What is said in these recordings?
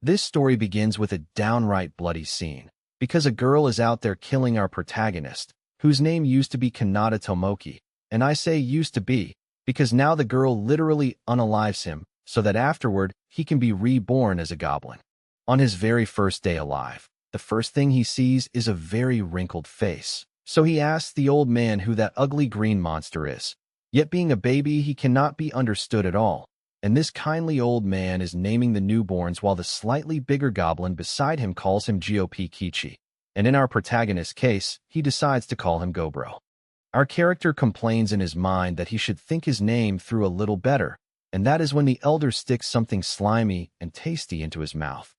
This story begins with a downright bloody scene, because a girl is out there killing our protagonist, whose name used to be Kanata Tomoki, and I say used to be, because now the girl literally unalives him, so that afterward he can be reborn as a goblin. On his very first day alive, the first thing he sees is a very wrinkled face, so he asks the old man who that ugly green monster is. Yet being a baby, he cannot be understood at all, and this kindly old man is naming the newborns while the slightly bigger goblin beside him calls him Gop Kichi, and in our protagonist's case, he decides to call him Gobro. Our character complains in his mind that he should think his name through a little better, and that is when the elder sticks something slimy and tasty into his mouth.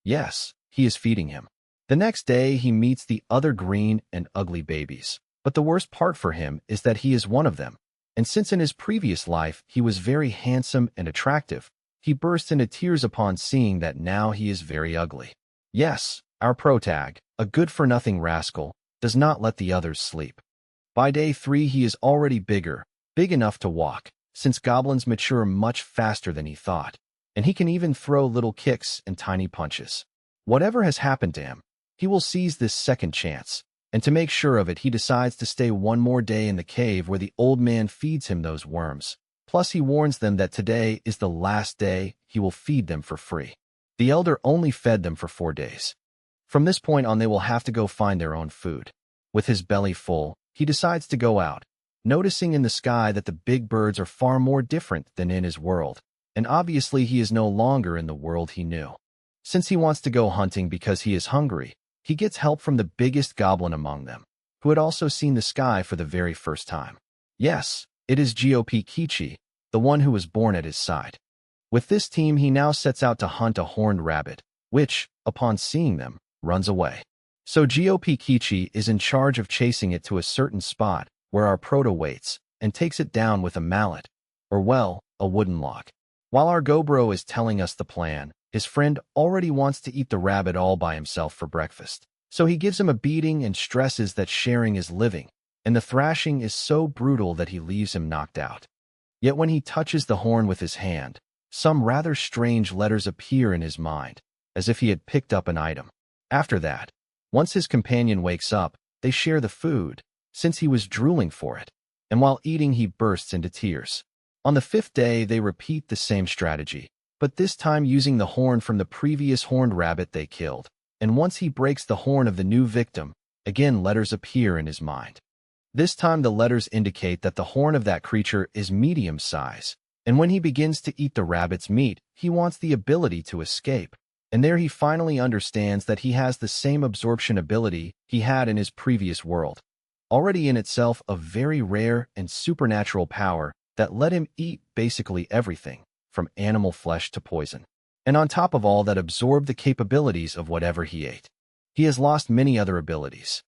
Yes, he is feeding him. The next day, he meets the other green and ugly babies, but the worst part for him is that he is one of them. And since in his previous life he was very handsome and attractive, he bursts into tears upon seeing that now he is very ugly. Yes, our protag, a good-for-nothing rascal, does not let the others sleep. By day 3 he is already big enough to walk, since goblins mature much faster than he thought, and he can even throw little kicks and tiny punches. Whatever has happened to him, he will seize this second chance, and to make sure of it he decides to stay one more day in the cave where the old man feeds him those worms. Plus he warns them that today is the last day he will feed them for free. The elder only fed them for 4 days. From this point on they will have to go find their own food. With his belly full, he decides to go out, noticing in the sky that the big birds are far more different than in his world, and obviously he is no longer in the world he knew. Since he wants to go hunting because he is hungry, he gets help from the biggest goblin among them, who had also seen the sky for the very first time. Yes, it is Gop Kichi, the one who was born at his side. With this team he now sets out to hunt a horned rabbit, which, upon seeing them, runs away. So Gop Kichi is in charge of chasing it to a certain spot where our proto waits and takes it down with a mallet, or well, a wooden log. While our Gobro is telling us the plan, his friend already wants to eat the rabbit all by himself for breakfast. So he gives him a beating and stresses that sharing is living, and the thrashing is so brutal that he leaves him knocked out. Yet when he touches the horn with his hand, some rather strange letters appear in his mind, as if he had picked up an item. After that, once his companion wakes up, they share the food, since he was drooling for it, and while eating he bursts into tears. On the 5th day they repeat the same strategy, but this time using the horn from the previous horned rabbit they killed, and once he breaks the horn of the new victim, again letters appear in his mind. This time the letters indicate that the horn of that creature is medium size, and when he begins to eat the rabbit's meat, he wants the ability to escape, and there he finally understands that he has the same absorption ability he had in his previous world, already in itself a very rare and supernatural power that let him eat basically everything, from animal flesh to poison, and on top of all that absorbed the capabilities of whatever he ate. He has lost many other abilities.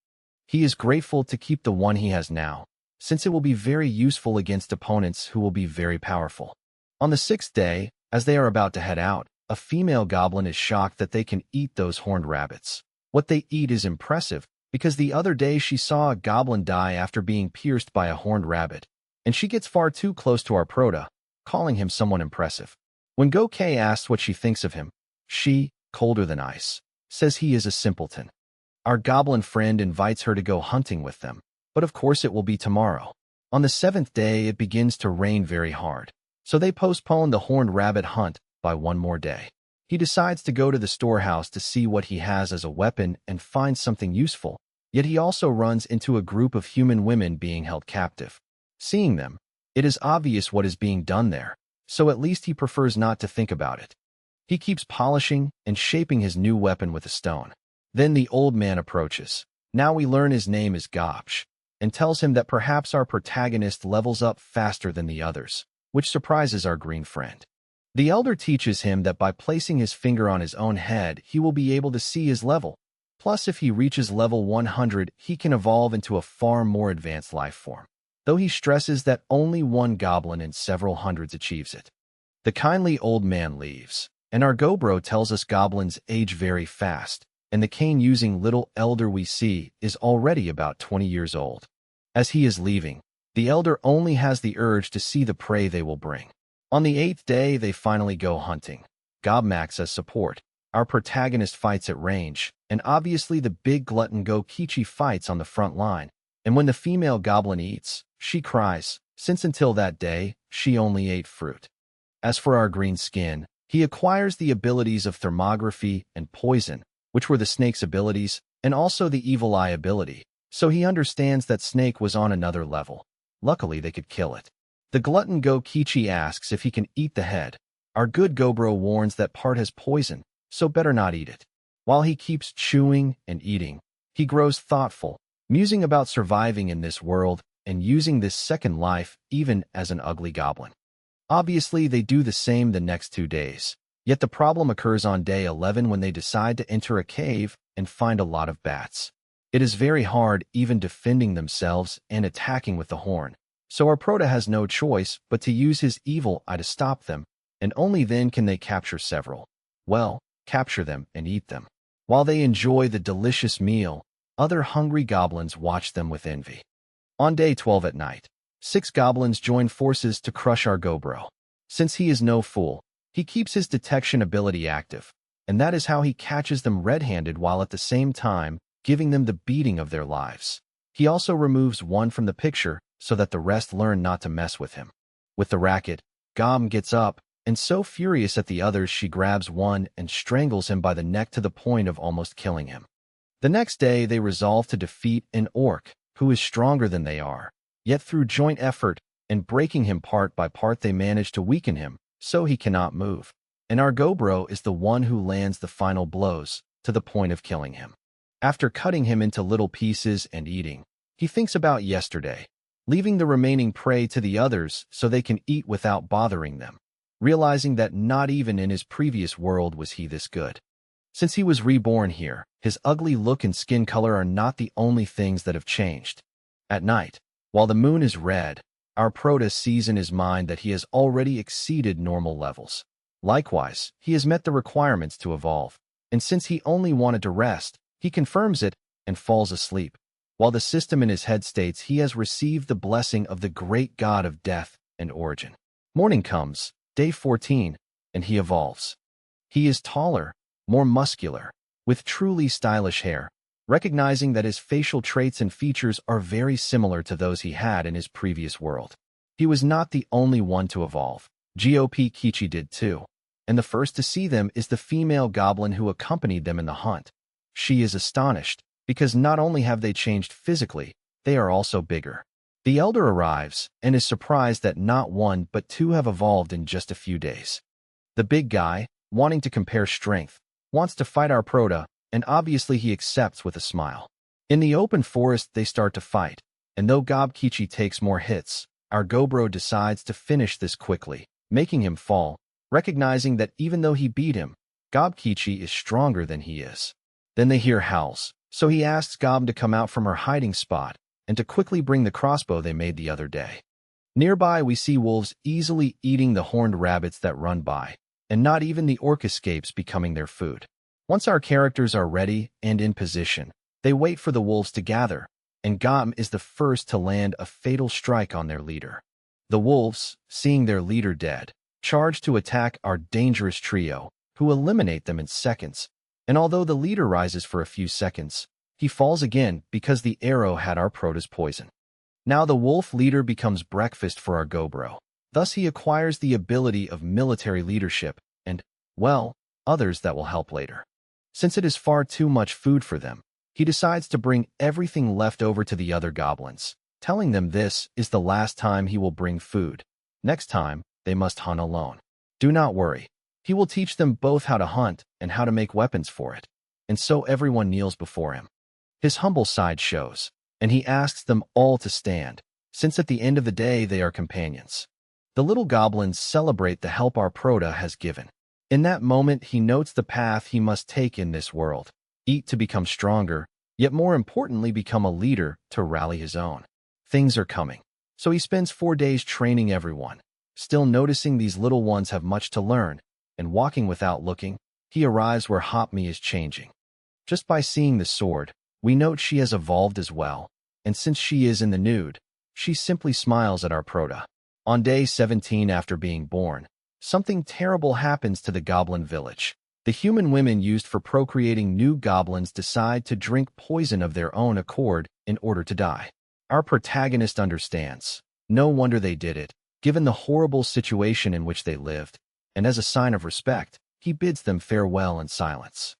He is grateful to keep the one he has now, since it will be very useful against opponents who will be very powerful. On the 6th day, as they are about to head out, a female goblin is shocked that they can eat those horned rabbits. What they eat is impressive, because the other day she saw a goblin die after being pierced by a horned rabbit, and she gets far too close to our prota, calling him someone impressive. When Gokei asks what she thinks of him, she, colder than ice, says he is a simpleton. Our goblin friend invites her to go hunting with them, but of course it will be tomorrow. On the 7th day it begins to rain very hard, so they postpone the horned rabbit hunt by one more day. He decides to go to the storehouse to see what he has as a weapon and find something useful, yet he also runs into a group of human women being held captive. Seeing them, it is obvious what is being done there, so at least he prefers not to think about it. He keeps polishing and shaping his new weapon with a stone. Then the old man approaches. Now we learn his name is Gopsh, and tells him that perhaps our protagonist levels up faster than the others, which surprises our green friend. The elder teaches him that by placing his finger on his own head, he will be able to see his level. Plus, if he reaches level 100, he can evolve into a far more advanced life form, though he stresses that only one goblin in several hundreds achieves it. The kindly old man leaves, and our Gobro tells us goblins age very fast, and the cane-using little elder we see is already about 20 years old. As he is leaving, the elder only has the urge to see the prey they will bring. On the 8th day, they finally go hunting. Gobmax as support, Our protagonist fights at range, and obviously the big glutton Go-Kichi fights on the front line. And when the female goblin eats, she cries, since until that day, she only ate fruit. As for our green skin, he acquires the abilities of thermography and poison, which were the snake's abilities, and also the evil eye ability, so he understands that snake was on another level. Luckily, they could kill it. The glutton Go-Kichi asks if he can eat the head. Our good Gobro warns that part has poison, so better not eat it. While he keeps chewing and eating, he grows thoughtful, musing about surviving in this world and using this second life even as an ugly goblin. Obviously, they do the same the next 2 days. Yet the problem occurs on day 11 when they decide to enter a cave and find a lot of bats. It is very hard even defending themselves and attacking with the horn, so our Prota has no choice but to use his evil eye to stop them, and only then can they capture several. Well, capture them and eat them. While they enjoy the delicious meal, other hungry goblins watch them with envy. On day 12 at night, 6 goblins join forces to crush our Gobro. Since he is no fool, he keeps his detection ability active, and that is how he catches them red-handed while at the same time giving them the beating of their lives. He also removes one from the picture so that the rest learn not to mess with him. With the racket, Gom gets up, and so furious at the others she grabs one and strangles him by the neck to the point of almost killing him. The next day they resolve to defeat an orc, who is stronger than they are, yet through joint effort and breaking him part by part they manage to weaken him, so he cannot move. And our Gobro is the one who lands the final blows, to the point of killing him. After cutting him into little pieces and eating, he thinks about yesterday, leaving the remaining prey to the others so they can eat without bothering them, realizing that not even in his previous world was he this good. Since he was reborn here, his ugly look and skin color are not the only things that have changed. At night, while the moon is red, our Prota sees in his mind that he has already exceeded normal levels. Likewise, he has met the requirements to evolve, and since he only wanted to rest, he confirms it and falls asleep, while the system in his head states he has received the blessing of the great god of death and origin. Morning comes, day 14, and he evolves. He is taller, more muscular, with truly stylish hair, recognizing that his facial traits and features are very similar to those he had in his previous world. He was not the only one to evolve. Go-Kichi did too, and the first to see them is the female goblin who accompanied them in the hunt. She is astonished, because not only have they changed physically, they are also bigger. The elder arrives and is surprised that not one but 2 have evolved in just a few days. The big guy, wanting to compare strength, wants to fight our Prota, and obviously he accepts with a smile. In the open forest they start to fight, and though Go-Kichi takes more hits, our Gobro decides to finish this quickly, making him fall, recognizing that even though he beat him, Go-Kichi is stronger than he is. Then they hear howls, so he asks Gob to come out from her hiding spot and to quickly bring the crossbow they made the other day. Nearby we see wolves easily eating the horned rabbits that run by, and not even the orc escapes becoming their food. Once our characters are ready and in position, they wait for the wolves to gather, and Gom is the first to land a fatal strike on their leader. The wolves, seeing their leader dead, charge to attack our dangerous trio, who eliminate them in seconds, and although the leader rises for a few seconds, he falls again because the arrow had our Prota's poison. Now the wolf leader becomes breakfast for our Gobro. Thus he acquires the ability of military leadership and, well, others that will help later. Since it is far too much food for them, he decides to bring everything left over to the other goblins, telling them this is the last time he will bring food. Next time, they must hunt alone. Do not worry. He will teach them both how to hunt and how to make weapons for it. And so everyone kneels before him. His humble side shows, and he asks them all to stand, since at the end of the day they are companions. The little goblins celebrate the help our Prota has given. In that moment he notes the path he must take in this world, eat to become stronger, yet more importantly become a leader to rally his own. Things are coming, so he spends 4 days training everyone, still noticing these little ones have much to learn, and walking without looking, he arrives where Hopmi is changing. Just by seeing the sword, we note she has evolved as well, and since she is in the nude, she simply smiles at our Prota. On day 17 after being born, something terrible happens to the goblin village. The human women used for procreating new goblins decide to drink poison of their own accord in order to die. Our protagonist understands. No wonder they did it, given the horrible situation in which they lived, and as a sign of respect, he bids them farewell in silence.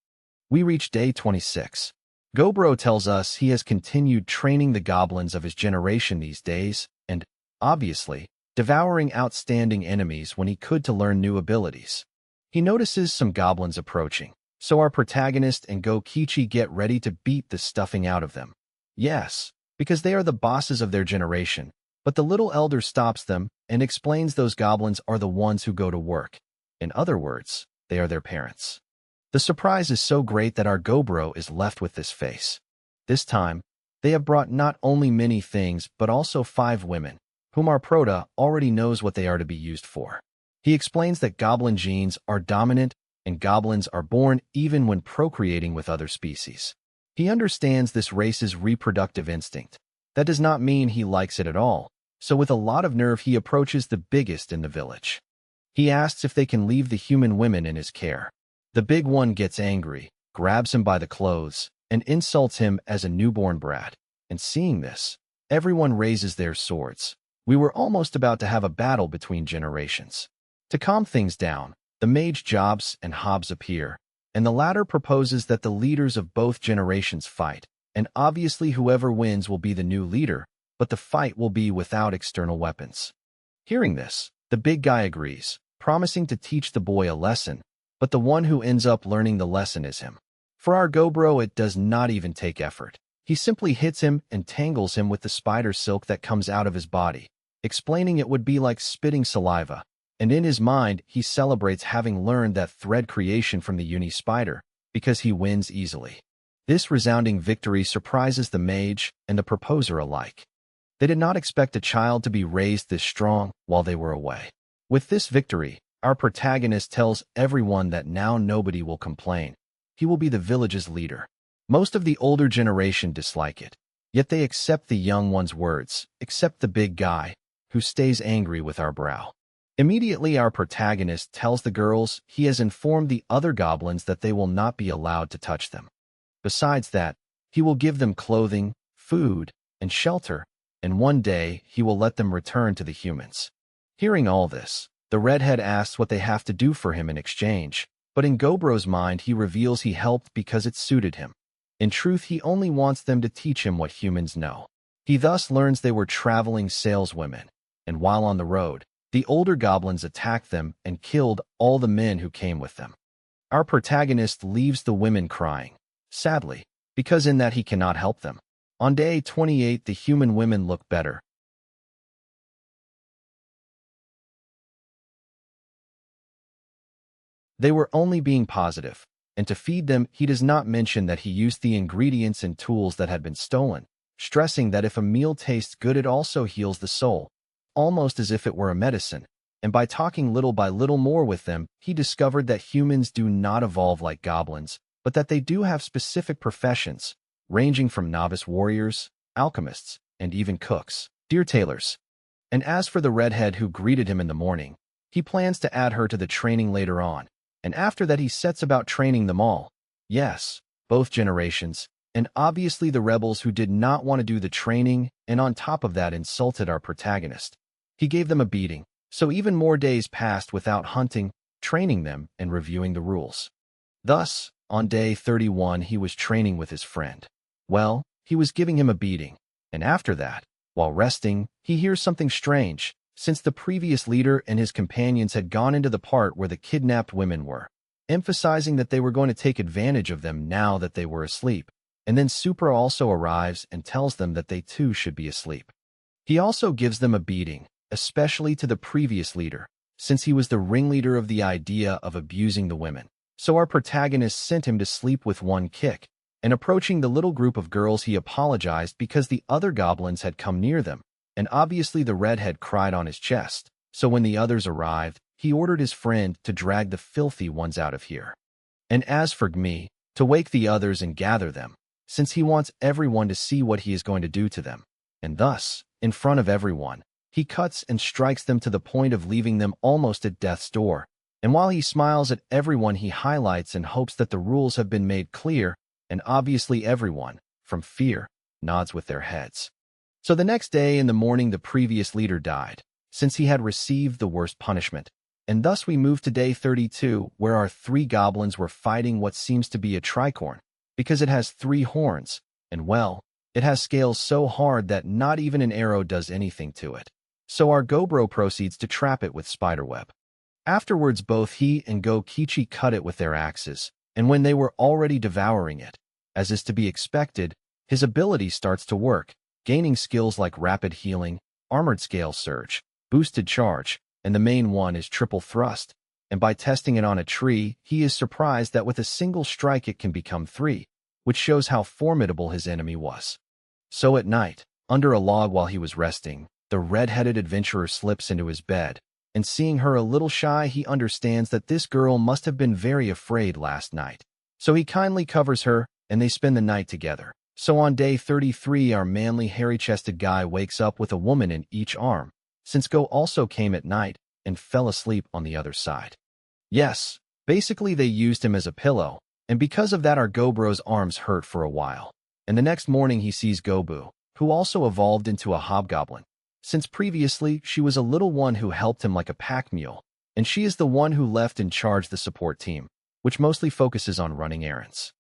We reach day 26. Gobro tells us he has continued training the goblins of his generation these days, and, obviously, devouring outstanding enemies when he could to learn new abilities. He notices some goblins approaching, so our protagonist and Go-Kichi get ready to beat the stuffing out of them. Yes, because they are the bosses of their generation, but the little elder stops them and explains those goblins are the ones who go to work. In other words, they are their parents. The surprise is so great that our Gobro is left with this face. This time, they have brought not only many things but also 5 women, whom our prota already knows what they are to be used for. He explains that goblin genes are dominant and goblins are born even when procreating with other species. He understands this race's reproductive instinct. That does not mean he likes it at all, so with a lot of nerve he approaches the biggest in the village. He asks if they can leave the human women in his care. The big one gets angry, grabs him by the clothes, and insults him as a newborn brat. And seeing this, everyone raises their swords. We were almost about to have a battle between generations. To calm things down, the mage Jobs and Hobbs appear, and the latter proposes that the leaders of both generations fight, and obviously whoever wins will be the new leader, but the fight will be without external weapons. Hearing this, the big guy agrees, promising to teach the boy a lesson, but the one who ends up learning the lesson is him. For our Gobro, it does not even take effort. He simply hits him and tangles him with the spider silk that comes out of his body, explaining it would be like spitting saliva, and in his mind he celebrates having learned that thread creation from the uni spider, because he wins easily. This resounding victory surprises the mage and the proposer alike. They did not expect a child to be raised this strong while they were away. With this victory, our protagonist tells everyone that now nobody will complain. He will be the village's leader. Most of the older generation dislike it, yet they accept the young one's words, except the big guy, who stays angry with our brow. Immediately our protagonist tells the girls he has informed the other goblins that they will not be allowed to touch them. Besides that, he will give them clothing, food, and shelter, and one day he will let them return to the humans. Hearing all this, the redhead asks what they have to do for him in exchange, but in Gobro's mind he reveals he helped because it suited him. In truth, he only wants them to teach him what humans know. He thus learns they were traveling saleswomen, and while on the road, the older goblins attacked them and killed all the men who came with them. Our protagonist leaves the women crying, sadly, because in that he cannot help them. On day 28, the human women look better. They were only being positive, and to feed them, he does not mention that he used the ingredients and tools that had been stolen, stressing that if a meal tastes good, it also heals the soul, almost as if it were a medicine. And by talking little by little more with them, he discovered that humans do not evolve like goblins, but that they do have specific professions, ranging from novice warriors, alchemists, and even cooks, deer tailors. And as for the redhead who greeted him in the morning, he plans to add her to the training later on, and after that he sets about training them all. Yes, both generations, and obviously the rebels who did not want to do the training and on top of that insulted our protagonist. He gave them a beating, so even more days passed without hunting, training them, and reviewing the rules. Thus, on day 31 he was training with his friend. Well, he was giving him a beating, and after that, while resting, he hears something strange, since the previous leader and his companions had gone into the part where the kidnapped women were, emphasizing that they were going to take advantage of them now that they were asleep, and then Supra also arrives and tells them that they too should be asleep. He also gives them a beating, especially to the previous leader, since he was the ringleader of the idea of abusing the women. So our protagonist sent him to sleep with one kick, and approaching the little group of girls he apologized because the other goblins had come near them, and obviously the redhead cried on his chest. So when the others arrived, he ordered his friend to drag the filthy ones out of here. And as for Gmi, to wake the others and gather them, since he wants everyone to see what he is going to do to them. And thus, in front of everyone, he cuts and strikes them to the point of leaving them almost at death's door, And while he smiles at everyone, he highlights and hopes that the rules have been made clear, and obviously everyone, from fear, nods with their heads. So the next day in the morning, the previous leader died, since he had received the worst punishment. And thus we move to day 32, where our 3 goblins were fighting what seems to be a tricorn, because it has 3 horns, and well, it has scales so hard that not even an arrow does anything to it. So our Gobro proceeds to trap it with spiderweb. Afterwards, both he and Go-Kichi cut it with their axes, and when they were already devouring it, as is to be expected, his ability starts to work, gaining skills like rapid healing, armored scale surge, boosted charge, and the main one is triple thrust. And by testing it on a tree, he is surprised that with a single strike it can become 3, which shows how formidable his enemy was. So at night, under a log while he was resting, the red-headed adventurer slips into his bed, and seeing her a little shy, he understands that this girl must have been very afraid last night. So he kindly covers her, and they spend the night together. So on day 33, our manly, hairy-chested guy wakes up with a woman in each arm, since Go also came at night and fell asleep on the other side. Yes, basically they used him as a pillow, and because of that our Gobro's arms hurt for a while. And the next morning he sees Gobu, who also evolved into a hobgoblin, since previously she was a little one who helped him like a pack mule, and she is the one who left in charge the support team, which mostly focuses on running errands.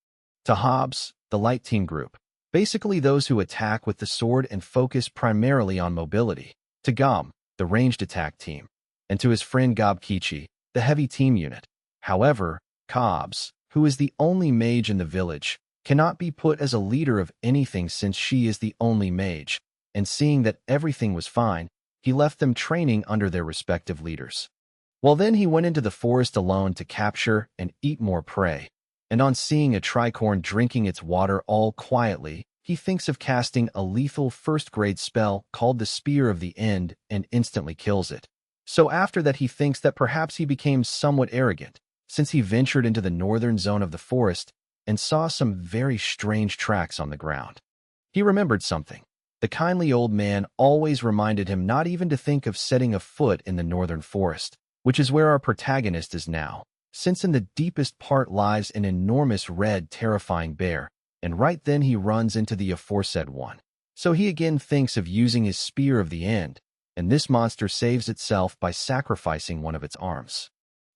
To Hobbs, the light team group, basically those who attack with the sword and focus primarily on mobility. To Gom, the ranged attack team, and to his friend Gob-Kichi, the heavy team unit. However, Cobbs, who is the only mage in the village, cannot be put as a leader of anything since she is the only mage, and seeing that everything was fine, he left them training under their respective leaders. Well, then he went into the forest alone to capture and eat more prey, and on seeing a tricorn drinking its water all quietly, he thinks of casting a lethal first-grade spell called the Spear of the End and instantly kills it. So after that he thinks that perhaps he became somewhat arrogant, since he ventured into the northern zone of the forest and saw some very strange tracks on the ground. He remembered something. The kindly old man always reminded him not even to think of setting a foot in the northern forest, which is where our protagonist is now, since in the deepest part lies an enormous red terrifying bear, and right then he runs into the aforesaid one. So he again thinks of using his Spear of the End, and this monster saves itself by sacrificing one of its arms.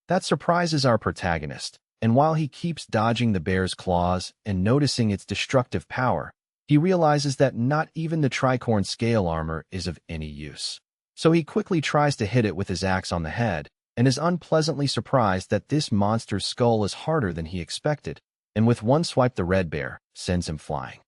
That surprises our protagonist, and while he keeps dodging the bear's claws and noticing its destructive power, he realizes that not even the tricorn scale armor is of any use. So he quickly tries to hit it with his axe on the head, and is unpleasantly surprised that this monster's skull is harder than he expected, and with one swipe the red bear sends him flying.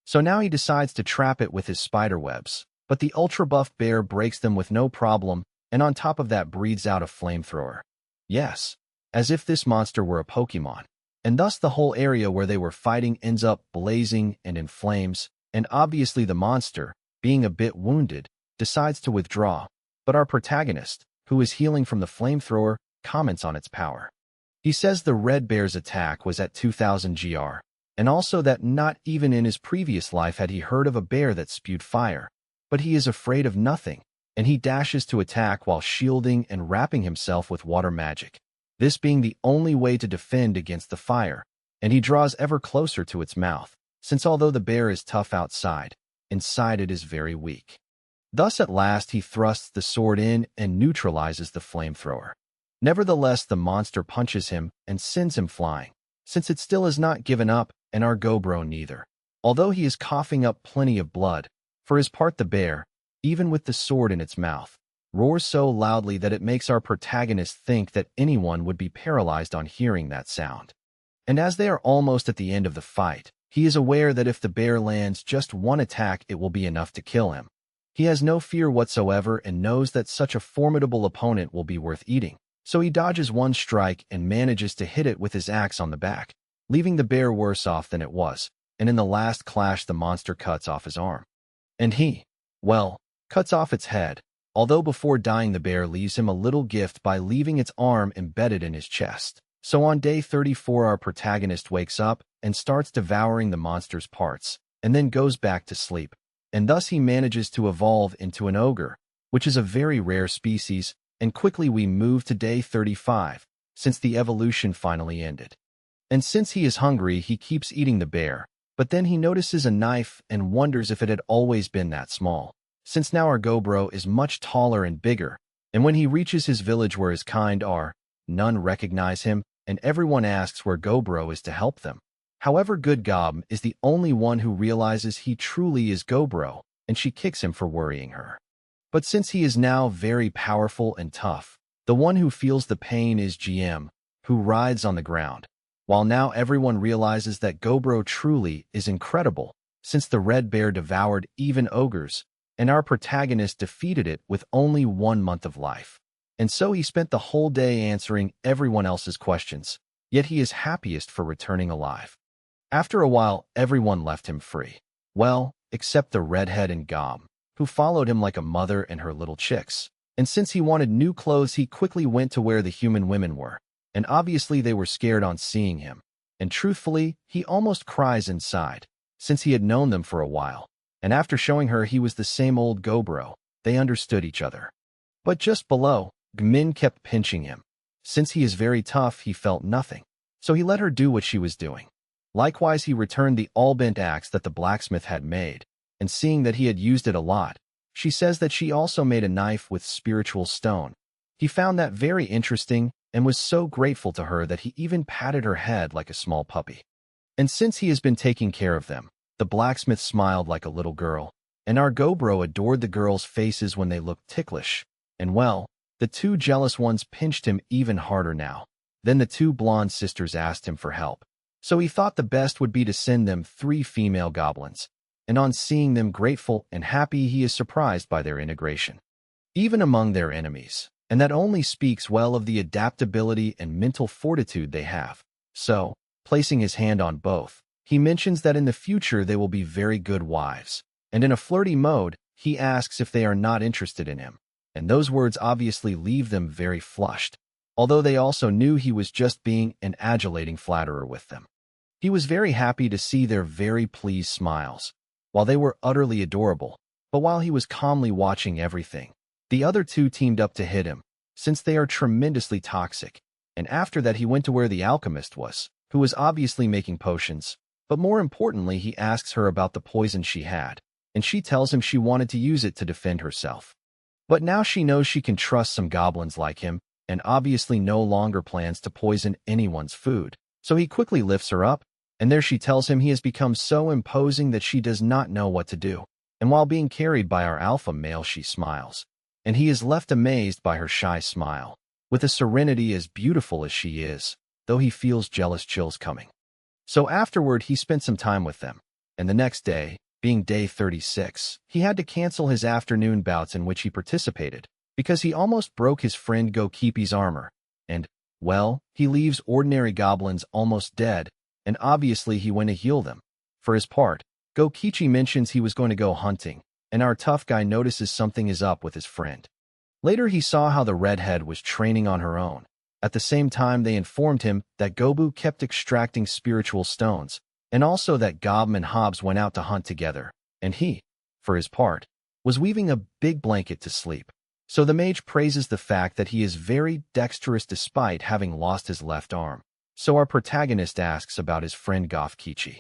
So now he decides to trap it with his spider webs, but the ultra-buff bear breaks them with no problem, and on top of that breathes out a flamethrower. Yes, as if this monster were a Pokemon. And thus the whole area where they were fighting ends up blazing and in flames, and obviously the monster, being a bit wounded, decides to withdraw, but our protagonist, who is healing from the flamethrower, comments on its power. He says the red bear's attack was at 2000 GR, and also that not even in his previous life had he heard of a bear that spewed fire, but he is afraid of nothing, and he dashes to attack while shielding and wrapping himself with water magic, this being the only way to defend against the fire, and he draws ever closer to its mouth, since although the bear is tough outside, inside it is very weak. Thus at last he thrusts the sword in and neutralizes the flamethrower. Nevertheless, the monster punches him and sends him flying, since it still has not given up, and our Gobro neither. Although he is coughing up plenty of blood, for his part the bear, even with the sword in its mouth, roars so loudly that it makes our protagonist think that anyone would be paralyzed on hearing that sound. And as they are almost at the end of the fight, he is aware that if the bear lands just one attack it will be enough to kill him. He has no fear whatsoever and knows that such a formidable opponent will be worth eating, so he dodges one strike and manages to hit it with his axe on the back, leaving the bear worse off than it was, and in the last clash the monster cuts off his arm. And he, well, cuts off its head, although before dying the bear leaves him a little gift by leaving its arm embedded in his chest. So on day 34 our protagonist wakes up and starts devouring the monster's parts, and then goes back to sleep, and thus he manages to evolve into an ogre, which is a very rare species, and quickly we move to day 35, since the evolution finally ended. And since he is hungry, he keeps eating the bear, but then he notices a knife and wonders if it had always been that small, since now our Gobro is much taller and bigger, and when he reaches his village where his kind are, none recognize him, and everyone asks where Gobro is to help them. However, Good Gob is the only one who realizes he truly is Gobro, and she kicks him for worrying her. But since he is now very powerful and tough, the one who feels the pain is GM, who rides on the ground. While now everyone realizes that Gobro truly is incredible, since the red bear devoured even ogres, and our protagonist defeated it with only 1 month of life. And so he spent the whole day answering everyone else's questions, yet he is happiest for returning alive. After a while, everyone left him free. Well, except the redhead and Gob, who followed him like a mother and her little chicks. And since he wanted new clothes, he quickly went to where the human women were. And obviously they were scared on seeing him. And truthfully, he almost cries inside, since he had known them for a while. And after showing her he was the same old Gobro, they understood each other. But just below, Gmin kept pinching him. Since he is very tough, he felt nothing. So he let her do what she was doing. Likewise, he returned the all-bent axe that the blacksmith had made, and seeing that he had used it a lot, she says that she also made a knife with spiritual stone. He found that very interesting and was so grateful to her that he even patted her head like a small puppy. And since he has been taking care of them, the blacksmith smiled like a little girl, and our Gobro adored the girls' faces when they looked ticklish. And well, the two jealous ones pinched him even harder now. Then the two blonde sisters asked him for help. So he thought the best would be to send them 3 female goblins. And on seeing them grateful and happy, he is surprised by their integration, even among their enemies. And that only speaks well of the adaptability and mental fortitude they have. So, placing his hand on both, he mentions that in the future they will be very good wives. And in a flirty mode, he asks if they are not interested in him. And those words obviously leave them very flushed, although they also knew he was just being an adulating flatterer with them. He was very happy to see their very pleased smiles, while they were utterly adorable. But while he was calmly watching everything, the other two teamed up to hit him, since they are tremendously toxic. And after that he went to where the alchemist was, who was obviously making potions. But more importantly, he asks her about the poison she had, and she tells him she wanted to use it to defend herself. But now she knows she can trust some goblins like him, and obviously no longer plans to poison anyone's food. So he quickly lifts her up, and there she tells him he has become so imposing that she does not know what to do. And while being carried by our alpha male, she smiles. And he is left amazed by her shy smile, with a serenity as beautiful as she is, though he feels jealous chills coming. So afterward, he spent some time with them, and the next day, being day 36, he had to cancel his afternoon bouts in which he participated, because he almost broke his friend Gokipi's armor, and, well, he leaves ordinary goblins almost dead, and obviously he went to heal them. For his part, Gokichi mentions he was going to go hunting, and our tough guy notices something is up with his friend. Later he saw how the redhead was training on her own. At the same time, they informed him that Gobu kept extracting spiritual stones, and also that Gob and Hobbs went out to hunt together, and he, for his part, was weaving a big blanket to sleep. So the mage praises the fact that he is very dexterous despite having lost his left arm. So our protagonist asks about his friend Gokichi,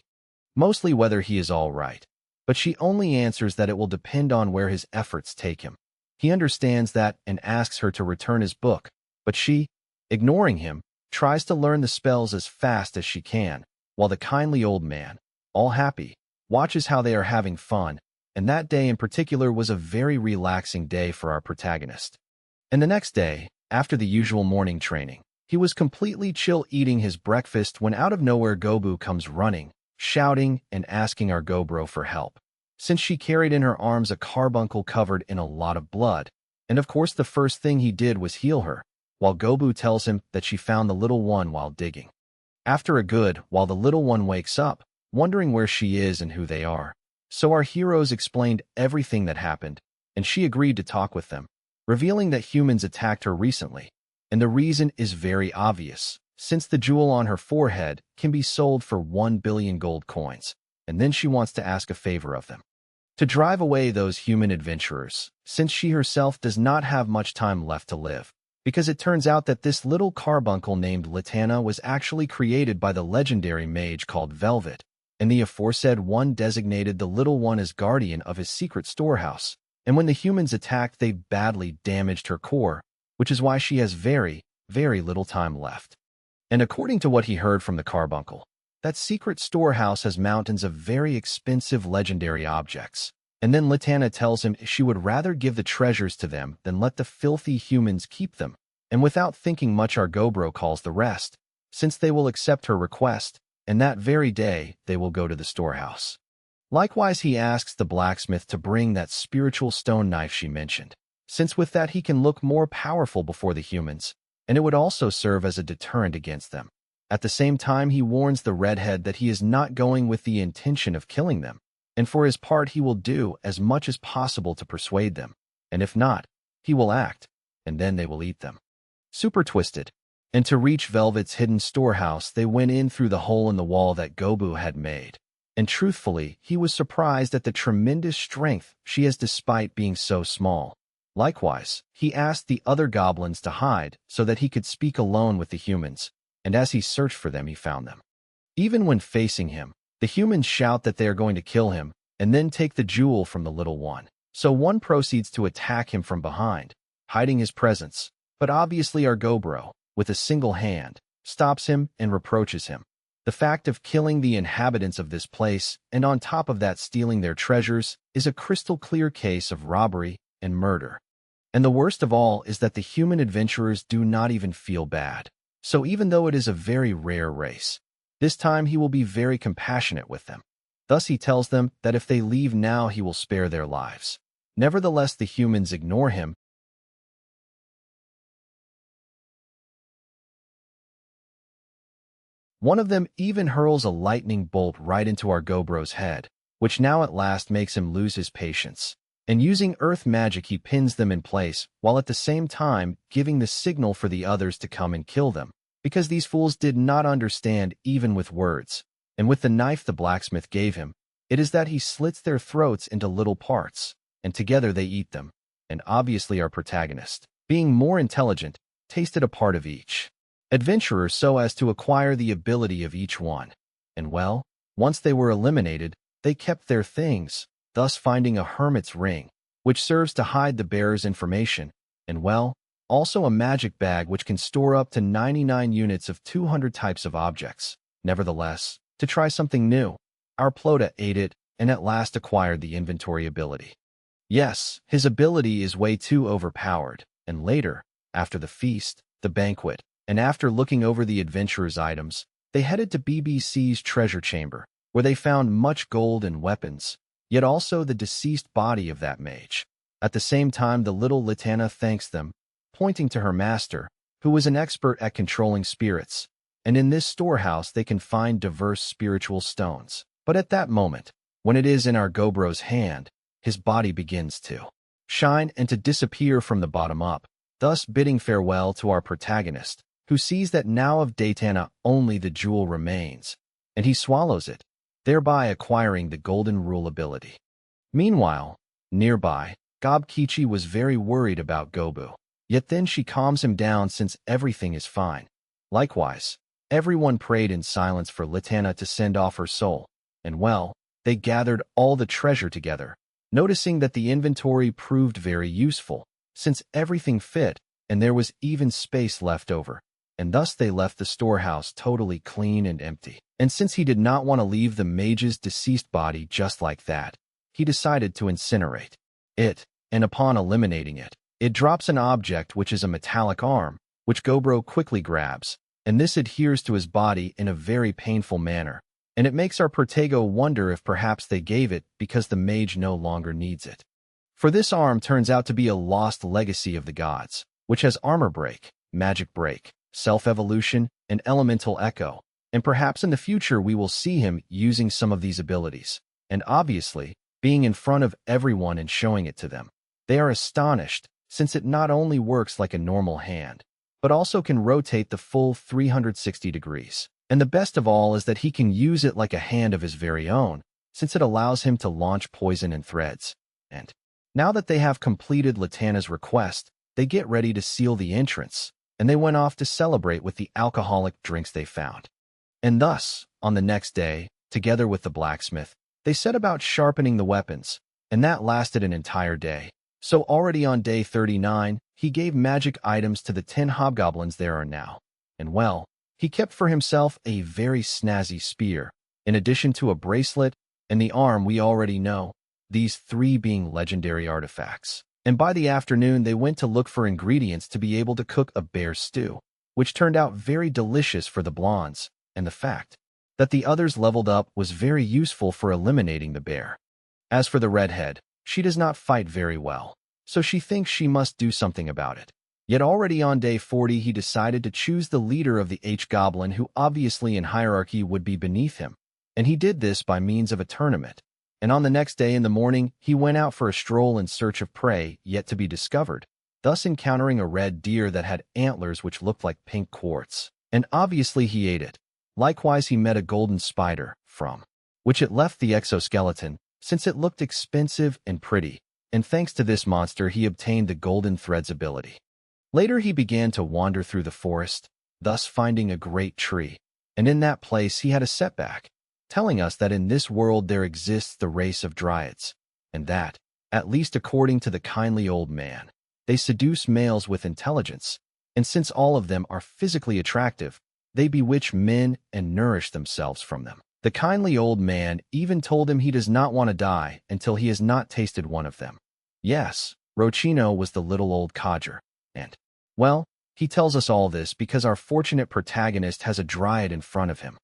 mostly whether he is all right. But she only answers that it will depend on where his efforts take him. He understands that and asks her to return his book, but she, ignoring him, tries to learn the spells as fast as she can, while the kindly old man, all happy, watches how they are having fun, and that day in particular was a very relaxing day for our protagonist. And the next day, after the usual morning training, he was completely chill eating his breakfast when out of nowhere Gobu comes running, shouting and asking our Gobro for help, since she carried in her arms a carbuncle covered in a lot of blood. And of course the first thing he did was heal her, while Gobu tells him that she found the little one while digging. After a good while the little one wakes up, wondering where she is and who they are. So our heroes explained everything that happened, and she agreed to talk with them, revealing that humans attacked her recently. And the reason is very obvious, since the jewel on her forehead can be sold for 1 billion gold coins, and then she wants to ask a favor of them, to drive away those human adventurers, since she herself does not have much time left to live. because it turns out that this little carbuncle named Latana was actually created by the legendary mage called Velvet, and the aforesaid one designated the little one as guardian of his secret storehouse. And when the humans attacked, they badly damaged her core, which is why she has very, very little time left. And according to what he heard from the carbuncle, that secret storehouse has mountains of very expensive legendary objects. And then Latana tells him she would rather give the treasures to them than let the filthy humans keep them. And without thinking much, our Gobro calls the rest, since they will accept her request, and that very day they will go to the storehouse. Likewise, he asks the blacksmith to bring that spiritual stone knife she mentioned, since with that he can look more powerful before the humans, and it would also serve as a deterrent against them. At the same time, he warns the redhead that he is not going with the intention of killing them, and for his part he will do as much as possible to persuade them, and if not, he will act, and then they will eat them. Super twisted. And to reach Velvet's hidden storehouse, they went in through the hole in the wall that Gobu had made. And truthfully, he was surprised at the tremendous strength she has despite being so small. Likewise, he asked the other goblins to hide so that he could speak alone with the humans, and as he searched for them, he found them. Even when facing him, the humans shout that they are going to kill him and then take the jewel from the little one. So one proceeds to attack him from behind, hiding his presence. But obviously our Gobro, with a single hand, stops him and reproaches him. The fact of killing the inhabitants of this place, and on top of that stealing their treasures, is a crystal clear case of robbery and murder. And the worst of all is that the human adventurers do not even feel bad. So even though it is a very rare race, this time he will be very compassionate with them. Thus he tells them that if they leave now, he will spare their lives. Nevertheless, the humans ignore him. One of them even hurls a lightning bolt right into our Gobro's head, which now at last makes him lose his patience. And using earth magic, he pins them in place, while at the same time giving the signal for the others to come and kill them, because these fools did not understand even with words. And with the knife the blacksmith gave him, it is that he slits their throats into little parts, and together they eat them. And obviously our protagonist, being more intelligent, tasted a part of each adventurer so as to acquire the ability of each one. And well, once they were eliminated, they kept their things, thus finding a hermit's ring, which serves to hide the bearer's information, and well, also a magic bag which can store up to 99 units of 200 types of objects. Nevertheless, to try something new, our Plota ate it and at last acquired the inventory ability. Yes, his ability is way too overpowered, and later, after the feast, the banquet, and after looking over the adventurers' items, they headed to BBC's treasure chamber, where they found much gold and weapons, yet also the deceased body of that mage. At the same time, the little Latana thanks them, pointing to her master, who was an expert at controlling spirits, and in this storehouse they can find diverse spiritual stones. But at that moment, when it is in our Gobro's hand, his body begins to shine and to disappear from the bottom up, thus bidding farewell to our protagonist, who sees that now of Daytana only the jewel remains, and he swallows it, thereby acquiring the golden rule ability. Meanwhile, nearby, Gobkichi was very worried about Gobu, yet then she calms him down since everything is fine. Likewise, everyone prayed in silence for Latana to send off her soul, and well, they gathered all the treasure together, noticing that the inventory proved very useful, since everything fit, and there was even space left over, and thus they left the storehouse totally clean and empty. And since he did not want to leave the mage's deceased body just like that, he decided to incinerate it, and upon eliminating it, it drops an object which is a metallic arm, which Gobro quickly grabs, and this adheres to his body in a very painful manner, and it makes our Protego wonder if perhaps they gave it because the mage no longer needs it. For this arm turns out to be a lost legacy of the gods, which has armor break, magic break, self-evolution, and elemental echo, and perhaps in the future we will see him using some of these abilities, and obviously, being in front of everyone and showing it to them. They are astonished, since it not only works like a normal hand, but also can rotate the full 360 degrees. And the best of all is that he can use it like a hand of his very own, since it allows him to launch poison and threads. And now that they have completed Latana's request, they get ready to seal the entrance, and they went off to celebrate with the alcoholic drinks they found. And thus, on the next day, together with the blacksmith, they set about sharpening the weapons, and that lasted an entire day. So already on day 39, he gave magic items to the 10 hobgoblins there are now. And well, he kept for himself a very snazzy spear, in addition to a bracelet and the arm we already know, these 3 being legendary artifacts. And by the afternoon, they went to look for ingredients to be able to cook a bear stew, which turned out very delicious for the blondes, and the fact that the others leveled up was very useful for eliminating the bear. As for the redhead, she does not fight very well, so she thinks she must do something about it. Yet already on day 40, he decided to choose the leader of the H-Goblin, who obviously in hierarchy would be beneath him, and he did this by means of a tournament. And on the next day in the morning, he went out for a stroll in search of prey yet to be discovered, thus encountering a red deer that had antlers which looked like pink quartz. And obviously he ate it. Likewise, he met a golden spider, from which it left the exoskeleton, since it looked expensive and pretty, and thanks to this monster he obtained the golden threads ability. Later he began to wander through the forest, thus finding a great tree, and in that place he had a setback, telling us that in this world there exists the race of dryads, and that, at least according to the kindly old man, they seduce males with intelligence, and since all of them are physically attractive, they bewitch men and nourish themselves from them. The kindly old man even told him he does not want to die until he has not tasted one of them. Yes, Rochino was the little old codger, and, well, he tells us all this because our fortunate protagonist has a dryad in front of him.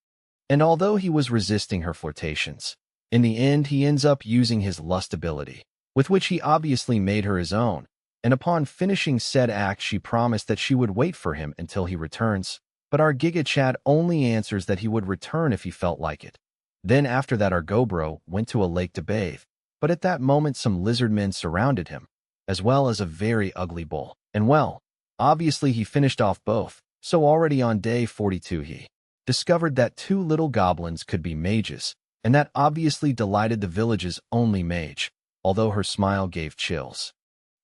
And although he was resisting her flirtations, in the end he ends up using his lust ability, with which he obviously made her his own, and upon finishing said act she promised that she would wait for him until he returns. But our Giga Chad only answers that he would return if he felt like it. Then after that our Gobro went to a lake to bathe, but at that moment some lizard men surrounded him, as well as a very ugly bull. And well, obviously he finished off both, so already on day 42 he discovered that 2 little goblins could be mages, and that obviously delighted the village's only mage, although her smile gave chills.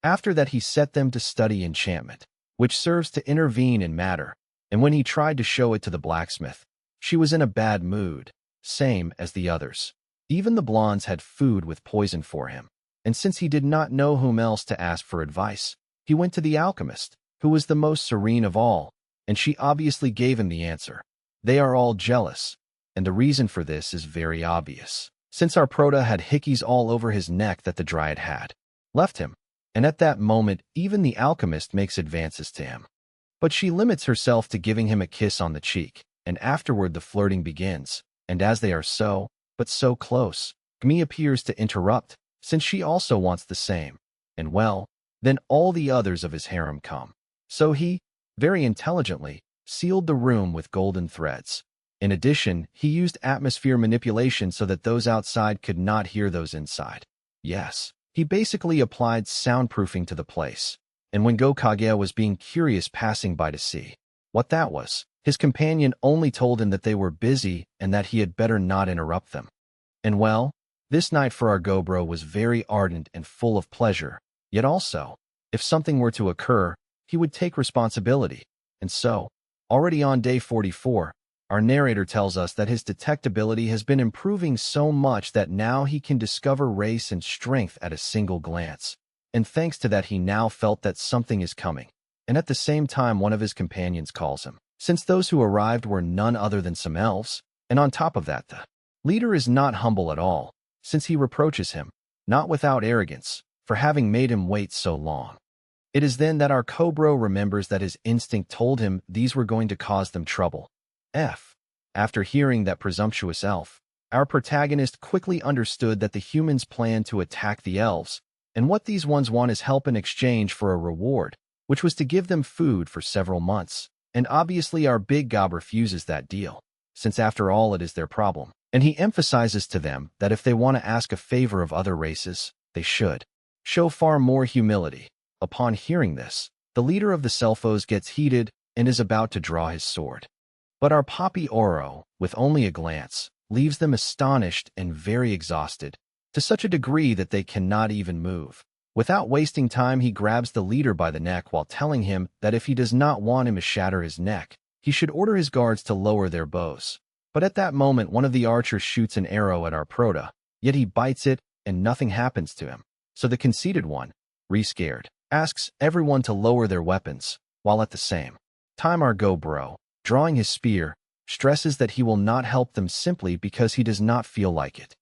After that he set them to study enchantment, which serves to intervene in matter, and when he tried to show it to the blacksmith, she was in a bad mood, same as the others. Even the blondes had food with poison for him, and since he did not know whom else to ask for advice, he went to the alchemist, who was the most serene of all, and she obviously gave him the answer. They are all jealous, and the reason for this is very obvious, since our prota had hickeys all over his neck that the dryad had left him, and at that moment even the alchemist makes advances to him. But she limits herself to giving him a kiss on the cheek, and afterward the flirting begins, and as they are so close, Gmi appears to interrupt, since she also wants the same, and well, then all the others of his harem come. So he, very intelligently, sealed the room with golden threads. In addition, he used atmosphere manipulation so that those outside could not hear those inside. Yes, he basically applied soundproofing to the place. And when Gokage was being curious passing by to see what that was, his companion only told him that they were busy and that he had better not interrupt them. And well, this night for our Gobro was very ardent and full of pleasure, yet also, if something were to occur, he would take responsibility. And so, already on day 44, our narrator tells us that his detectability has been improving so much that now he can discover race and strength at a single glance. And thanks to that he now felt that something is coming, and at the same time one of his companions calls him, since those who arrived were none other than some elves, and on top of that the leader is not humble at all, since he reproaches him, not without arrogance, for having made him wait so long. It is then that our Cobro remembers that his instinct told him these were going to cause them trouble. After hearing that presumptuous elf, our protagonist quickly understood that the humans planned to attack the elves, and what these ones want is help in exchange for a reward, which was to give them food for several months. And obviously our big gob refuses that deal, since after all it is their problem. And he emphasizes to them that if they want to ask a favor of other races, they should show far more humility. Upon hearing this, the leader of the Selphos gets heated and is about to draw his sword. But our Papi Oro, with only a glance, leaves them astonished and very exhausted, to such a degree that they cannot even move. Without wasting time, he grabs the leader by the neck while telling him that if he does not want him to shatter his neck, he should order his guards to lower their bows. But at that moment, one of the archers shoots an arrow at our prota, yet he bites it and nothing happens to him. So the conceited one, re-scared, asks everyone to lower their weapons, while at the same time our Goblin, drawing his spear, stresses that he will not help them simply because he does not feel like it.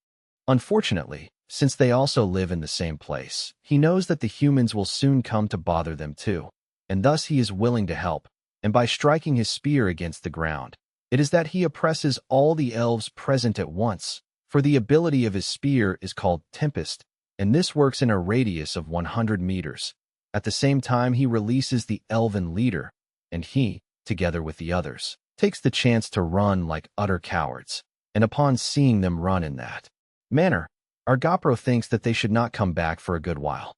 Unfortunately, since they also live in the same place, he knows that the humans will soon come to bother them too, and thus he is willing to help, and by striking his spear against the ground, it is that he oppresses all the elves present at once, for the ability of his spear is called Tempest, and this works in a radius of 100 meters. At the same time, he releases the elven leader, and he, together with the others, takes the chance to run like utter cowards, and upon seeing them run in that manner, our Goblin thinks that they should not come back for a good while.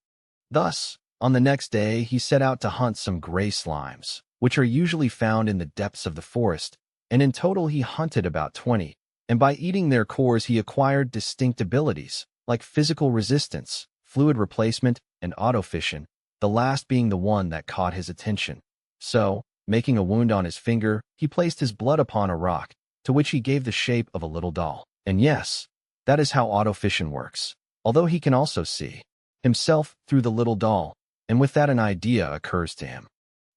Thus, on the next day, he set out to hunt some gray slimes, which are usually found in the depths of the forest, and in total he hunted about 20, and by eating their cores he acquired distinct abilities, like physical resistance, fluid replacement, and autofission, the last being the one that caught his attention. So, making a wound on his finger, he placed his blood upon a rock, to which he gave the shape of a little doll. And yes, that is how autofission works, although he can also see himself through the little doll, and with that an idea occurs to him.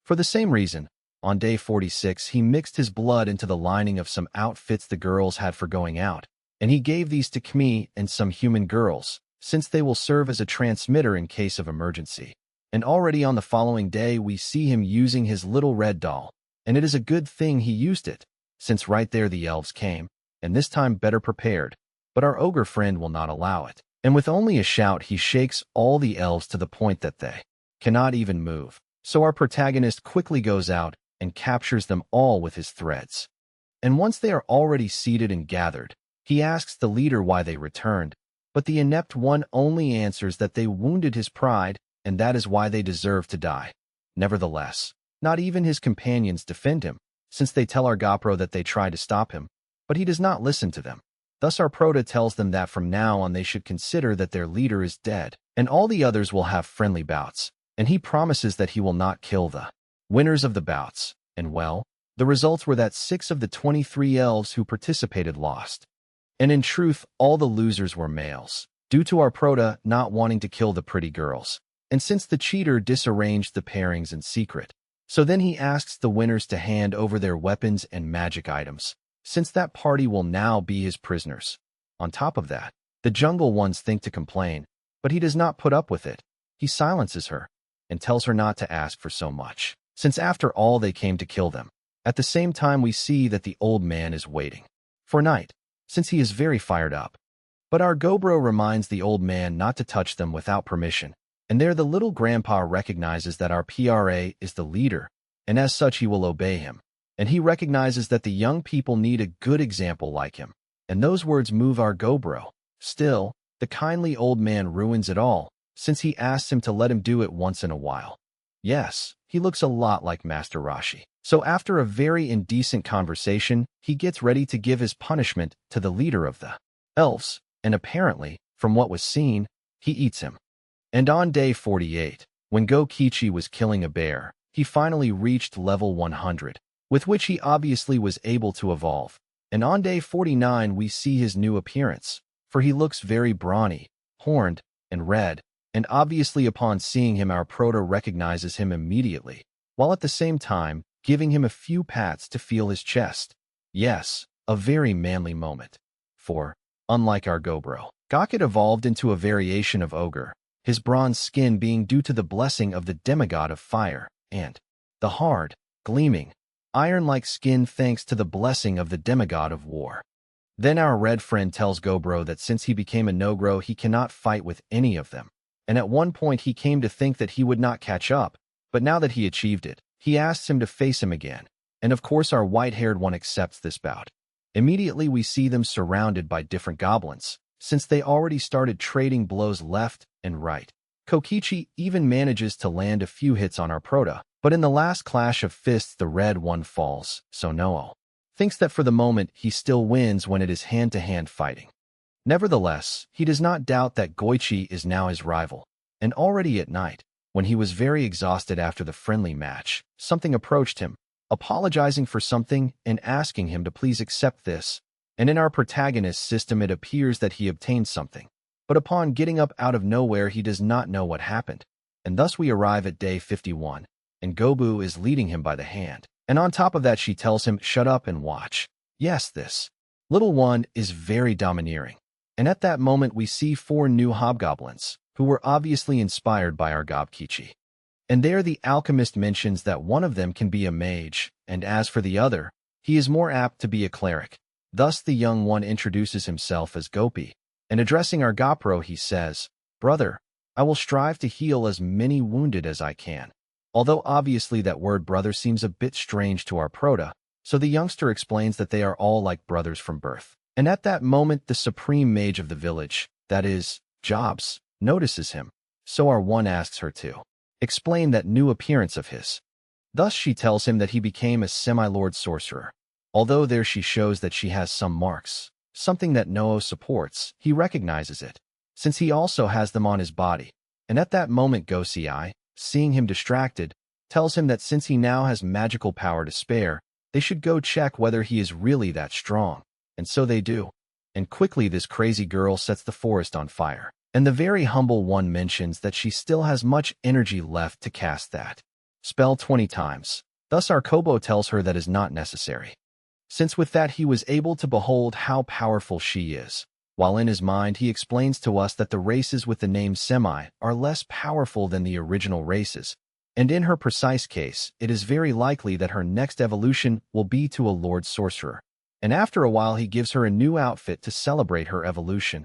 For the same reason, on day 46 he mixed his blood into the lining of some outfits the girls had for going out, and he gave these to Kmi and some human girls, since they will serve as a transmitter in case of emergency. And already on the following day we see him using his little red doll, and it is a good thing he used it, since right there the elves came, and this time better prepared, but our ogre friend will not allow it, and with only a shout he shakes all the elves to the point that they cannot even move. So our protagonist quickly goes out and captures them all with his threads. And once they are already seated and gathered, he asks the leader why they returned, but the inept one only answers that they wounded his pride, and that is why they deserve to die. Nevertheless, not even his companions defend him, since they tell our Goblin that they try to stop him, but he does not listen to them. Thus our prota tells them that from now on they should consider that their leader is dead, and all the others will have friendly bouts, and he promises that he will not kill the winners of the bouts. And well, the results were that 6 of the 23 elves who participated lost. And in truth, all the losers were males, due to our prota not wanting to kill the pretty girls, and since the cheater disarranged the pairings in secret. So then he asks the winners to hand over their weapons and magic items, since that party will now be his prisoners. On top of that, the jungle ones think to complain, but he does not put up with it. He silences her, and tells her not to ask for so much, since after all they came to kill them. At the same time we see that the old man is waiting for night, since he is very fired up. But our Goblin reminds the old man not to touch them without permission, and there the little grandpa recognizes that our PRA is the leader, and as such he will obey him. And he recognizes that the young people need a good example like him, and those words move our Goblin. Still, the kindly old man ruins it all, since he asks him to let him do it once in a while. Yes, he looks a lot like Master Rashi. So after a very indecent conversation, he gets ready to give his punishment to the leader of the elves, and apparently, from what was seen, he eats him. And on day 48, when Gokichi was killing a bear, he finally reached level 100, with which he obviously was able to evolve. And on day 49 we see his new appearance, for he looks very brawny, horned, and red, and obviously upon seeing him our prota recognizes him immediately, while at the same time giving him a few pats to feel his chest. Yes, a very manly moment. For, unlike our Goblin, Gokit evolved into a variation of ogre, his bronze skin being due to the blessing of the demigod of fire, and the hard, gleaming, iron-like skin thanks to the blessing of the demigod of war. Then our red friend tells Goblin that since he became a Nogro he cannot fight with any of them, and at one point he came to think that he would not catch up, but now that he achieved it, he asks him to face him again, and of course our white-haired one accepts this bout. Immediately we see them surrounded by different goblins, since they already started trading blows left and right. Kokichi even manages to land a few hits on our prota, but in the last clash of fists the red one falls, so Noel thinks that for the moment he still wins when it is hand-to-hand fighting. Nevertheless, he does not doubt that Goichi is now his rival, And already at night, when he was very exhausted after the friendly match, something approached him, apologizing for something and asking him to please accept this. And in our protagonist's system it appears that he obtained something. But upon getting up out of nowhere he does not know what happened. And thus we arrive at day 51, and Gobu is leading him by the hand. And on top of that she tells him, shut up and watch. Yes, this little one is very domineering. And at that moment we see 4 new hobgoblins, who were obviously inspired by our Gobkichi. And there the alchemist mentions that one of them can be a mage, and as for the other, he is more apt to be a cleric. Thus the young one introduces himself as Gopi, and addressing our Gopro he says, brother, I will strive to heal as many wounded as I can. Although obviously that word brother seems a bit strange to our prota, so the youngster explains that they are all like brothers from birth. And at that moment the supreme mage of the village, that is, Jobs, notices him, so our one asks her to explain that new appearance of his. Thus she tells him that he became a semi-lord sorcerer. Although there she shows that she has some marks, something that Noo supports, he recognizes it, since he also has them on his body. And at that moment Gosei, seeing him distracted, tells him that since he now has magical power to spare, they should go check whether he is really that strong. And so they do. And quickly this crazy girl sets the forest on fire. And the very humble one mentions that she still has much energy left to cast that spell 20 times. Thus our Kobo tells her that is not necessary, since with that he was able to behold how powerful she is. While in his mind he explains to us that the races with the name Semi are less powerful than the original races, and in her precise case, it is very likely that her next evolution will be to a Lord Sorcerer. And after a while he gives her a new outfit to celebrate her evolution.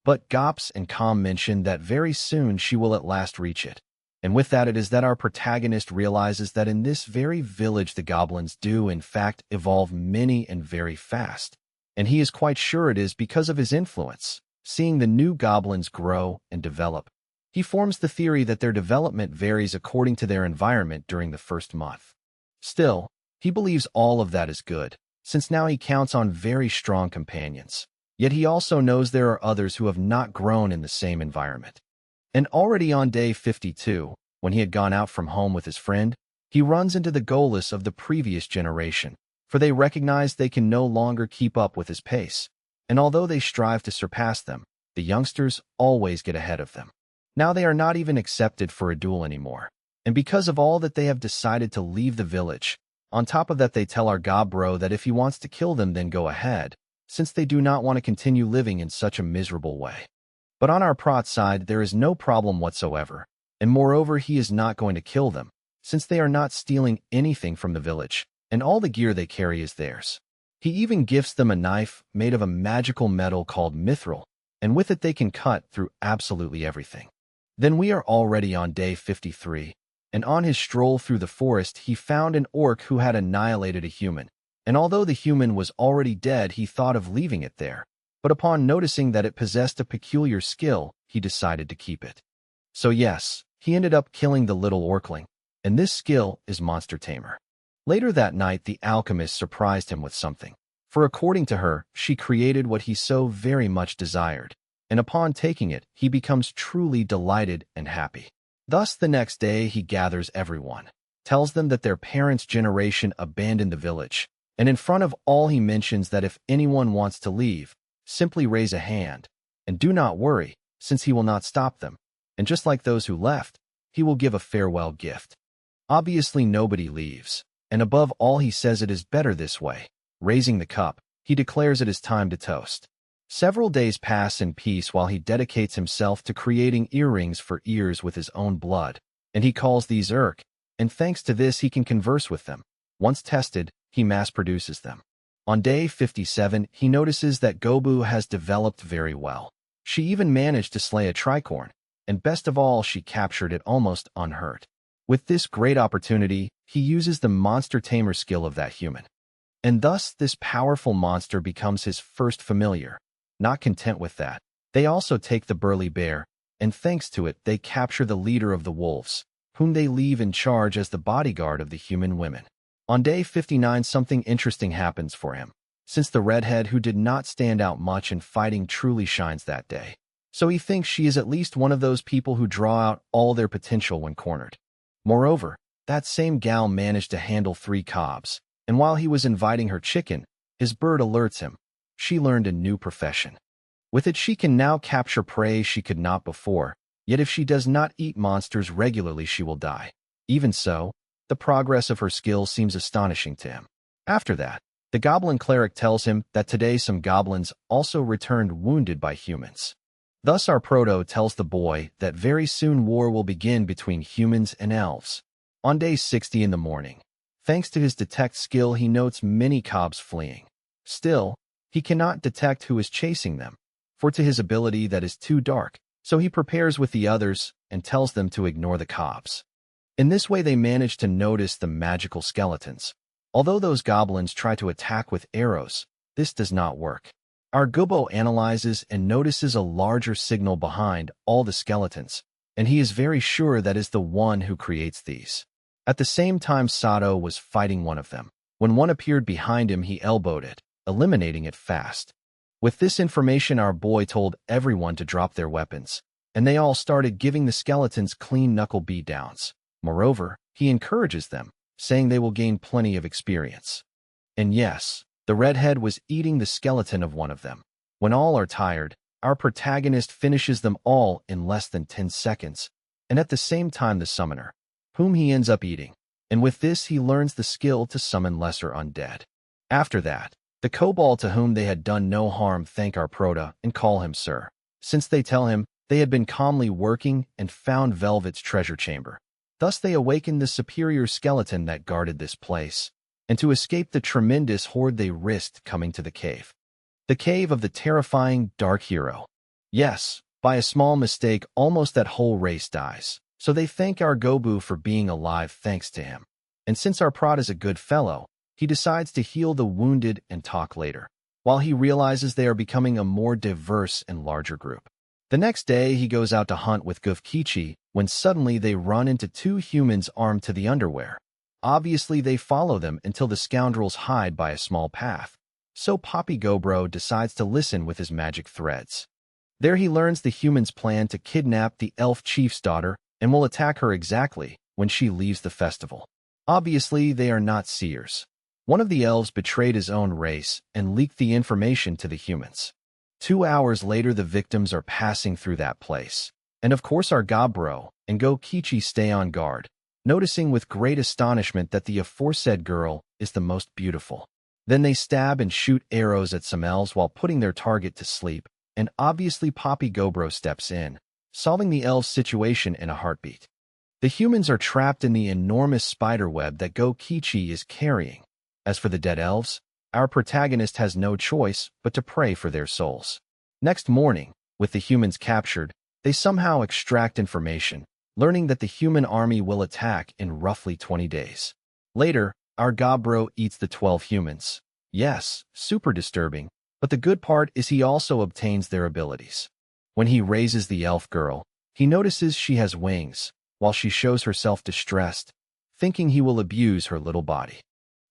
But Gops and Com mention that very soon she will at last reach it. And with that it is that our protagonist realizes that in this very village the goblins do in fact evolve many and very fast. And he is quite sure it is because of his influence, seeing the new goblins grow and develop. He forms the theory that their development varies according to their environment during the first month. Still, he believes all of that is good, since now he counts on very strong companions. Yet he also knows there are others who have not grown in the same environment. And already on day 52, when he had gone out from home with his friend, he runs into the Golis of the previous generation, for they recognize they can no longer keep up with his pace. And although they strive to surpass them, the youngsters always get ahead of them. Now they are not even accepted for a duel anymore. And because of all that they have decided to leave the village, on top of that they tell our Gobro that if he wants to kill them then go ahead, since they do not want to continue living in such a miserable way. But on our prot side there is no problem whatsoever, and moreover he is not going to kill them, since they are not stealing anything from the village, and all the gear they carry is theirs. He even gifts them a knife made of a magical metal called mithril, and with it they can cut through absolutely everything. Then we are already on day 53, and on his stroll through the forest he found an orc who had annihilated a human. And although the human was already dead, he thought of leaving it there. But upon noticing that it possessed a peculiar skill, he decided to keep it. So yes, he ended up killing the little orcling, and this skill is Monster Tamer. Later that night, the alchemist surprised him with something. For according to her, she created what he so very much desired. And upon taking it, he becomes truly delighted and happy. Thus the next day he gathers everyone, tells them that their parents' generation abandoned the village, and in front of all he mentions that if anyone wants to leave, simply raise a hand, and do not worry, since he will not stop them. And just like those who left, he will give a farewell gift. Obviously nobody leaves, and above all he says it is better this way. Raising the cup, he declares it is time to toast. Several days pass in peace while he dedicates himself to creating earrings for ears with his own blood, and he calls these Urk, and thanks to this he can converse with them. Once tested, he mass-produces them. On day 57, he notices that Gobu has developed very well. She even managed to slay a tricorn, and best of all, she captured it almost unhurt. With this great opportunity, he uses the Monster Tamer skill of that human. And thus, this powerful monster becomes his first familiar. Not content with that, they also take the burly bear, and thanks to it, they capture the leader of the wolves, whom they leave in charge as the bodyguard of the human women. On day 59, something interesting happens for him. since the redhead who did not stand out much in fighting truly shines that day. So he thinks she is at least one of those people who draw out all their potential when cornered. Moreover, that same gal managed to handle 3 cobs, and while he was inviting her chicken, his bird alerts him. She learned a new profession. With it she can now capture prey she could not before, yet if she does not eat monsters regularly she will die. Even so, the progress of her skills seems astonishing to him. After that, the goblin cleric tells him that today some goblins also returned wounded by humans. Thus our proto tells the boy that very soon war will begin between humans and elves. On day 60 in the morning, thanks to his detect skill he notes many cobs fleeing. Still, he cannot detect who is chasing them, for to his ability that is too dark, so he prepares with the others and tells them to ignore the cobs. In this way they manage to notice the magical skeletons. Although those goblins try to attack with arrows, this does not work. Our Gobbo analyzes and notices a larger signal behind all the skeletons, and he is very sure that is the one who creates these. At the same time Sato was fighting one of them. When one appeared behind him he elbowed it, eliminating it fast. With this information our boy told everyone to drop their weapons, and they all started giving the skeletons clean knuckle beatdowns. Moreover, he encourages them, saying they will gain plenty of experience. And yes, the redhead was eating the skeleton of one of them. When all are tired, our protagonist finishes them all in less than 10 seconds, and at the same time the summoner, whom he ends up eating, and with this he learns the skill to summon lesser undead. After that, the kobold to whom they had done no harm thank our proto and call him sir, since they tell him they had been calmly working and found Velvet's treasure chamber. Thus they awakened the superior skeleton that guarded this place, and to escape the tremendous horde they risked coming to the cave. The cave of the terrifying dark hero. Yes, by a small mistake almost that whole race dies, so they thank our Gobu for being alive thanks to him. And since our prod is a good fellow, he decides to heal the wounded and talk later, while he realizes they are becoming a more diverse and larger group. The next day he goes out to hunt with Gufkichi when suddenly they run into 2 humans armed to the underwear. Obviously they follow them until the scoundrels hide by a small path, so Poppy Gobro decides to listen with his magic threads. There he learns the humans plan to kidnap the elf chief's daughter and will attack her exactly when she leaves the festival. Obviously they are not seers. One of the elves betrayed his own race and leaked the information to the humans. 2 hours later the victims are passing through that place, and of course our Gobro and Gokichi stay on guard, noticing with great astonishment that the aforesaid girl is the most beautiful. Then they stab and shoot arrows at some elves while putting their target to sleep, and obviously Poppy Gobro steps in, solving the elves' situation in a heartbeat. The humans are trapped in the enormous spider web that Gokichi is carrying. As for the dead elves, our protagonist has no choice but to pray for their souls. Next morning, with the humans captured, they somehow extract information, learning that the human army will attack in roughly 20 days. Later, our Gobro eats the 12 humans. Yes, super disturbing, but the good part is he also obtains their abilities. When he raises the elf girl, he notices she has wings, while she shows herself distressed, thinking he will abuse her little body.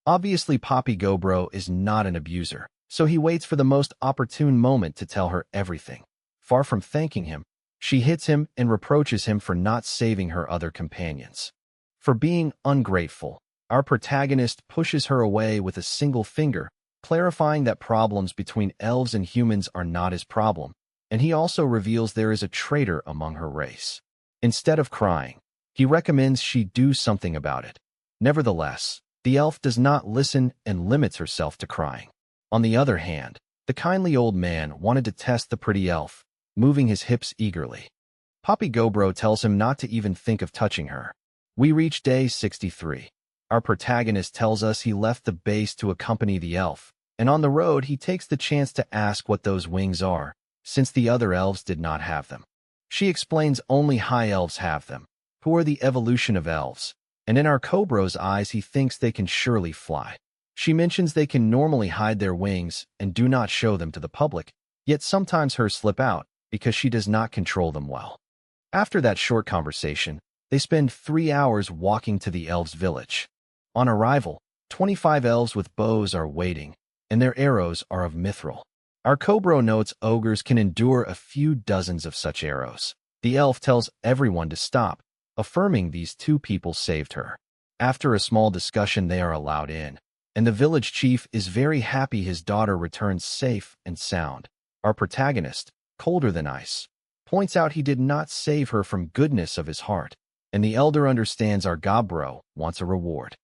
Obviously Poppy Gobro is not an abuser, so he waits for the most opportune moment to tell her everything. Far from thanking him, she hits him and reproaches him for not saving her other companions. For being ungrateful, our protagonist pushes her away with a single finger, clarifying that problems between elves and humans are not his problem, and he also reveals there is a traitor among her race. Instead of crying, he recommends she do something about it. Nevertheless, the elf does not listen and limits herself to crying. On the other hand, the kindly old man wanted to test the pretty elf, moving his hips eagerly. Poppy Gobro tells him not to even think of touching her. We reach day 63. Our protagonist tells us he left the base to accompany the elf, and on the road he takes the chance to ask what those wings are, since the other elves did not have them. She explains only high elves have them, who are the evolution of elves, and in our Cobro's eyes he thinks they can surely fly. She mentions they can normally hide their wings and do not show them to the public, yet sometimes hers slip out because she does not control them well. After that short conversation, they spend 3 hours walking to the elves' village. On arrival, 25 elves with bows are waiting, and their arrows are of mithril. Our Cobra notes ogres can endure a few dozens of such arrows. The elf tells everyone to stop, affirming these two people saved her. After a small discussion, they are allowed in, and the village chief is very happy his daughter returns safe and sound. Our protagonist, colder than ice, points out he did not save her from goodness of his heart, and the elder understands our Gobro wants a reward.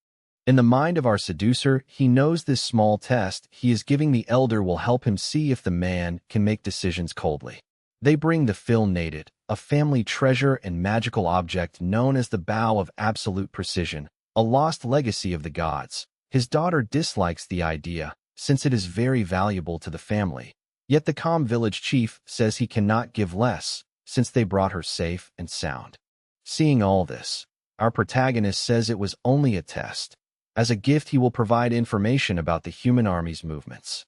In the mind of our seducer, he knows this small test he is giving the elder will help him see if the man can make decisions coldly. They bring the Reincarnated, a family treasure and magical object known as the Bow of Absolute Precision, a lost legacy of the gods. His daughter dislikes the idea, since it is very valuable to the family. Yet the calm village chief says he cannot give less, since they brought her safe and sound. Seeing all this, our protagonist says it was only a test. As a gift, he will provide information about the human army's movements.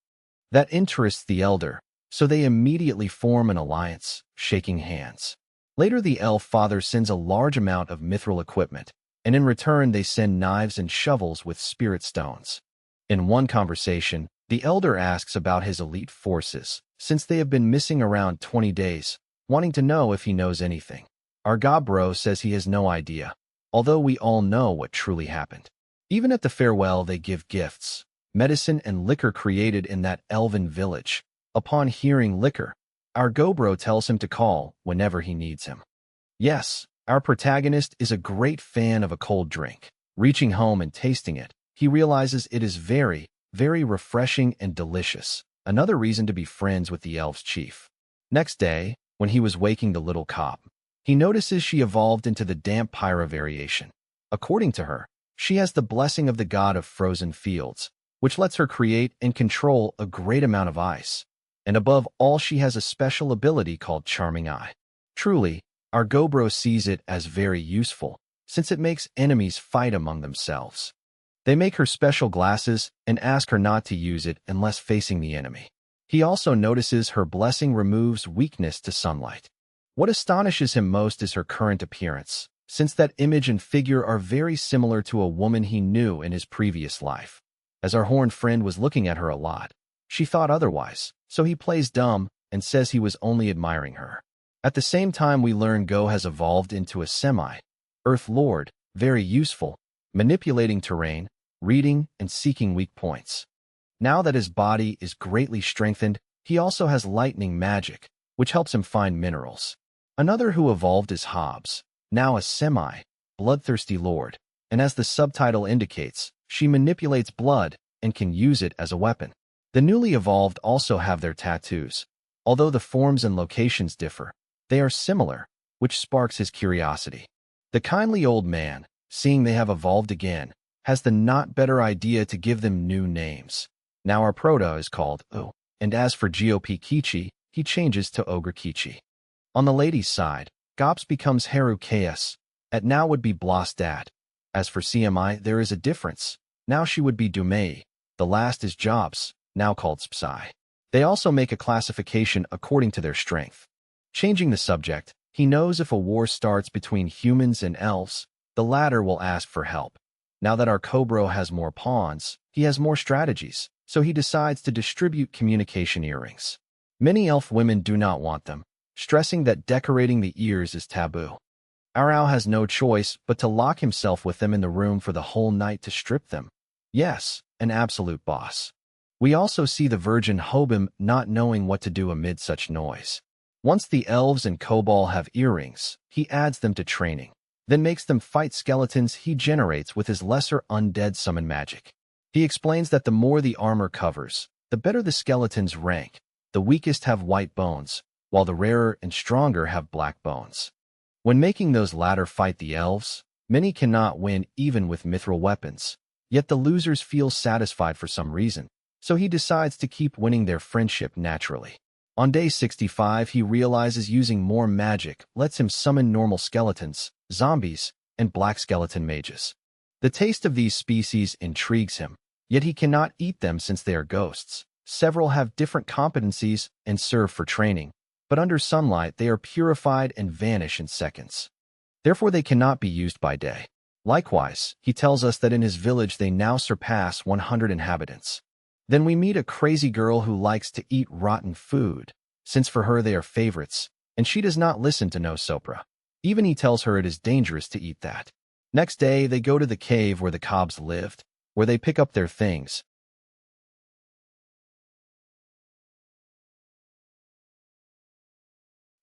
That interests the elder, so they immediately form an alliance, shaking hands. Later, the elf father sends a large amount of mithril equipment, and in return they send knives and shovels with spirit stones. In one conversation, the elder asks about his elite forces, since they have been missing around 20 days, wanting to know if he knows anything. Our Gobro says he has no idea, although we all know what truly happened. Even at the farewell, they give gifts, medicine and liquor created in that elven village. Upon hearing liquor, our Gobro tells him to call whenever he needs him. Yes, our protagonist is a great fan of a cold drink. Reaching home and tasting it, he realizes it is very, very refreshing and delicious. Another reason to be friends with the elf's chief. Next day, when he was waking the little cop, he notices she evolved into the damp Pyra variation. According to her, she has the blessing of the god of frozen fields, which lets her create and control a great amount of ice. And above all, she has a special ability called Charming Eye. Truly, our Gobro sees it as very useful, since it makes enemies fight among themselves. They make her special glasses and ask her not to use it unless facing the enemy. He also notices her blessing removes weakness to sunlight. What astonishes him most is her current appearance, since that image and figure are very similar to a woman he knew in his previous life. As our horned friend was looking at her a lot, she thought otherwise, so he plays dumb and says he was only admiring her. At the same time, we learn Go has evolved into a semi-Earth Lord, very useful, manipulating terrain, reading, and seeking weak points. Now that his body is greatly strengthened, he also has lightning magic, which helps him find minerals. Another who evolved is Hobbs, now a semi-bloodthirsty lord, and as the subtitle indicates, she manipulates blood and can use it as a weapon. The newly evolved also have their tattoos. Although the forms and locations differ, they are similar, which sparks his curiosity. The kindly old man, seeing they have evolved again, has the not better idea to give them new names. Now our proto is called O, and as for GOP Kichi, he changes to Ogre Kichi. On the ladies' side, Gops becomes Haru Chaos, at now would be Blostat. As for CMI, there is a difference. Now she would be Dumei. The last is Jobs, now called Spsai. They also make a classification according to their strength. Changing the subject, he knows if a war starts between humans and elves, the latter will ask for help. Now that our Cobro has more pawns, he has more strategies, so he decides to distribute communication earrings. Many elf women do not want them, stressing that decorating the ears is taboo. Our owl has no choice but to lock himself with them in the room for the whole night to strip them. Yes, an absolute boss. We also see the virgin Hobim not knowing what to do amid such noise. Once the elves and Cobal have earrings, he adds them to training, then makes them fight skeletons he generates with his lesser undead summon magic. He explains that the more the armor covers, the better the skeletons rank. The weakest have white bones, while the rarer and stronger have black bones. When making those latter fight the elves, many cannot win even with mithril weapons, yet the losers feel satisfied for some reason, so he decides to keep winning their friendship naturally. On day 65, he realizes using more magic lets him summon normal skeletons, zombies, and black skeleton mages. The taste of these species intrigues him, yet he cannot eat them since they are ghosts. Several have different competencies and serve for training, but under sunlight they are purified and vanish in seconds. Therefore they cannot be used by day. Likewise, he tells us that in his village they now surpass 100 inhabitants. Then we meet a crazy girl who likes to eat rotten food, since for her they are favorites, and she does not listen to no Sopra. Even he tells her it is dangerous to eat that. Next day, they go to the cave where the Cobbs lived, where they pick up their things.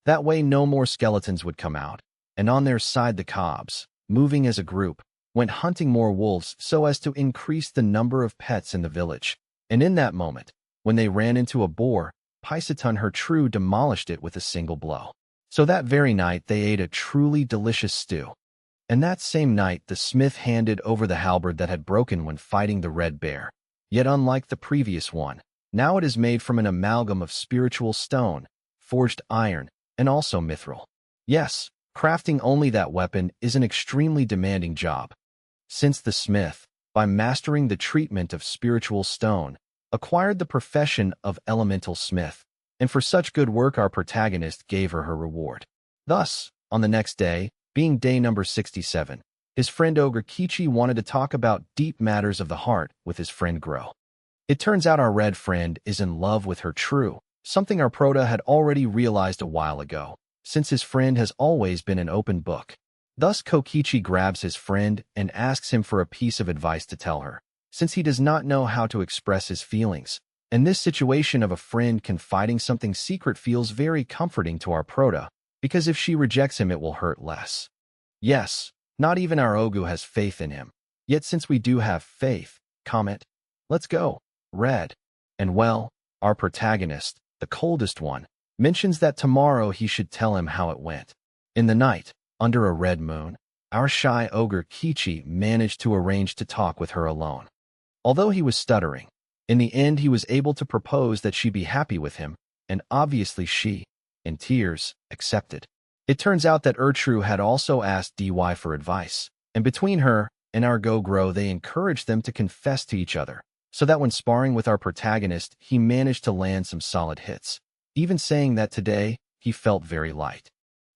That way no more skeletons would come out, and on their side the Cobbs, moving as a group, went hunting more wolves so as to increase the number of pets in the village. And in that moment, when they ran into a boar, Pisatun her true demolished it with a single blow. So that very night they ate a truly delicious stew. And that same night the smith handed over the halberd that had broken when fighting the red bear. Yet unlike the previous one, now it is made from an amalgam of spiritual stone, forged iron, and also mithril. Yes, crafting only that weapon is an extremely demanding job. Since the smith, by mastering the treatment of spiritual stone, acquired the profession of elemental smith, and for such good work our protagonist gave her reward. Thus, on the next day, being day number 67, his friend Ogre Kichi wanted to talk about deep matters of the heart with his friend Gro. It turns out our red friend is in love with her true, something our prota had already realized a while ago, since his friend has always been an open book. Thus Kokichi grabs his friend and asks him for a piece of advice to tell her, since he does not know how to express his feelings. And this situation of a friend confiding something secret feels very comforting to our prota, because if she rejects him it will hurt less. Yes, not even our Ogu has faith in him. Yet since we do have faith, let's go, red. And well, our protagonist, the coldest one, mentions that tomorrow he should tell him how it went. In the night, under a red moon, our shy ogre Kichi managed to arrange to talk with her alone. Although he was stuttering, in the end he was able to propose that she be happy with him, and obviously she, in tears, accepted. It turns out that Ertru had also asked DY for advice, and between her and our Gogro they encouraged them to confess to each other, so that when sparring with our protagonist he managed to land some solid hits, even saying that today he felt very light.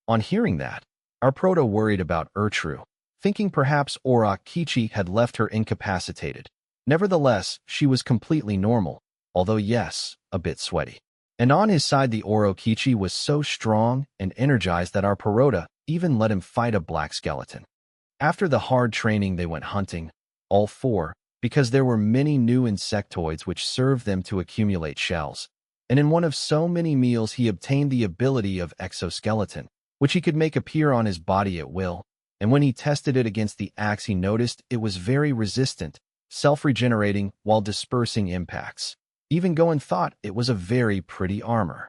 On hearing that, our prota worried about Ertru, thinking perhaps Ora Kichi had left her incapacitated. Nevertheless, she was completely normal, although yes, a bit sweaty. And on his side the Orokichi was so strong and energized that our Perota even let him fight a black skeleton. After the hard training they went hunting, all four, because there were many new insectoids which served them to accumulate shells. And in one of so many meals he obtained the ability of exoskeleton, which he could make appear on his body at will, and when he tested it against the axe he noticed it was very resistant, self-regenerating while dispersing impacts. Even Goen thought it was a very pretty armor.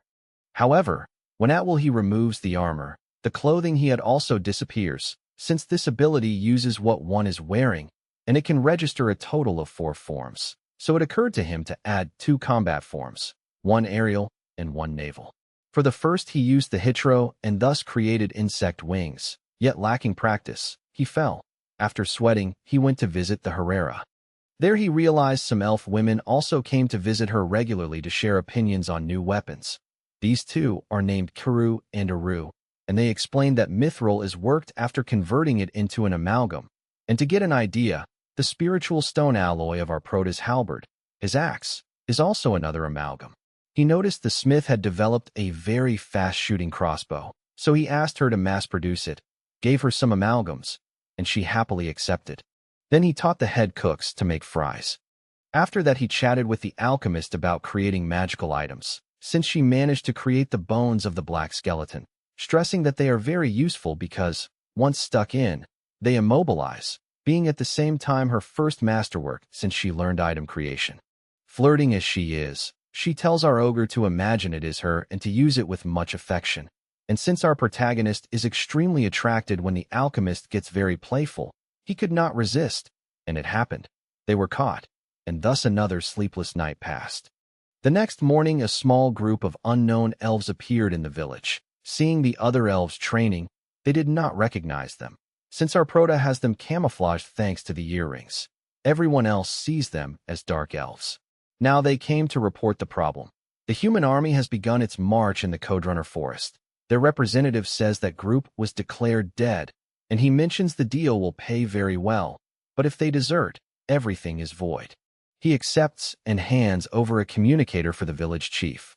However, when at will he removes the armor, the clothing he had also disappears, since this ability uses what one is wearing, and it can register a total of 4 forms. So it occurred to him to add 2 combat forms, 1 aerial and 1 naval. For the first he used the Hitro and thus created insect wings, yet lacking practice, he fell. After sweating, he went to visit the Herrera. There he realized some elf women also came to visit her regularly to share opinions on new weapons. These two are named Kuru and Aru, and they explained that mithril is worked after converting it into an amalgam. And to get an idea, the spiritual stone alloy of our prota's halberd, his axe, is also another amalgam. He noticed the smith had developed a very fast-shooting crossbow, so he asked her to mass-produce it, gave her some amalgams, and she happily accepted. Then he taught the head cooks to make fries. After that he chatted with the alchemist about creating magical items, since she managed to create the bones of the black skeleton, stressing that they are very useful because, once stuck in, they immobilize, being at the same time her first masterwork since she learned item creation. Flirting as she is, she tells our ogre to imagine it is her and to use it with much affection. And since our protagonist is extremely attracted when the alchemist gets very playful, he could not resist, and it happened. They were caught, and thus another sleepless night passed. The next morning a small group of unknown elves appeared in the village. Seeing the other elves training, they did not recognize them, since our prota has them camouflaged thanks to the earrings. Everyone else sees them as dark elves. Now they came to report the problem. The human army has begun its march in the Codrunner Forest. Their representative says that group was declared dead, and he mentions the deal will pay very well, but if they desert, everything is void. He accepts and hands over a communicator for the village chief.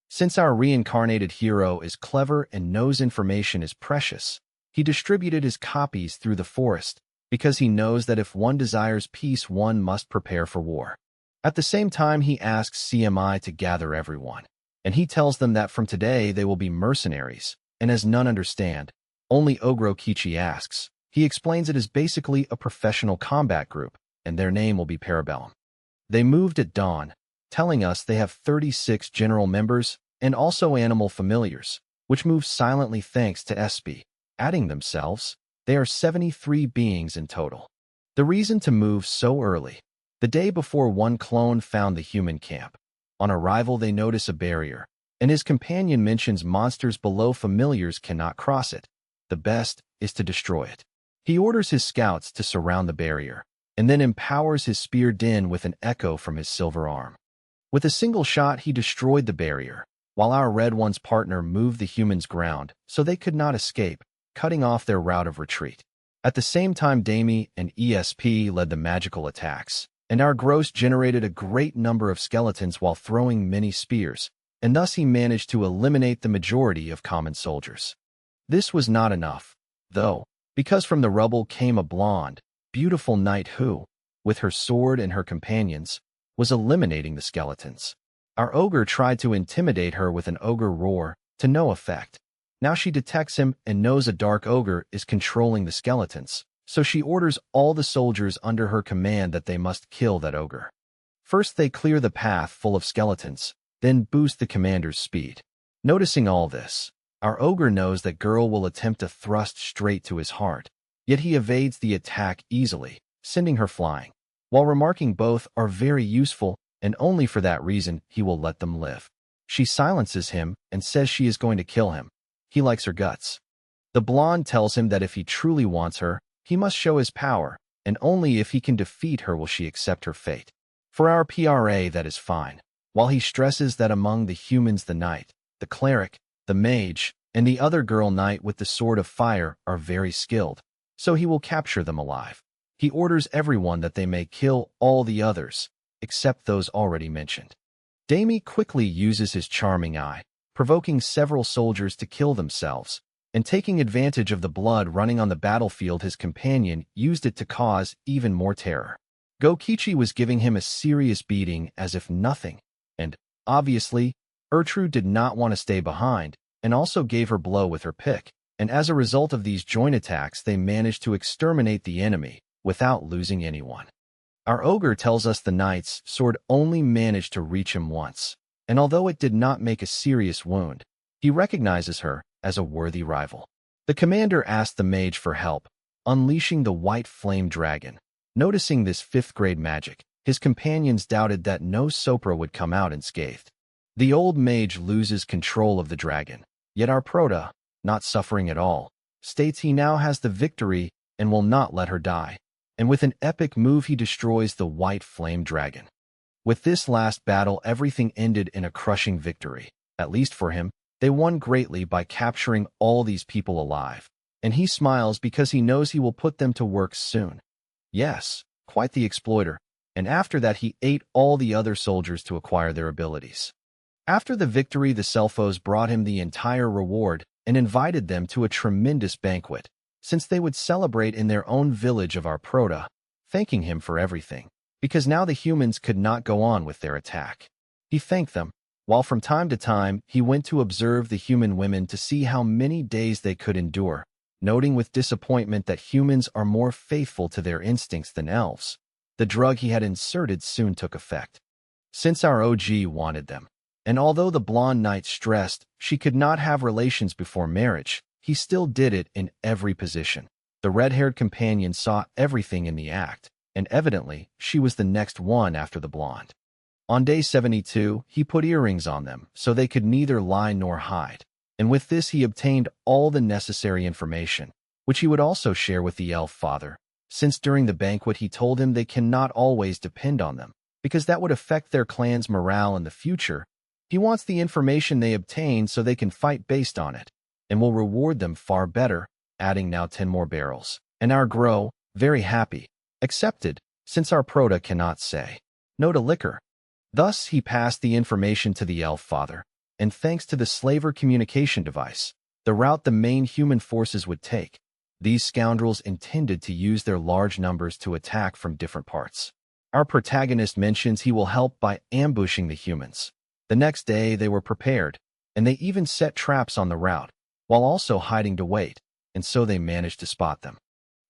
Since our reincarnated hero is clever and knows information is precious, he distributed his copies through the forest because he knows that if one desires peace, one must prepare for war. At the same time, he asks CMI to gather everyone, and he tells them that from today they will be mercenaries, and as none understand, only Ogro Kichi asks. He explains it is basically a professional combat group, and their name will be Parabellum. They moved at dawn, telling us they have 36 general members and also animal familiars, which move silently thanks to SB. Adding themselves, they are 73 beings in total. The reason to move so early: the day before one clone found the human camp. On arrival, they notice a barrier, and his companion mentions monsters below familiars cannot cross it. The best is to destroy it. He orders his scouts to surround the barrier, and then empowers his spear Din with an echo from his silver arm. With a single shot, he destroyed the barrier, while our Red One's partner moved the humans' ground so they could not escape, cutting off their route of retreat. At the same time, Dami and ESP led the magical attacks, and our Gross generated a great number of skeletons while throwing many spears, and thus he managed to eliminate the majority of common soldiers. This was not enough, though, because from the rubble came a blonde, beautiful knight who, with her sword and her companions, was eliminating the skeletons. Our ogre tried to intimidate her with an ogre roar, to no effect. Now she detects him and knows a dark ogre is controlling the skeletons, so she orders all the soldiers under her command that they must kill that ogre. First they clear the path full of skeletons, then boost the commander's speed. Noticing all this, our ogre knows that girl will attempt to thrust straight to his heart, yet he evades the attack easily, sending her flying. While remarking both are very useful, and only for that reason he will let them live. She silences him and says she is going to kill him. He likes her guts. The blonde tells him that if he truly wants her, he must show his power, and only if he can defeat her will she accept her fate. For our PRA, that is fine, while he stresses that among the humans the knight, the cleric, the mage, and the other girl knight with the sword of fire are very skilled, so he will capture them alive. He orders everyone that they may kill all the others, except those already mentioned. Dami quickly uses his charming eye, provoking several soldiers to kill themselves, and taking advantage of the blood running on the battlefield, his companion used it to cause even more terror. Gokichi was giving him a serious beating as if nothing, and, obviously, Ertrude did not want to stay behind, and also gave her blow with her pick, and as a result of these joint attacks they managed to exterminate the enemy without losing anyone. Our ogre tells us the knight's sword only managed to reach him once, and although it did not make a serious wound, he recognizes her as a worthy rival. The commander asked the mage for help, unleashing the white flame dragon. Noticing this 5th grade magic, his companions doubted that no Sopra would come out unscathed. The old mage loses control of the dragon, yet our Prota, not suffering at all, states he now has the victory and will not let her die, and with an epic move he destroys the white flame dragon. With this last battle, everything ended in a crushing victory. At least for him, they won greatly by capturing all these people alive, and he smiles because he knows he will put them to work soon. Yes, quite the exploiter, and after that he ate all the other soldiers to acquire their abilities. After the victory, the Selphos brought him the entire reward and invited them to a tremendous banquet, since they would celebrate in their own village of our Prota, thanking him for everything, because now the humans could not go on with their attack. He thanked them, while from time to time he went to observe the human women to see how many days they could endure, noting with disappointment that humans are more faithful to their instincts than elves. The drug he had inserted soon took effect, since our OG wanted them. And although the blonde knight stressed she could not have relations before marriage, he still did it in every position. The red-haired companion saw everything in the act, and evidently she was the next one after the blonde. On day 72, he put earrings on them so they could neither lie nor hide, and with this he obtained all the necessary information, which he would also share with the elf father, since during the banquet he told him they cannot always depend on them, because that would affect their clan's morale in the future. He wants the information they obtain so they can fight based on it, and will reward them far better, adding now 10 more barrels. And our Grow, very happy, accepted, since our Prota cannot say no to liquor. Thus, he passed the information to the elf father, and thanks to the slaver communication device, the route the main human forces would take, these scoundrels intended to use their large numbers to attack from different parts. Our protagonist mentions he will help by ambushing the humans. The next day, they were prepared, and they even set traps on the route, while also hiding to wait, and so they managed to spot them.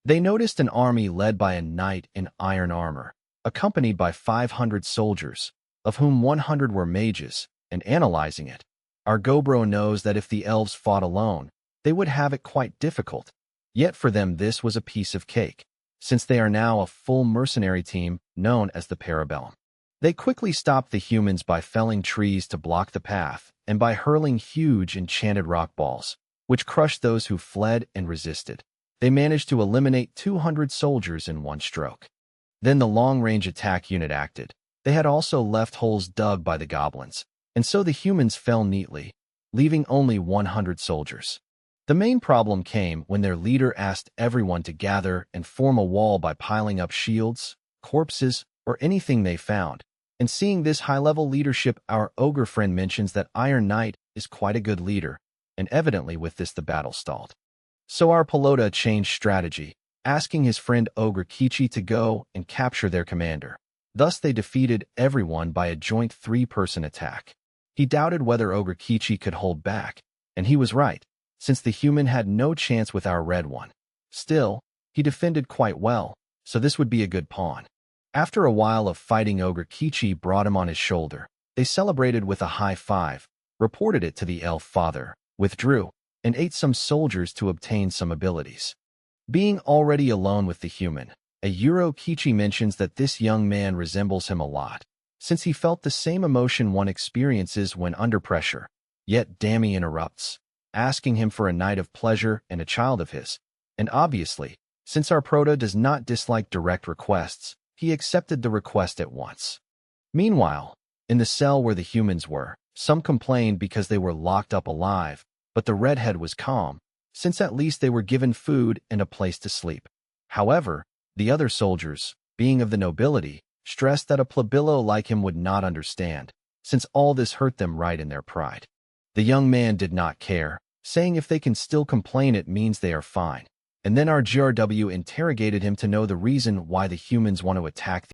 They noticed an army led by a knight in iron armor, accompanied by 500 soldiers, of whom 100 were mages, and analyzing it, our Gobro knows that if the elves fought alone, they would have it quite difficult. Yet for them this was a piece of cake, since they are now a full mercenary team known as the Parabellum. They quickly stopped the humans by felling trees to block the path and by hurling huge enchanted rock balls, which crushed those who fled and resisted. They managed to eliminate 200 soldiers in one stroke. Then the long-range attack unit acted. They had also left holes dug by the goblins, and so the humans fell neatly, leaving only 100 soldiers. The main problem came when their leader asked everyone to gather and form a wall by piling up shields, corpses, or anything they found. And seeing this high-level leadership, our ogre friend mentions that Iron Knight is quite a good leader, and evidently with this the battle stalled. So our Pelota changed strategy, asking his friend Ogre Kichi to go and capture their commander. Thus they defeated everyone by a joint 3-person attack. He doubted whether Ogre Kichi could hold back, and he was right, since the human had no chance with our red one. Still, he defended quite well, so this would be a good pawn. After a while of fighting, Ogre Kichi brought him on his shoulder. They celebrated with a high five, reported it to the elf father, withdrew, and ate some soldiers to obtain some abilities. Being already alone with the human, a Euro Kichi mentions that this young man resembles him a lot, since he felt the same emotion one experiences when under pressure. Yet Dammy interrupts, asking him for a night of pleasure and a child of his. And obviously, since our Proto does not dislike direct requests, he accepted the request at once. Meanwhile, in the cell where the humans were, some complained because they were locked up alive, but the redhead was calm, since at least they were given food and a place to sleep. However, the other soldiers, being of the nobility, stressed that a plebilo like him would not understand, since all this hurt them right in their pride. The young man did not care, saying if they can still complain it means they are fine. And then our GRW interrogated him to know the reason why the humans want to attack.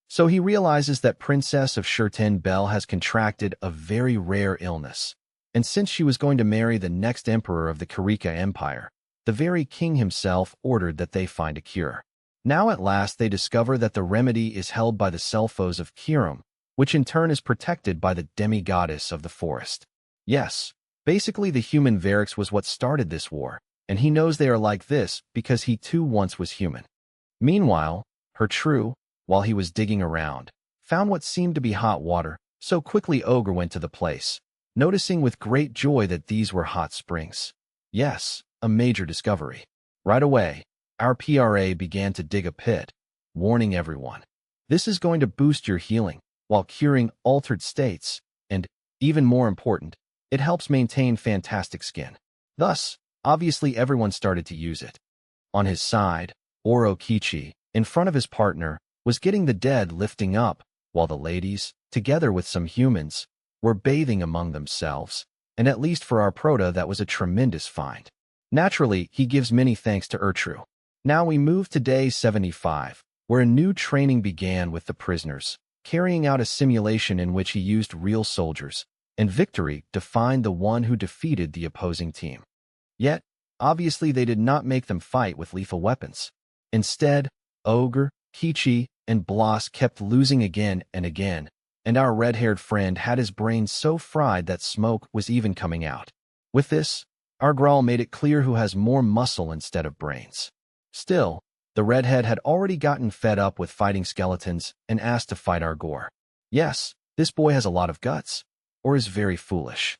So he realizes that Princess of Shurten Bell has contracted a very rare illness. And since she was going to marry the next emperor of the Karika Empire, the very king himself ordered that they find a cure. Now at last they discover that the remedy is held by the Selphos of Kirim, which in turn is protected by the demigoddess of the forest. Yes, basically the human Varix was what started this war, and he knows they are like this because he too once was human. Meanwhile, her true, while he was digging around, found what seemed to be hot water, so quickly Ogre went to the place, noticing with great joy that these were hot springs. Yes, a major discovery. Right away, our PRA began to dig a pit, warning everyone. This is going to boost your healing, while curing altered states, and, even more important, it helps maintain fantastic skin. Thus, obviously everyone started to use it. On his side, Oro Kichi, in front of his partner, was getting the dead lifting up, while the ladies, together with some humans, were bathing among themselves, and at least for our Proto that was a tremendous find. Naturally, he gives many thanks to Ertru. Now we move to day 75, where a new training began with the prisoners, carrying out a simulation in which he used real soldiers, and victory defined the one who defeated the opposing team. Yet, obviously they did not make them fight with lethal weapons. Instead, Ogre, Kichi, and Bloss kept losing again and again, and our red-haired friend had his brain so fried that smoke was even coming out. With this, our Grawl made it clear who has more muscle instead of brains. Still, the redhead had already gotten fed up with fighting skeletons and asked to fight our Gore. Yes, this boy has a lot of guts, or is very foolish.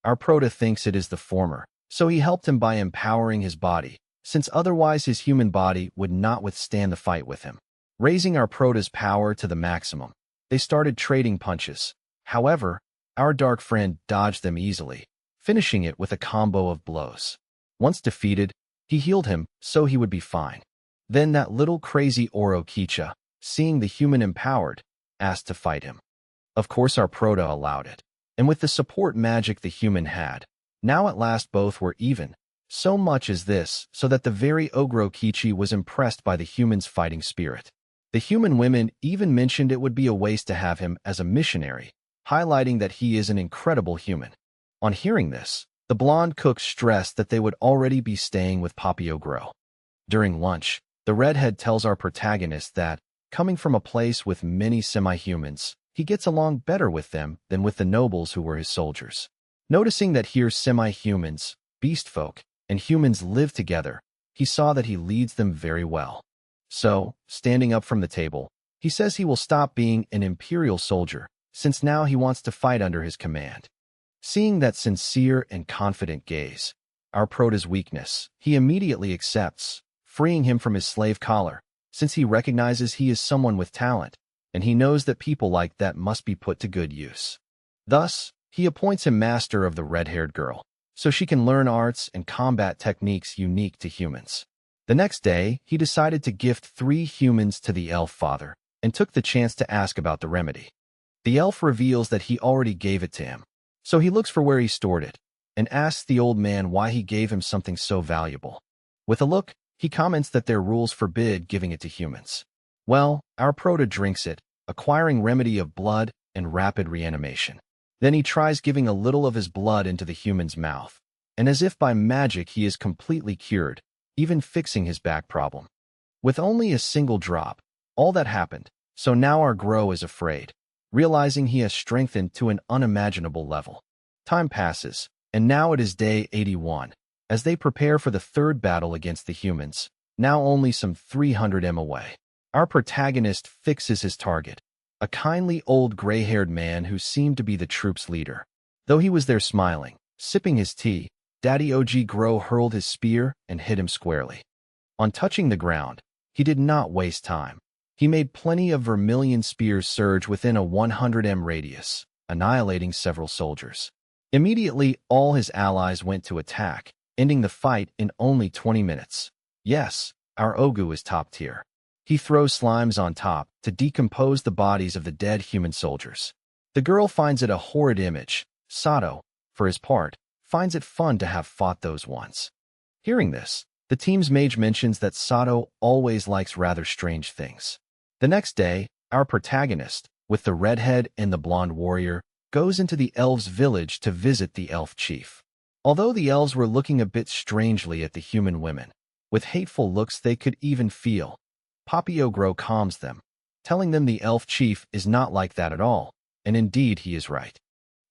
Our Proto thinks it is the former, so he helped him by empowering his body, since otherwise his human body would not withstand the fight with him. Raising our Proto's power to the maximum, they started trading punches. However, our dark friend dodged them easily, finishing it with a combo of blows. Once defeated, He healed him so he would be fine. Then that little crazy Orokicha, seeing the human empowered, asked to fight him. Of course our Proto allowed it. And with the support magic the human had, now at last both were even. So much as this, so that the very Orokichi was impressed by the human's fighting spirit. The human women even mentioned it would be a waste to have him as a missionary, highlighting that he is an incredible human. On hearing this, the blonde cook stressed that they would already be staying with Papio Grow. During lunch, the redhead tells our protagonist that, coming from a place with many semi-humans, he gets along better with them than with the nobles who were his soldiers. Noticing that here semi-humans, beast folk, and humans live together, he saw that he leads them very well. So, standing up from the table, he says he will stop being an imperial soldier, since now he wants to fight under his command. Seeing that sincere and confident gaze, our Prota's weakness, he immediately accepts, freeing him from his slave collar, since he recognizes he is someone with talent, and he knows that people like that must be put to good use. Thus, he appoints him master of the red-haired girl, so she can learn arts and combat techniques unique to humans. The next day, he decided to gift 3 humans to the elf father, and took the chance to ask about the remedy. The elf reveals that he already gave it to him, so he looks for where he stored it, and asks the old man why he gave him something so valuable. With a look, he comments that their rules forbid giving it to humans. Well, our Proto drinks it, acquiring remedy of blood and rapid reanimation. Then he tries giving a little of his blood into the human's mouth, and as if by magic he is completely cured, even fixing his back problem. With only a single drop, all that happened, so now our Grow is afraid, realizing he has strengthened to an unimaginable level. Time passes, and now it is day 81, as they prepare for the third battle against the humans, now only some 300 m away. Our protagonist fixes his target, a kindly old gray-haired man who seemed to be the troop's leader. Though he was there smiling, sipping his tea, Daddy OG Grow hurled his spear and hit him squarely. On touching the ground, he did not waste time. He made plenty of vermilion spears surge within a 100 m radius, annihilating several soldiers. Immediately, all his allies went to attack, ending the fight in only 20 minutes. Yes, our Ogu is top tier. He throws slimes on top to decompose the bodies of the dead human soldiers. The girl finds it a horrid image. Sato, for his part, finds it fun to have fought those once. Hearing this, the team's mage mentions that Sato always likes rather strange things. The next day, our protagonist, with the redhead and the blonde warrior, goes into the elves' village to visit the elf chief. Although the elves were looking a bit strangely at the human women, with hateful looks they could even feel, Papio Grow calms them, telling them the elf chief is not like that at all, and indeed he is right.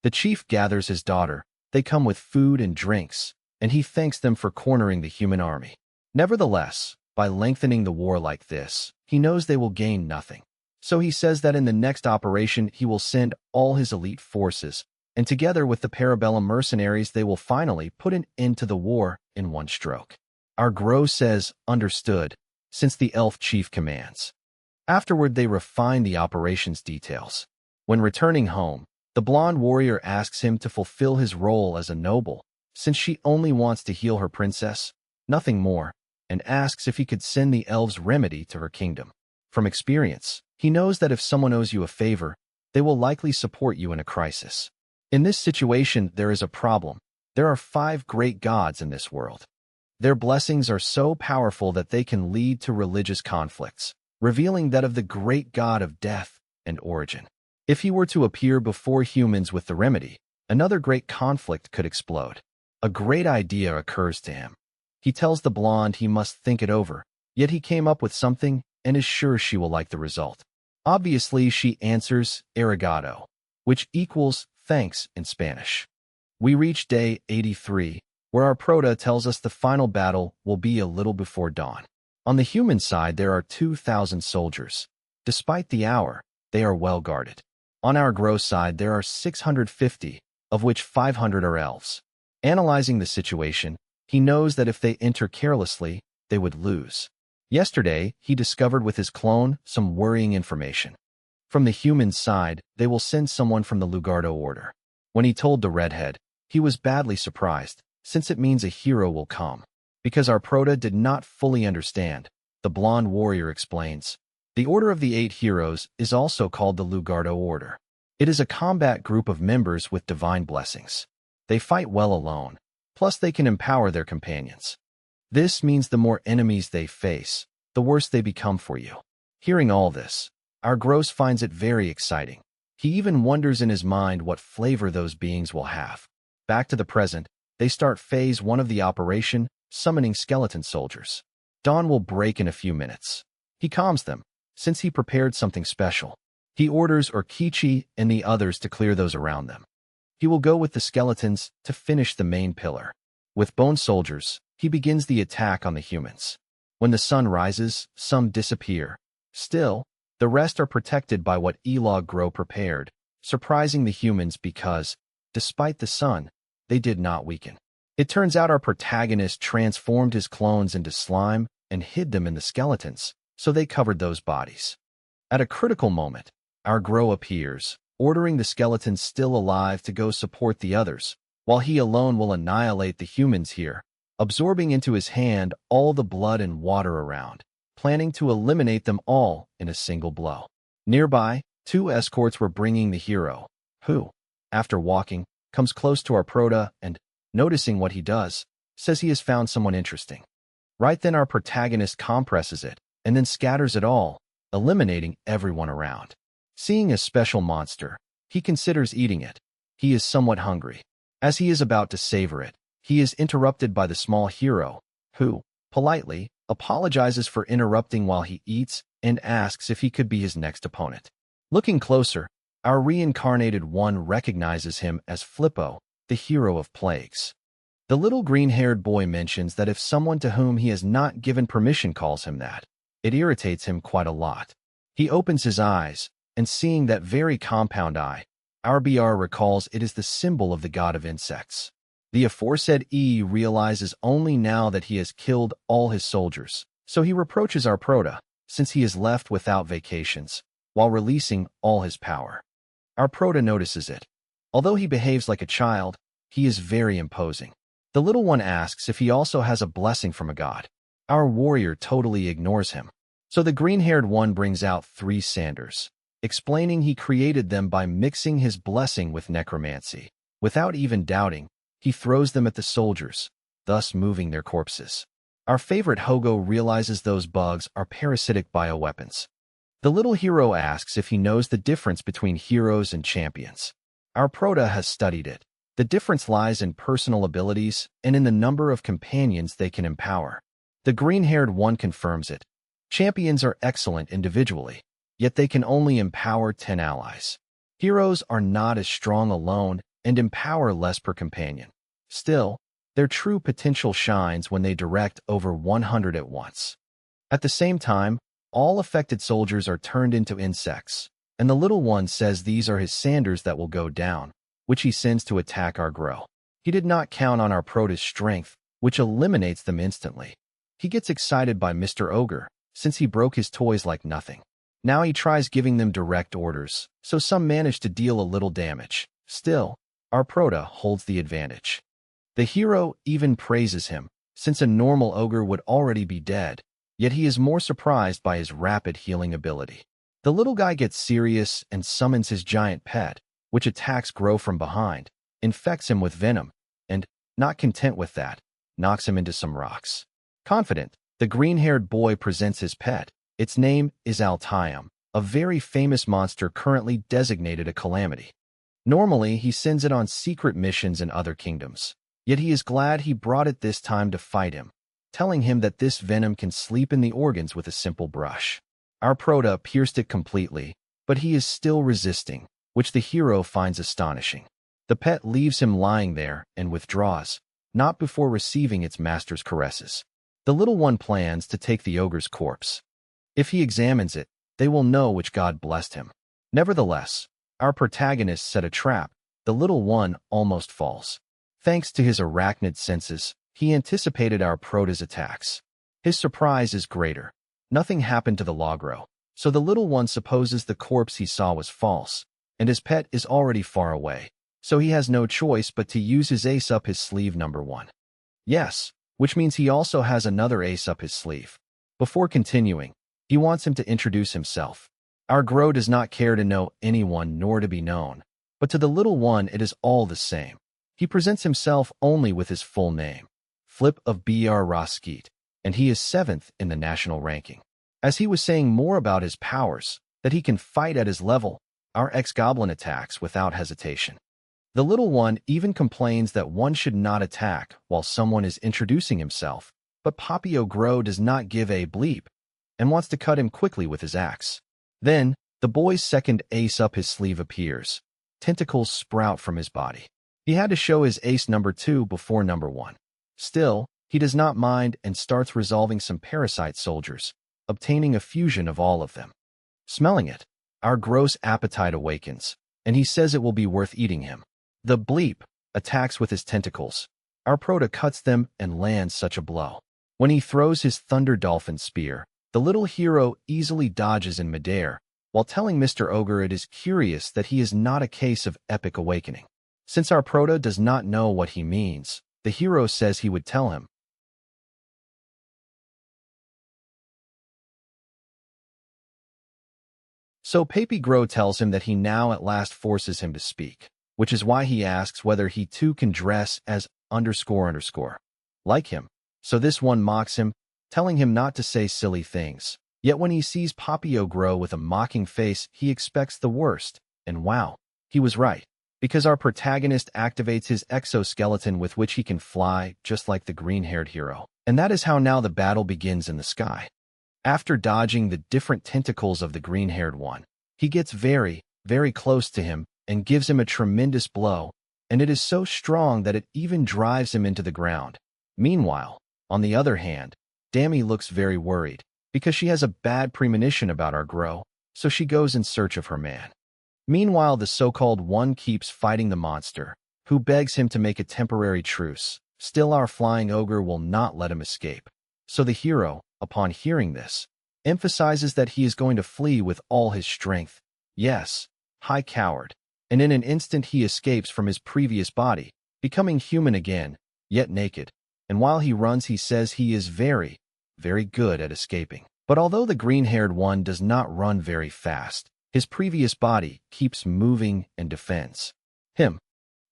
The chief gathers his daughter, they come with food and drinks, and he thanks them for cornering the human army. Nevertheless, by lengthening the war like this, he knows they will gain nothing. So he says that in the next operation he will send all his elite forces, and together with the Parabellum mercenaries they will finally put an end to the war in one stroke. Our Grow says, understood, since the elf chief commands. Afterward they refine the operation's details. When returning home, the blonde warrior asks him to fulfill his role as a noble, since she only wants to heal her princess, nothing more, and asks if he could send the elves' remedy to her kingdom. From experience, he knows that if someone owes you a favor, they will likely support you in a crisis. In this situation, there is a problem. There are 5 great gods in this world. Their blessings are so powerful that they can lead to religious conflicts, revealing that of the great god of death and origin. If he were to appear before humans with the remedy, another great conflict could explode. A great idea occurs to him. He tells the blonde he must think it over, yet he came up with something and is sure she will like the result. Obviously, she answers arigato, which equals thanks in Spanish. We reach day 83, where our Prota tells us the final battle will be a little before dawn. On the human side, there are 2,000 soldiers. Despite the hour, they are well guarded. On our Grow side, there are 650, of which 500 are elves. Analyzing the situation, he knows that if they enter carelessly, they would lose. Yesterday, he discovered with his clone some worrying information. From the human side, they will send someone from the Lugardo order. When he told the redhead, he was badly surprised, since it means a hero will come. Because our prota did not fully understand, the blonde warrior explains. The Order of the Eight Heroes is also called the Lugardo Order. It is a combat group of members with divine blessings. They fight well alone, plus they can empower their companions. This means the more enemies they face, the worse they become for you. Hearing all this, our Gross finds it very exciting. He even wonders in his mind what flavor those beings will have. Back to the present, they start phase 1 of the operation, summoning skeleton soldiers. Dawn will break in a few minutes. He calms them, since he prepared something special. He orders Orkichi and the others to clear those around them. He will go with the skeletons to finish the main pillar. With bone soldiers, he begins the attack on the humans. When the sun rises, some disappear. Still, the rest are protected by what Elog Grow prepared, surprising the humans because, despite the sun, they did not weaken. It turns out our protagonist transformed his clones into slime and hid them in the skeletons, so they covered those bodies. At a critical moment, our Grow appears, ordering the skeletons still alive to go support the others, while he alone will annihilate the humans here, absorbing into his hand all the blood and water around, planning to eliminate them all in a single blow. Nearby, 2 escorts were bringing the hero, who, after walking, comes close to our prota and, noticing what he does, says he has found someone interesting. Right then our protagonist compresses it, and then scatters it all, eliminating everyone around. Seeing a special monster, he considers eating it. He is somewhat hungry. As he is about to savor it, he is interrupted by the small hero, who, politely, apologizes for interrupting while he eats and asks if he could be his next opponent. Looking closer, our reincarnated one recognizes him as Flippo, the hero of plagues. The little green-haired boy mentions that if someone to whom he has not given permission calls him that, it irritates him quite a lot. He opens his eyes, and seeing that very compound eye, our BR recalls it is the symbol of the god of insects. The aforesaid E realizes only now that he has killed all his soldiers, so he reproaches our prota, since he is left without vacations, while releasing all his power. Our prota notices it. Although he behaves like a child, he is very imposing. The little one asks if he also has a blessing from a god. Our warrior totally ignores him. So the green-haired one brings out 3 sanders, explaining he created them by mixing his blessing with necromancy. Without even doubting, he throws them at the soldiers, thus moving their corpses. Our favorite Hogo realizes those bugs are parasitic bioweapons. The little hero asks if he knows the difference between heroes and champions. Our prota has studied it. The difference lies in personal abilities and in the number of companions they can empower. The green-haired one confirms it. Champions are excellent individually, yet they can only empower 10 allies. Heroes are not as strong alone and empower less per companion. Still, their true potential shines when they direct over 100 at once. At the same time, all affected soldiers are turned into insects, and the little one says these are his sanders that will go down, which he sends to attack our Grow. He did not count on our prota's strength, which eliminates them instantly. He gets excited by Mr. Ogre, since he broke his toys like nothing. Now he tries giving them direct orders, so some manage to deal a little damage. Still, our prota holds the advantage. The hero even praises him, since a normal ogre would already be dead, yet he is more surprised by his rapid healing ability. The little guy gets serious and summons his giant pet, which attacks Grow from behind, infects him with venom, and, not content with that, knocks him into some rocks. Confident, the green-haired boy presents his pet. Its name is Altium, a very famous monster currently designated a calamity. Normally, he sends it on secret missions in other kingdoms. Yet he is glad he brought it this time to fight him, telling him that this venom can sleep in the organs with a simple brush. Our prota pierced it completely, but he is still resisting, which the hero finds astonishing. The pet leaves him lying there and withdraws, not before receiving its master's caresses. The little one plans to take the ogre's corpse. If he examines it, they will know which god blessed him. Nevertheless, our protagonist set a trap. The little one almost falls. Thanks to his arachnid senses, he anticipated our prota's attacks. His surprise is greater. Nothing happened to the Logro, so the little one supposes the corpse he saw was false, and his pet is already far away, so he has no choice but to use his ace up his sleeve number 1. Yes, which means he also has another ace up his sleeve. Before continuing, he wants him to introduce himself. Our Grow does not care to know anyone nor to be known, but to the little one it is all the same. He presents himself only with his full name, Flip of Br Roskit, and he is 7th in the national ranking. As he was saying more about his powers, that he can fight at his level, our ex-goblin attacks without hesitation. The little one even complains that one should not attack while someone is introducing himself, but Papio Grow does not give a bleep and wants to cut him quickly with his axe. Then, the boy's second ace up his sleeve appears. Tentacles sprout from his body. He had to show his ace number 2 before number 1. Still, he does not mind and starts resolving some parasite soldiers, obtaining a fusion of all of them. Smelling it, our gross appetite awakens, and he says it will be worth eating him. The bleep attacks with his tentacles. Our Proto cuts them and lands such a blow. When he throws his Thunder Dolphin Spear, the little hero easily dodges in midair, while telling Mr. Ogre it is curious that he is not a case of epic awakening. Since our Proto does not know what he means, the hero says he would tell him. So Papy Grow tells him that he now at last forces him to speak, which is why he asks whether he too can dress as __, like him. So this one mocks him, telling him not to say silly things. Yet when he sees Papio Grow with a mocking face, he expects the worst, and wow, he was right, because our protagonist activates his exoskeleton with which he can fly, just like the green-haired hero. And that is how now the battle begins in the sky. After dodging the different tentacles of the green-haired one, he gets very, very close to him and gives him a tremendous blow, and it is so strong that it even drives him into the ground. Meanwhile, on the other hand, Dammy looks very worried, because she has a bad premonition about our Grow, so she goes in search of her man. Meanwhile, the so-called one keeps fighting the monster, who begs him to make a temporary truce. Still, our flying ogre will not let him escape. So the hero, upon hearing this, emphasizes that he is going to flee with all his strength. Yes, high coward. And in an instant he escapes from his previous body, becoming human again, yet naked. And while he runs, he says he is very, very good at escaping. But although the green-haired one does not run very fast, his previous body keeps moving and defends him.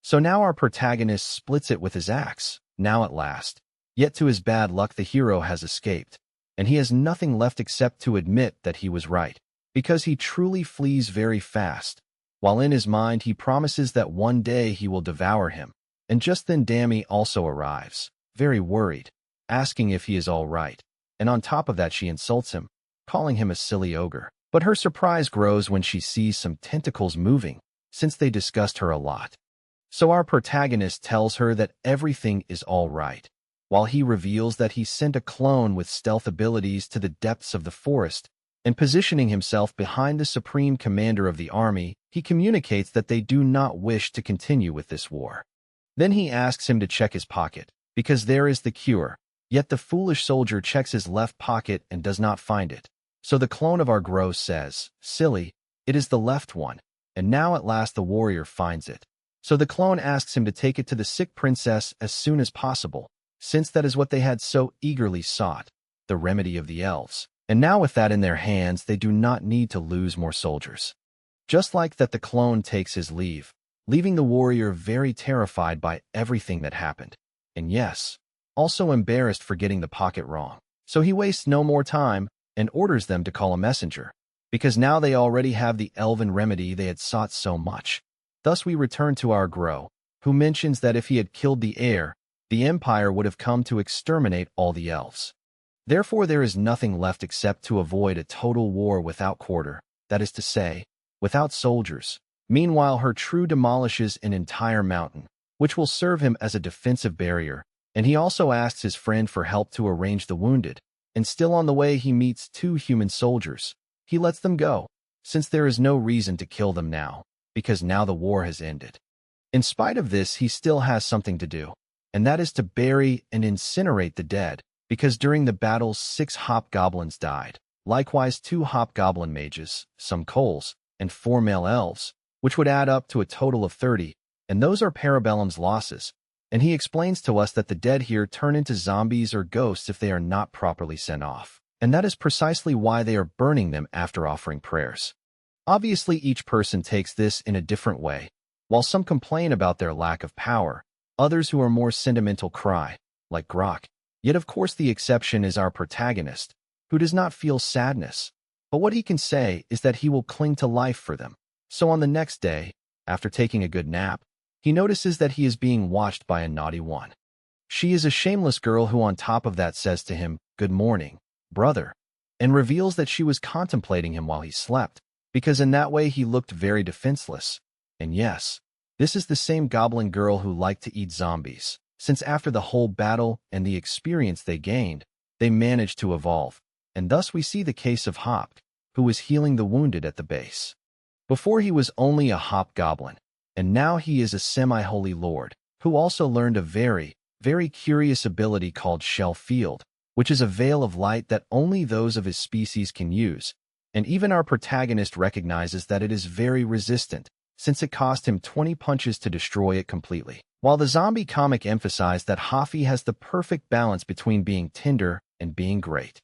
So now our protagonist splits it with his axe, now at last. Yet to his bad luck the hero has escaped, and he has nothing left except to admit that he was right, because he truly flees very fast, while in his mind he promises that one day he will devour him. And just then Dammy also arrives, very worried, asking if he is all right, and on top of that she insults him, calling him a silly ogre. But her surprise grows when she sees some tentacles moving, since they disgust her a lot. So our protagonist tells her that everything is all right, while he reveals that he sent a clone with stealth abilities to the depths of the forest, and positioning himself behind the supreme commander of the army, he communicates that they do not wish to continue with this war. Then he asks him to check his pocket, because there is the cure, yet the foolish soldier checks his left pocket and does not find it. So the clone of our Grow says, "Silly, it is the left one," and now at last the warrior finds it. So the clone asks him to take it to the sick princess as soon as possible, since that is what they had so eagerly sought, the remedy of the elves. And now with that in their hands, they do not need to lose more soldiers. Just like that, the clone takes his leave, leaving the warrior very terrified by everything that happened. And yes, also embarrassed for getting the pocket wrong. So he wastes no more time and orders them to call a messenger, because now they already have the elven remedy they had sought so much. Thus we return to our Grow, who mentions that if he had killed the heir, the Empire would have come to exterminate all the elves. Therefore there is nothing left except to avoid a total war without quarter, that is to say, without soldiers. Meanwhile her true demolishes an entire mountain, which will serve him as a defensive barrier, and he also asks his friend for help to arrange the wounded. And still on the way he meets 2 human soldiers. He lets them go, since there is no reason to kill them now, because now the war has ended. In spite of this, he still has something to do, and that is to bury and incinerate the dead, because during the battles 6 hobgoblins died, likewise 2 hobgoblin mages, some coals, and 4 male elves, which would add up to a total of 30, and those are Parabellum's losses. and he explains to us that the dead here turn into zombies or ghosts if they are not properly sent off. And that is precisely why they are burning them after offering prayers. Obviously, each person takes this in a different way. While some complain about their lack of power, others who are more sentimental cry, like Grok. Yet of course the exception is our protagonist, who does not feel sadness. But what he can say is that he will cling to life for them. So on the next day, after taking a good nap, he notices that he is being watched by a naughty one. She is a shameless girl who on top of that says to him, "Good morning, brother," and reveals that she was contemplating him while he slept, because in that way he looked very defenseless. And yes, this is the same goblin girl who liked to eat zombies, since after the whole battle and the experience they gained, they managed to evolve, and thus we see the case of Hop, who was healing the wounded at the base. Before he was only a hobgoblin, and now he is a semi-holy lord, who also learned a very, very curious ability called Shell Field, which is a veil of light that only those of his species can use, and even our protagonist recognizes that it is very resistant, since it cost him 20 punches to destroy it completely. While the zombie comic emphasized that Hafi has the perfect balance between being tender and being great.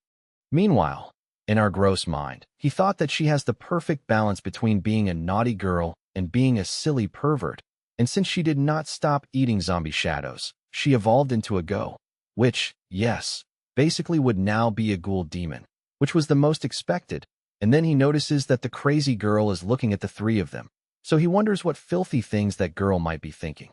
Meanwhile, in our gross mind, he thought that she has the perfect balance between being a naughty girl and being a silly pervert, and since she did not stop eating zombie shadows, she evolved into a ghoul, which, yes, basically would now be a ghoul demon, which was the most expected, and then he notices that the crazy girl is looking at the three of them, so he wonders what filthy things that girl might be thinking.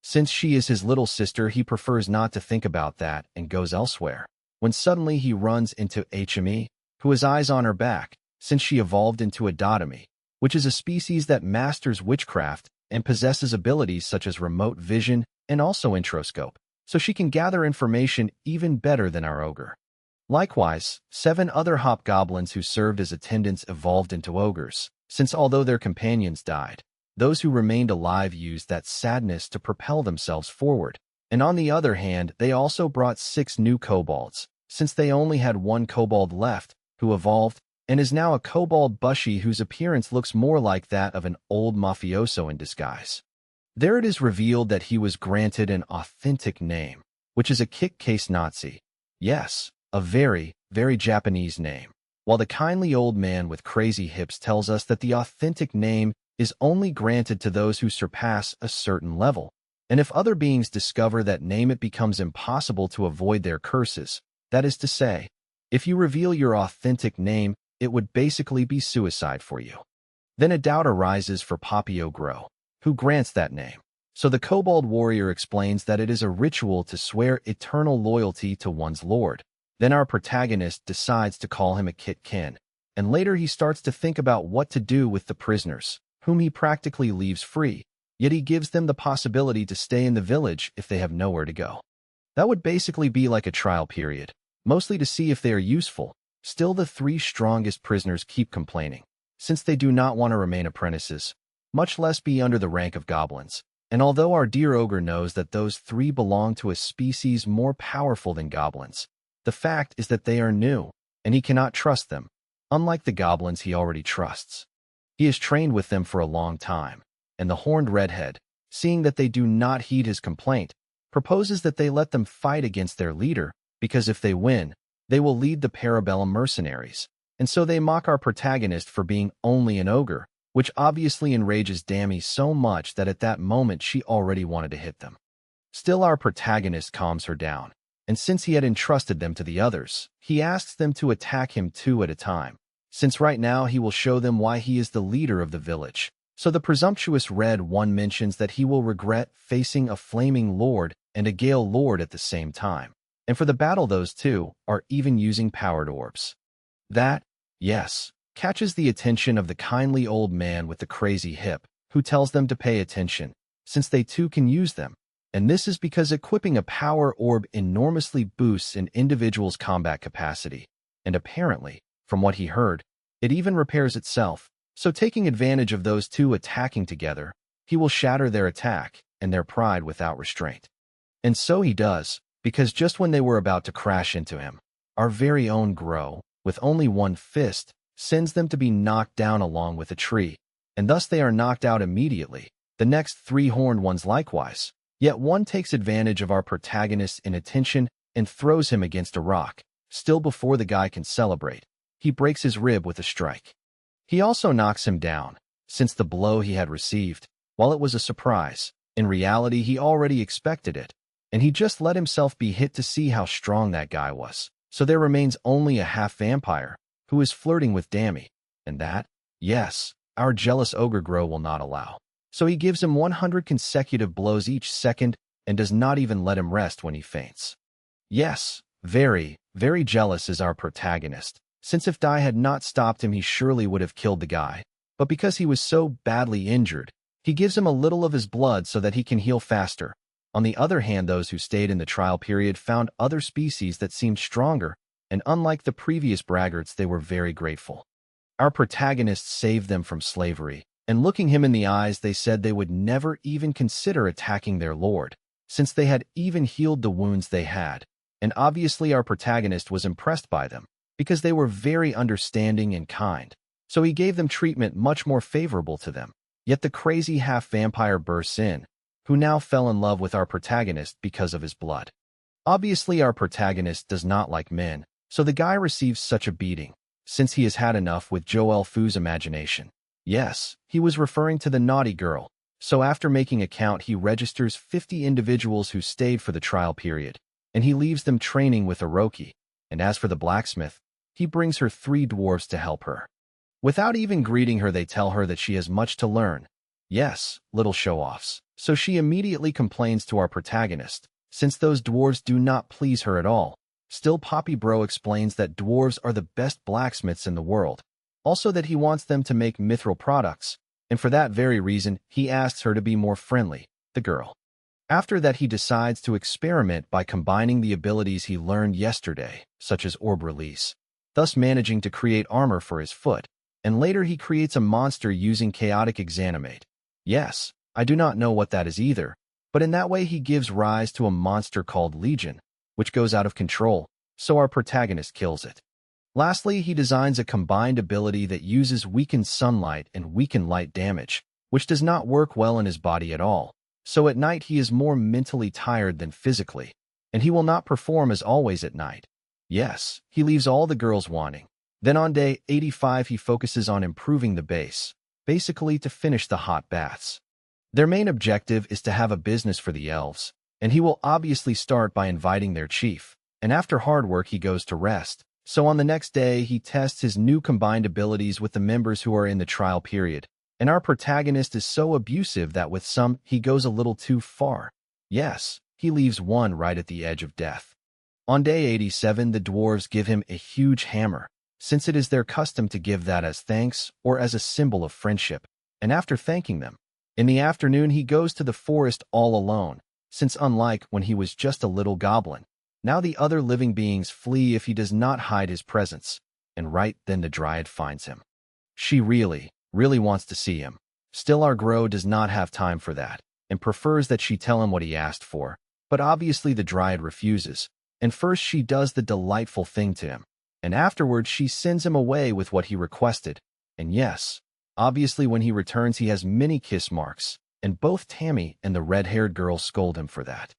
Since she is his little sister, he prefers not to think about that and goes elsewhere, when suddenly he runs into HME, who has eyes on her back, since she evolved into a Dotami, which is a species that masters witchcraft and possesses abilities such as remote vision and also introscope, so she can gather information even better than our ogre. Likewise, 7 other hobgoblins who served as attendants evolved into ogres, since although their companions died, those who remained alive used that sadness to propel themselves forward. And on the other hand, they also brought 6 new kobolds, since they only had 1 kobold left, who evolved, and is now a kobold Bushi whose appearance looks more like that of an old mafioso in disguise. There it is revealed that he was granted an authentic name, which is a kick-case Nazi. Yes, a very, very Japanese name. While the kindly old man with crazy hips tells us that the authentic name is only granted to those who surpass a certain level, and if other beings discover that name it becomes impossible to avoid their curses. That is to say, if you reveal your authentic name, it would basically be suicide for you. Then a doubt arises for Papio Gro, who grants that name. So the kobold warrior explains that it is a ritual to swear eternal loyalty to one's lord. Then our protagonist decides to call him a Kitkin, and later he starts to think about what to do with the prisoners, whom he practically leaves free, yet he gives them the possibility to stay in the village if they have nowhere to go. That would basically be like a trial period, mostly to see if they are useful. Still, the 3 strongest prisoners keep complaining, since they do not want to remain apprentices, much less be under the rank of goblins. And although our dear ogre knows that those 3 belong to a species more powerful than goblins, the fact is that they are new, and he cannot trust them, unlike the goblins he already trusts. He has trained with them for a long time, and the horned redhead, seeing that they do not heed his complaint, proposes that they let them fight against their leader, because if they win, they will lead the Parabellum mercenaries, and so they mock our protagonist for being only an ogre, which obviously enrages Dammy so much that at that moment she already wanted to hit them. Still, our protagonist calms her down, and since he had entrusted them to the others, he asks them to attack him 2 at a time, since right now he will show them why he is the leader of the village. So the presumptuous red one mentions that he will regret facing a flaming lord and a gale lord at the same time, and for the battle those 2 are even using powered orbs. That, yes, catches the attention of the kindly old man with the crazy hip, who tells them to pay attention, since they too can use them, and this is because equipping a power orb enormously boosts an individual's combat capacity, and apparently, from what he heard, it even repairs itself, so taking advantage of those 2 attacking together, he will shatter their attack and their pride without restraint. And so he does, because just when they were about to crash into him, our very own Gro, with only 1 fist, sends them to be knocked down along with a tree, and thus they are knocked out immediately. The next 3 horned ones likewise, Yet one takes advantage of our protagonist's inattention and throws him against a rock. Still before the guy can celebrate, he breaks his rib with a strike. He also knocks him down, since the blow he had received, while it was a surprise, in reality he already expected it, and he just let himself be hit to see how strong that guy was. So there remains only a half-vampire, who is flirting with Dammy, and that, yes, our jealous ogre Grow will not allow. So he gives him 100 consecutive blows each second and does not even let him rest when he faints. Yes, very, very jealous is our protagonist, since if Dai had not stopped him he surely would have killed the guy, but because he was so badly injured, he gives him a little of his blood so that he can heal faster. On the other hand, those who stayed in the trial period found other species that seemed stronger, and unlike the previous braggarts they were very grateful. Our protagonists saved them from slavery, and looking him in the eyes they said they would never even consider attacking their lord, since they had even healed the wounds they had, and obviously our protagonist was impressed by them, because they were very understanding and kind, so he gave them treatment much more favorable to them. Yet the crazy half-vampire bursts in, who now fell in love with our protagonist because of his blood. Obviously our protagonist does not like men, so the guy receives such a beating, since he has had enough with Joel Fu's imagination. Yes, he was referring to the naughty girl, so after making a count he registers 50 individuals who stayed for the trial period, and he leaves them training with Orochi, and as for the blacksmith, he brings her 3 dwarves to help her. Without even greeting her they tell her that she has much to learn. Yes, little show-offs. So she immediately complains to our protagonist, since those dwarves do not please her at all. Still Poppy Bro explains that dwarves are the best blacksmiths in the world, also that he wants them to make mithril products, and for that very reason he asks her to be more friendly, the girl. After that he decides to experiment by combining the abilities he learned yesterday, such as orb release, thus managing to create armor for his foot, and later he creates a monster using chaotic exanimate. Yes, I do not know what that is either, but in that way he gives rise to a monster called Legion, which goes out of control, so our protagonist kills it. Lastly, he designs a combined ability that uses weakened sunlight and weakened light damage, which does not work well in his body at all, so at night he is more mentally tired than physically, and he will not perform as always at night. Yes, he leaves all the girls wanting. Then on day 85 he focuses on improving the base, basically to finish the hot baths. Their main objective is to have a business for the elves, and he will obviously start by inviting their chief, and after hard work he goes to rest. So on the next day he tests his new combined abilities with the members who are in the trial period, and our protagonist is so abusive that with some he goes a little too far. Yes, he leaves one right at the edge of death. On day 87 the dwarves give him a huge hammer, since it is their custom to give that as thanks or as a symbol of friendship, and after thanking them, in the afternoon he goes to the forest all alone, since unlike when he was just a little goblin, now the other living beings flee if he does not hide his presence, and right then the dryad finds him. She really wants to see him. Still our Grow does not have time for that, and prefers that she tell him what he asked for, but obviously the dryad refuses, and first she does the delightful thing to him, and afterwards she sends him away with what he requested, and yes, obviously when he returns he has many kiss marks, and both Tammy and the red-haired girl scold him for that.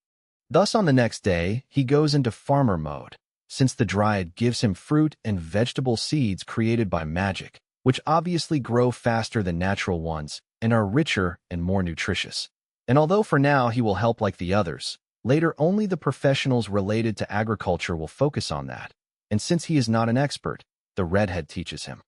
Thus on the next day, he goes into farmer mode, since the dryad gives him fruit and vegetable seeds created by magic, which obviously grow faster than natural ones and are richer and more nutritious. And although for now he will help like the others, later only the professionals related to agriculture will focus on that, and since he is not an expert, the redhead teaches him.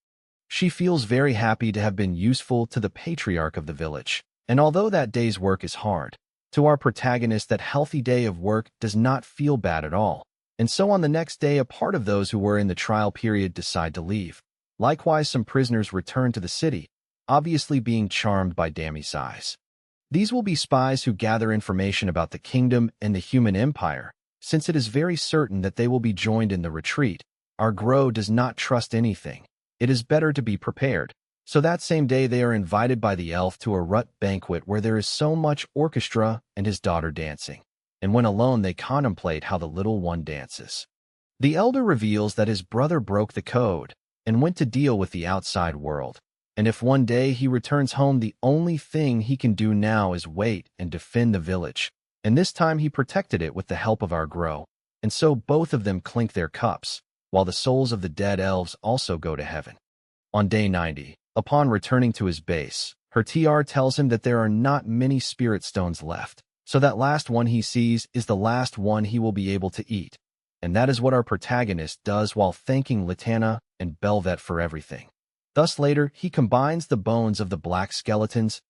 She feels very happy to have been useful to the patriarch of the village, and although that day's work is hard, to our protagonist that healthy day of work does not feel bad at all, and so on the next day a part of those who were in the trial period decide to leave. Likewise some prisoners return to the city, obviously being charmed by Dammy's eyes. These will be spies who gather information about the kingdom and the human empire, since it is very certain that they will be joined in the retreat. Our Grow does not trust anything. It is better to be prepared. So that same day they are invited by the elf to a rut banquet where there is so much orchestra and his daughter dancing, and when alone they contemplate how the little one dances. The elder reveals that his brother broke the code and went to deal with the outside world, and if one day he returns home the only thing he can do now is wait and defend the village, and this time he protected it with the help of our grow, and so both of them clink their cups, while the souls of the dead elves also go to heaven. On day 90, upon returning to his base, her TR tells him that there are not many spirit stones left, so that last one he sees is the last one he will be able to eat. And that is what our protagonist does while thanking Litana and Belvet for everything. Thus later, he combines the bones of the black skeletons.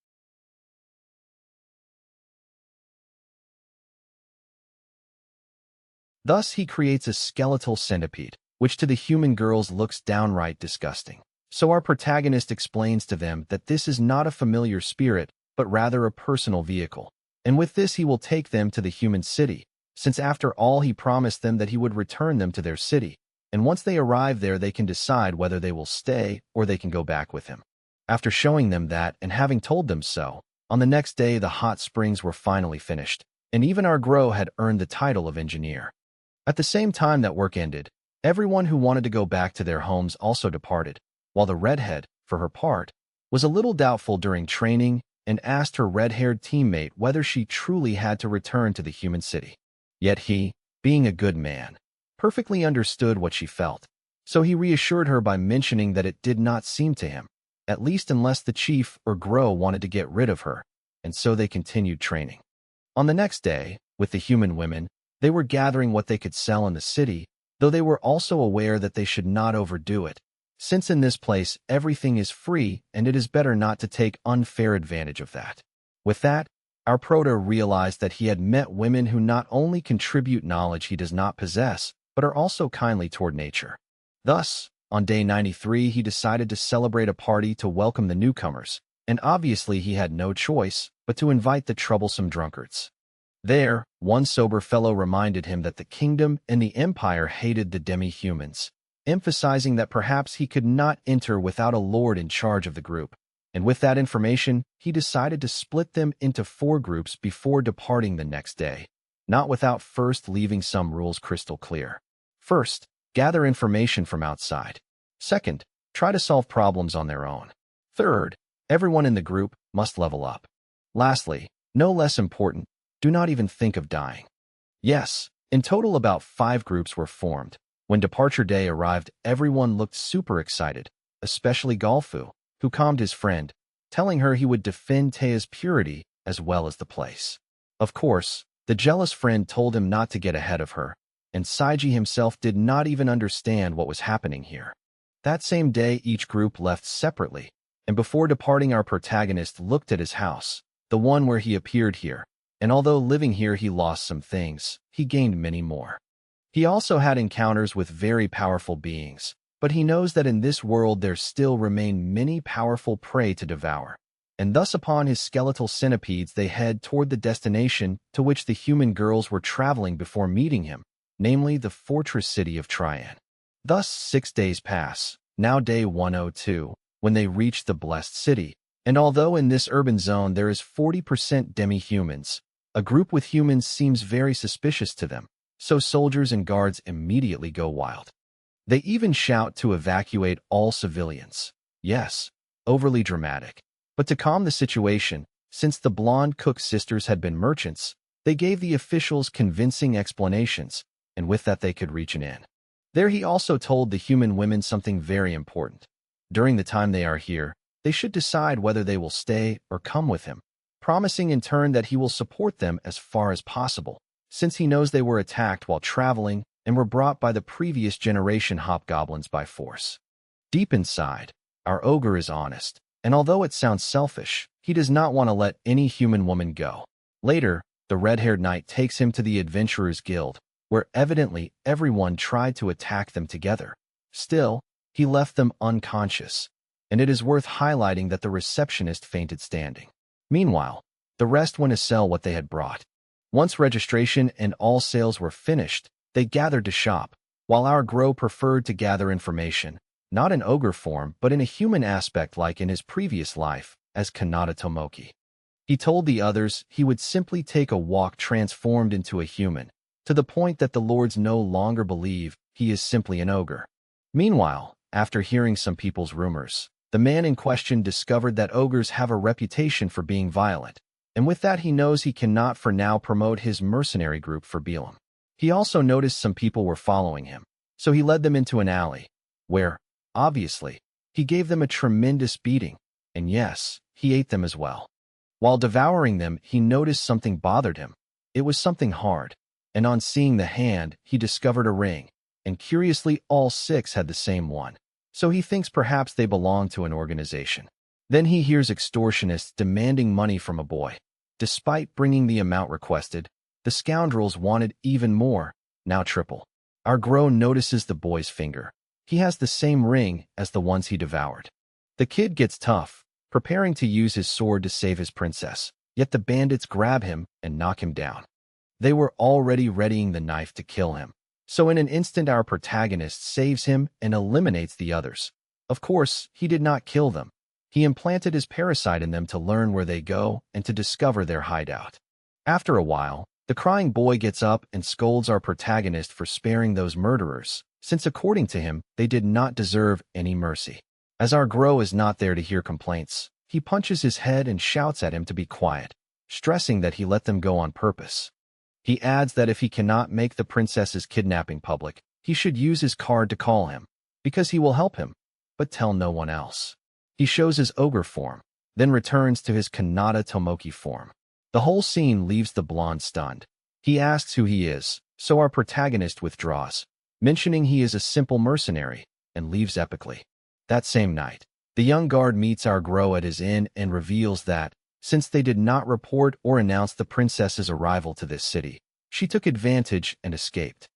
Thus he creates a skeletal centipede, which to the human girls looks downright disgusting. So our protagonist explains to them that this is not a familiar spirit, but rather a personal vehicle. And with this he will take them to the human city, since after all he promised them that he would return them to their city, and once they arrive there they can decide whether they will stay or they can go back with him. After showing them that and having told them so, on the next day the hot springs were finally finished, and even our Grow had earned the title of engineer. At the same time that work ended, everyone who wanted to go back to their homes also departed, while the redhead, for her part, was a little doubtful during training and asked her red-haired teammate whether she truly had to return to the human city. Yet he, being a good man, perfectly understood what she felt, so he reassured her by mentioning that it did not seem to him, at least unless the chief or Grow wanted to get rid of her, and so they continued training. On the next day, with the human women, they were gathering what they could sell in the city, though they were also aware that they should not overdo it, since in this place everything is free and it is better not to take unfair advantage of that. With that, our proto realized that he had met women who not only contribute knowledge he does not possess, but are also kindly toward nature. Thus, on day 93 he decided to celebrate a party to welcome the newcomers, and obviously he had no choice but to invite the troublesome drunkards. There, one sober fellow reminded him that the kingdom and the empire hated the demi-humans, emphasizing that perhaps he could not enter without a lord in charge of the group, and with that information, he decided to split them into 4 groups before departing the next day, not without first leaving some rules crystal clear. First, gather information from outside. Second, try to solve problems on their own. Third, everyone in the group must level up. Lastly, no less important, do not even think of dying. Yes, in total about 5 groups were formed. When departure day arrived, everyone looked super excited, especially Golfu, who calmed his friend, telling her he would defend Taya's purity as well as the place. Of course, the jealous friend told him not to get ahead of her, and Saiji himself did not even understand what was happening here. That same day each group left separately, and before departing our protagonist looked at his house, the one where he appeared here, and although living here he lost some things, he gained many more. He also had encounters with very powerful beings, but he knows that in this world there still remain many powerful prey to devour, and thus upon his skeletal centipedes they head toward the destination to which the human girls were traveling before meeting him, namely the fortress city of Trian. Thus 6 days pass, now day 102, when they reach the blessed city, and although in this urban zone there is 40% demi-humans, a group with humans seems very suspicious to them, so soldiers and guards immediately go wild. They even shout to evacuate all civilians. Yes, overly dramatic. But to calm the situation, since the blonde Cook sisters had been merchants, they gave the officials convincing explanations, and with that they could reach an end. There he also told the human women something very important. During the time they are here, they should decide whether they will stay or come with him, promising in turn that he will support them as far as possible, since he knows they were attacked while traveling and were brought by the previous generation hobgoblins by force. Deep inside, our ogre is honest, and although it sounds selfish, he does not want to let any human woman go. Later, the red-haired knight takes him to the Adventurers Guild, where evidently everyone tried to attack them together. Still, he left them unconscious, and it is worth highlighting that the receptionist fainted standing. Meanwhile, the rest went to sell what they had brought. Once registration and all sales were finished, they gathered to shop, while our Grow preferred to gather information, not in ogre form but in a human aspect like in his previous life, as Kanata Tomoki. He told the others he would simply take a walk transformed into a human, to the point that the lords no longer believe he is simply an ogre. Meanwhile, after hearing some people's rumors, the man in question discovered that ogres have a reputation for being violent, and with that he knows he cannot for now promote his mercenary group for Bielem. He also noticed some people were following him, so he led them into an alley, where, obviously, he gave them a tremendous beating, and yes, he ate them as well. While devouring them, he noticed something bothered him. It was something hard, and on seeing the hand, he discovered a ring, and curiously all 6 had the same one, so he thinks perhaps they belong to an organization. Then he hears extortionists demanding money from a boy. Despite bringing the amount requested, the scoundrels wanted even more, now triple. Our Grow notices the boy's finger. He has the same ring as the ones he devoured. The kid gets tough, preparing to use his sword to save his princess, yet the bandits grab him and knock him down. They were already readying the knife to kill him, so in an instant our protagonist saves him and eliminates the others. Of course, he did not kill them. He implanted his parasite in them to learn where they go and to discover their hideout. After a while, the crying boy gets up and scolds our protagonist for sparing those murderers, since according to him, they did not deserve any mercy. As our Grow is not there to hear complaints, he punches his head and shouts at him to be quiet, stressing that he let them go on purpose. He adds that if he cannot make the princess's kidnapping public, he should use his card to call him, because he will help him, but tell no one else. He shows his ogre form, then returns to his Kanata Tomoki form. The whole scene leaves the blonde stunned. He asks who he is, so our protagonist withdraws, mentioning he is a simple mercenary, and leaves epically. That same night, the young guard meets our Grow at his inn and reveals that, since they did not report or announce the princess's arrival to this city, she took advantage and escaped.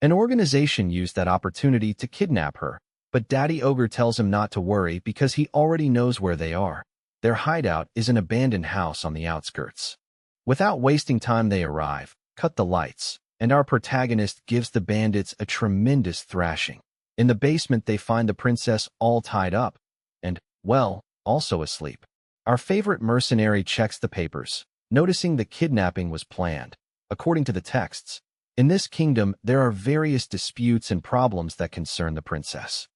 An organization used that opportunity to kidnap her, but Daddy Ogre tells him not to worry because he already knows where they are. Their hideout is an abandoned house on the outskirts. Without wasting time they arrive, cut the lights, and our protagonist gives the bandits a tremendous thrashing. In the basement they find the princess all tied up, and, well, also asleep. Our favorite mercenary checks the papers, noticing the kidnapping was planned. According to the texts, in this kingdom there are various disputes and problems that concern the princess.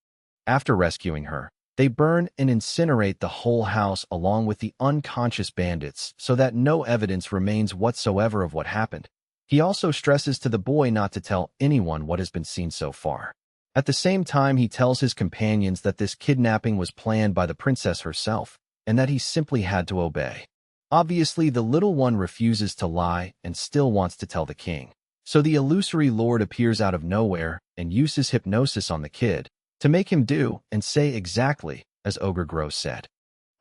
After rescuing her, they burn and incinerate the whole house along with the unconscious bandits so that no evidence remains whatsoever of what happened. He also stresses to the boy not to tell anyone what has been seen so far. At the same time, he tells his companions that this kidnapping was planned by the princess herself, and that he simply had to obey. Obviously, the little one refuses to lie and still wants to tell the king. So the illusory lord appears out of nowhere and uses hypnosis on the kid to make him do and say exactly as Ogre Grow said.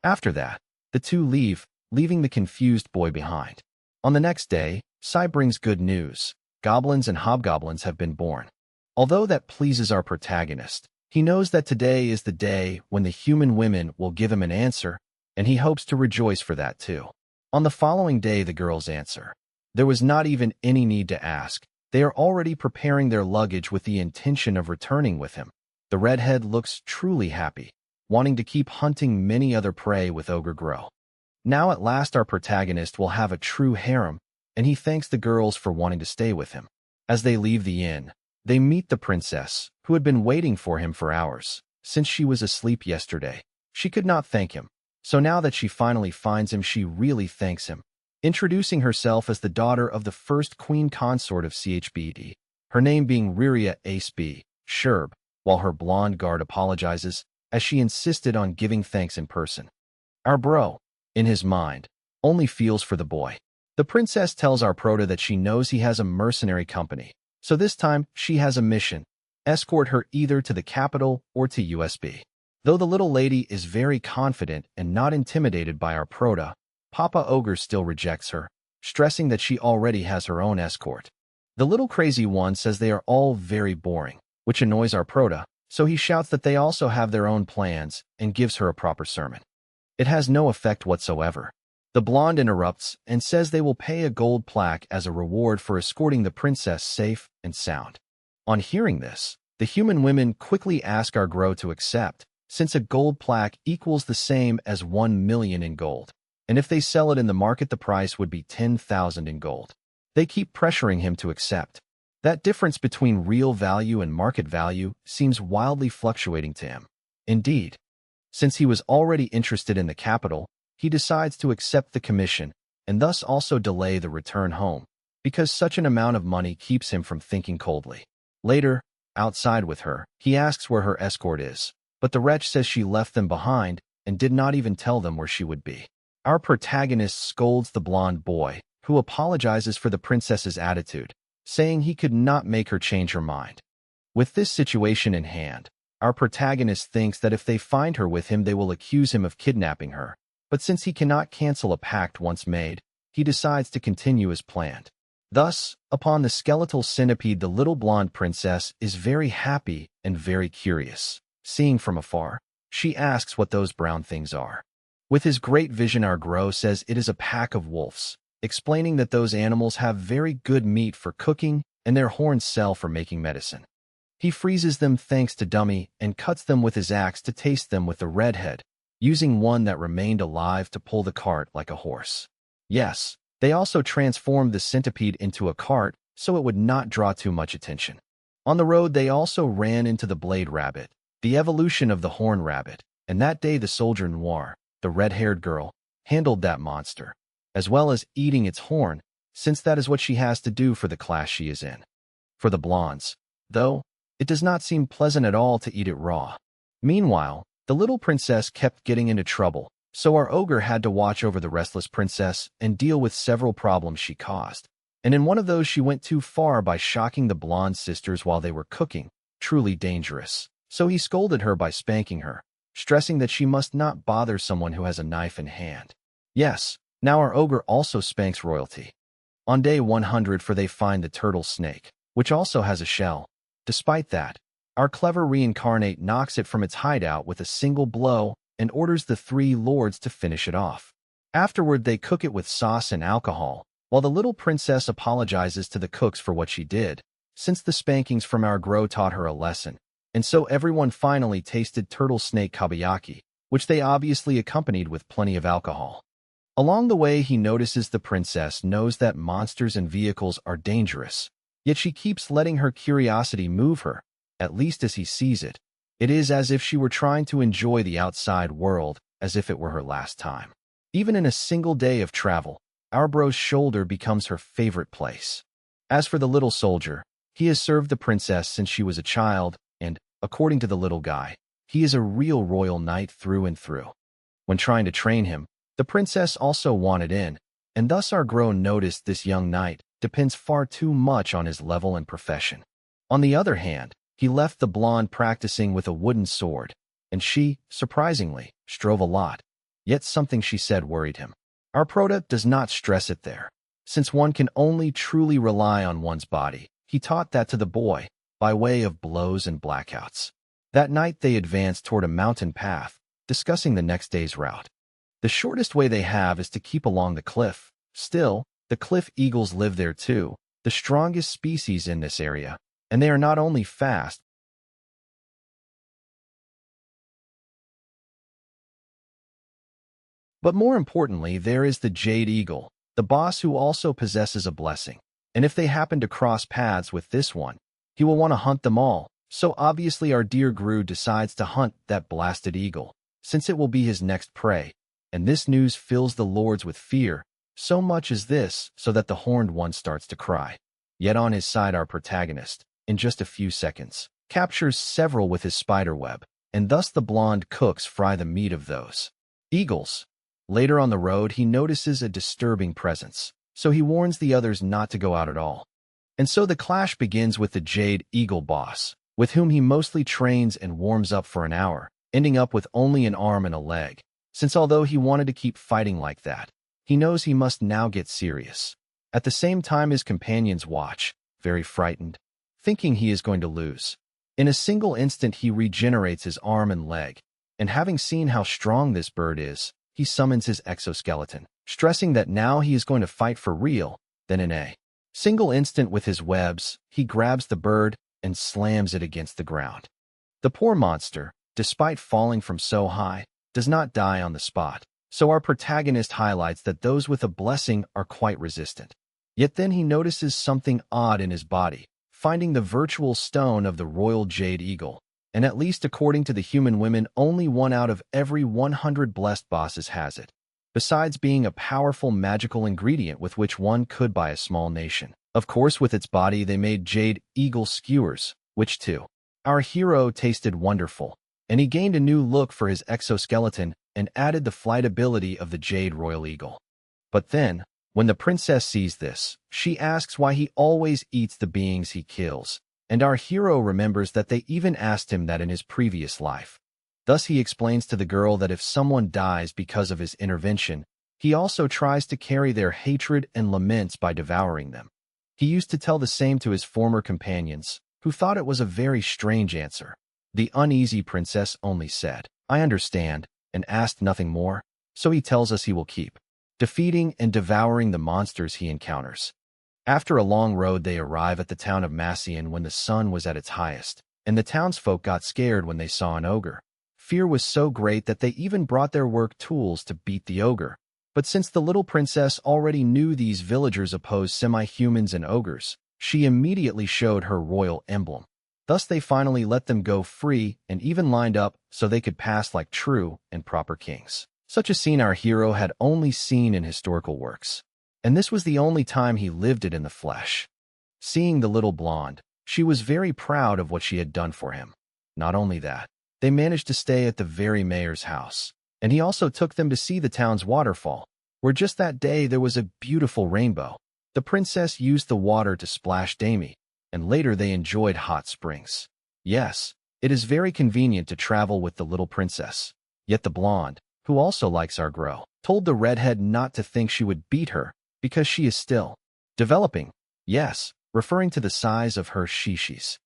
After that, the two leave, leaving the confused boy behind. On the next day, Sai brings good news. Goblins and hobgoblins have been born. Although that pleases our protagonist, he knows that today is the day when the human women will give him an answer, and he hopes to rejoice for that too. On the following day, the girls answer. There was not even any need to ask. They are already preparing their luggage with the intention of returning with him. The redhead looks truly happy, wanting to keep hunting many other prey with Ogre Grow. Now at last our protagonist will have a true harem, and he thanks the girls for wanting to stay with him. As they leave the inn, they meet the princess, who had been waiting for him for hours. Since she was asleep yesterday, she could not thank him, so now that she finally finds him, she really thanks him. Introducing herself as the daughter of the first queen consort of CHBD, her name being Riria Ace B. Sherb, while her blonde guard apologizes, as she insisted on giving thanks in person. Our bro, in his mind, only feels for the boy. The princess tells our prota that she knows he has a mercenary company, so this time she has a mission: escort her either to the capital or to USB. Though the little lady is very confident and not intimidated by our prota, Papa Ogre still rejects her, stressing that she already has her own escort. The little crazy one says they are all very boring, which annoys our prota, so he shouts that they also have their own plans and gives her a proper sermon. It has no effect whatsoever. The blonde interrupts and says they will pay a gold plaque as a reward for escorting the princess safe and sound. On hearing this, the human women quickly ask our Grow to accept, since a gold plaque equals the same as 1 million in gold, and if they sell it in the market the price would be 10,000 in gold. They keep pressuring him to accept. That difference between real value and market value seems wildly fluctuating to him. Indeed, since he was already interested in the capital, he decides to accept the commission and thus also delay the return home, because such an amount of money keeps him from thinking coldly. Later, outside with her, he asks where her escort is, but the wretch says she left them behind and did not even tell them where she would be. Our protagonist scolds the blonde boy, who apologizes for the princess's attitude, saying he could not make her change her mind. With this situation in hand, our protagonist thinks that if they find her with him, they will accuse him of kidnapping her, but since he cannot cancel a pact once made, he decides to continue as planned. Thus, upon the skeletal centipede, the little blonde princess is very happy and very curious. Seeing from afar, she asks what those brown things are. With his great vision, our Gro says it is a pack of wolves, explaining that those animals have very good meat for cooking and their horns sell for making medicine. He freezes them thanks to Dummy and cuts them with his axe to taste them with the redhead, using one that remained alive to pull the cart like a horse. Yes, they also transformed the centipede into a cart so it would not draw too much attention. On the road, they also ran into the blade rabbit, the evolution of the horn rabbit, and that day the soldier Noir, the red-haired girl, handled that monster, as well as eating its horn, since that is what she has to do for the class she is in. For the blondes, though, it does not seem pleasant at all to eat it raw. Meanwhile, the little princess kept getting into trouble, so our ogre had to watch over the restless princess and deal with several problems she caused. And in one of those, she went too far by shocking the blonde sisters while they were cooking, truly dangerous. So he scolded her by spanking her, stressing that she must not bother someone who has a knife in hand. Yes, now our ogre also spanks royalty. On day 100, for they find the turtle snake, which also has a shell. Despite that, our clever Reincarnate knocks it from its hideout with a single blow and orders the three lords to finish it off. Afterward, they cook it with sauce and alcohol, while the little princess apologizes to the cooks for what she did, since the spankings from our Gro taught her a lesson. And so everyone finally tasted turtle snake kabayaki, which they obviously accompanied with plenty of alcohol. Along the way, he notices the princess knows that monsters and vehicles are dangerous, yet she keeps letting her curiosity move her, at least as he sees it. It is as if she were trying to enjoy the outside world as if it were her last time. Even in a single day of travel, our bro's shoulder becomes her favorite place. As for the little soldier, he has served the princess since she was a child, and, according to the little guy, he is a real royal knight through and through. When trying to train him, the princess also wanted in, and thus our Gro noticed this young knight depends far too much on his level and profession. On the other hand, he left the blonde practicing with a wooden sword, and she, surprisingly, strove a lot. Yet something she said worried him. Our prota does not stress it there. Since one can only truly rely on one's body, he taught that to the boy, by way of blows and blackouts. That night they advanced toward a mountain path, discussing the next day's route. The shortest way they have is to keep along the cliff. Still, the cliff eagles live there too, the strongest species in this area, and they are not only fast, but more importantly, there is the jade eagle, the boss, who also possesses a blessing. And if they happen to cross paths with this one, he will want to hunt them all. So obviously our dear Gru decides to hunt that blasted eagle, since it will be his next prey. And this news fills the lords with fear, so much as this, so that the horned one starts to cry. Yet on his side, our protagonist, in just a few seconds, captures several with his spider web, and thus the blonde cooks fry the meat of those eagles. Later on the road, he notices a disturbing presence, so he warns the others not to go out at all. And so the clash begins with the Jade Eagle boss, with whom he mostly trains and warms up for an hour, ending up with only an arm and a leg, since although he wanted to keep fighting like that, he knows he must now get serious. At the same time, his companions watch, very frightened, thinking he is going to lose. In a single instant, he regenerates his arm and leg, and having seen how strong this bird is, he summons his exoskeleton, stressing that now he is going to fight for real. Then in a single instant with his webs, he grabs the bird and slams it against the ground. The poor monster, despite falling from so high, does not die on the spot, so our protagonist highlights that those with a blessing are quite resistant. Yet then he notices something odd in his body, finding the virtual stone of the royal jade eagle, and at least according to the human women, only 1 out of every 100 blessed bosses has it. besides being a powerful magical ingredient with which one could buy a small nation. Of course, with its body, they made jade eagle skewers, which too. Our hero tasted wonderful, and he gained a new look for his exoskeleton and added the flight ability of the jade royal eagle. But then, when the princess sees this, she asks why he always eats the beings he kills, and our hero remembers that they even asked him that in his previous life. Thus he explains to the girl that if someone dies because of his intervention, he also tries to carry their hatred and laments by devouring them. He used to tell the same to his former companions, who thought it was a very strange answer. The uneasy princess only said, "I understand," and asked nothing more, so he tells us he will keep defeating and devouring the monsters he encounters. After a long road, they arrive at the town of Massian when the sun was at its highest, and the townsfolk got scared when they saw an ogre. Fear was so great that they even brought their work tools to beat the ogre. But since the little princess already knew these villagers opposed semi-humans and ogres, she immediately showed her royal emblem. Thus they finally let them go free and even lined up so they could pass like true and proper kings. Such a scene our hero had only seen in historical works, and this was the only time he lived it in the flesh. Seeing the little blonde, she was very proud of what she had done for him. Not only that, they managed to stay at the very mayor's house, and he also took them to see the town's waterfall, where just that day there was a beautiful rainbow. The princess used the water to splash Damie, and later they enjoyed hot springs. Yes, it is very convenient to travel with the little princess. Yet the blonde, who also likes our girl, told the redhead not to think she would beat her because she is still developing. Yes, referring to the size of her shishis.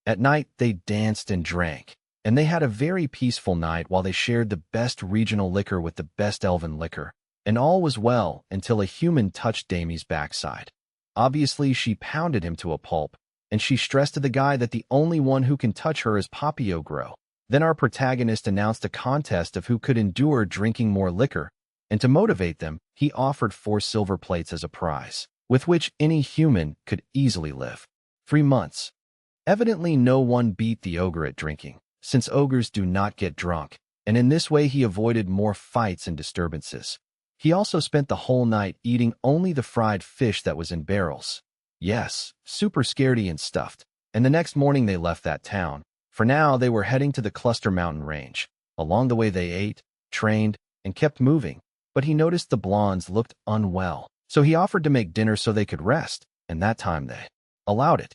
At night, they danced and drank, and they had a very peaceful night while they shared the best regional liquor with the best elven liquor, and all was well until a human touched Damie's backside. Obviously, she pounded him to a pulp, and she stressed to the guy that the only one who can touch her is Papio Grow. Then our protagonist announced a contest of who could endure drinking more liquor, and to motivate them, he offered 4 silver plates as a prize, with which any human could easily live 3 months. Evidently, no one beat the ogre at drinking, since ogres do not get drunk, and in this way he avoided more fights and disturbances. He also spent the whole night eating only the fried fish that was in barrels. Yes, super scaredy and stuffed, and the next morning they left that town. For now, they were heading to the Cluster Mountain Range. Along the way they ate, trained, and kept moving, but he noticed the blondes looked unwell, so he offered to make dinner so they could rest, and that time they allowed it.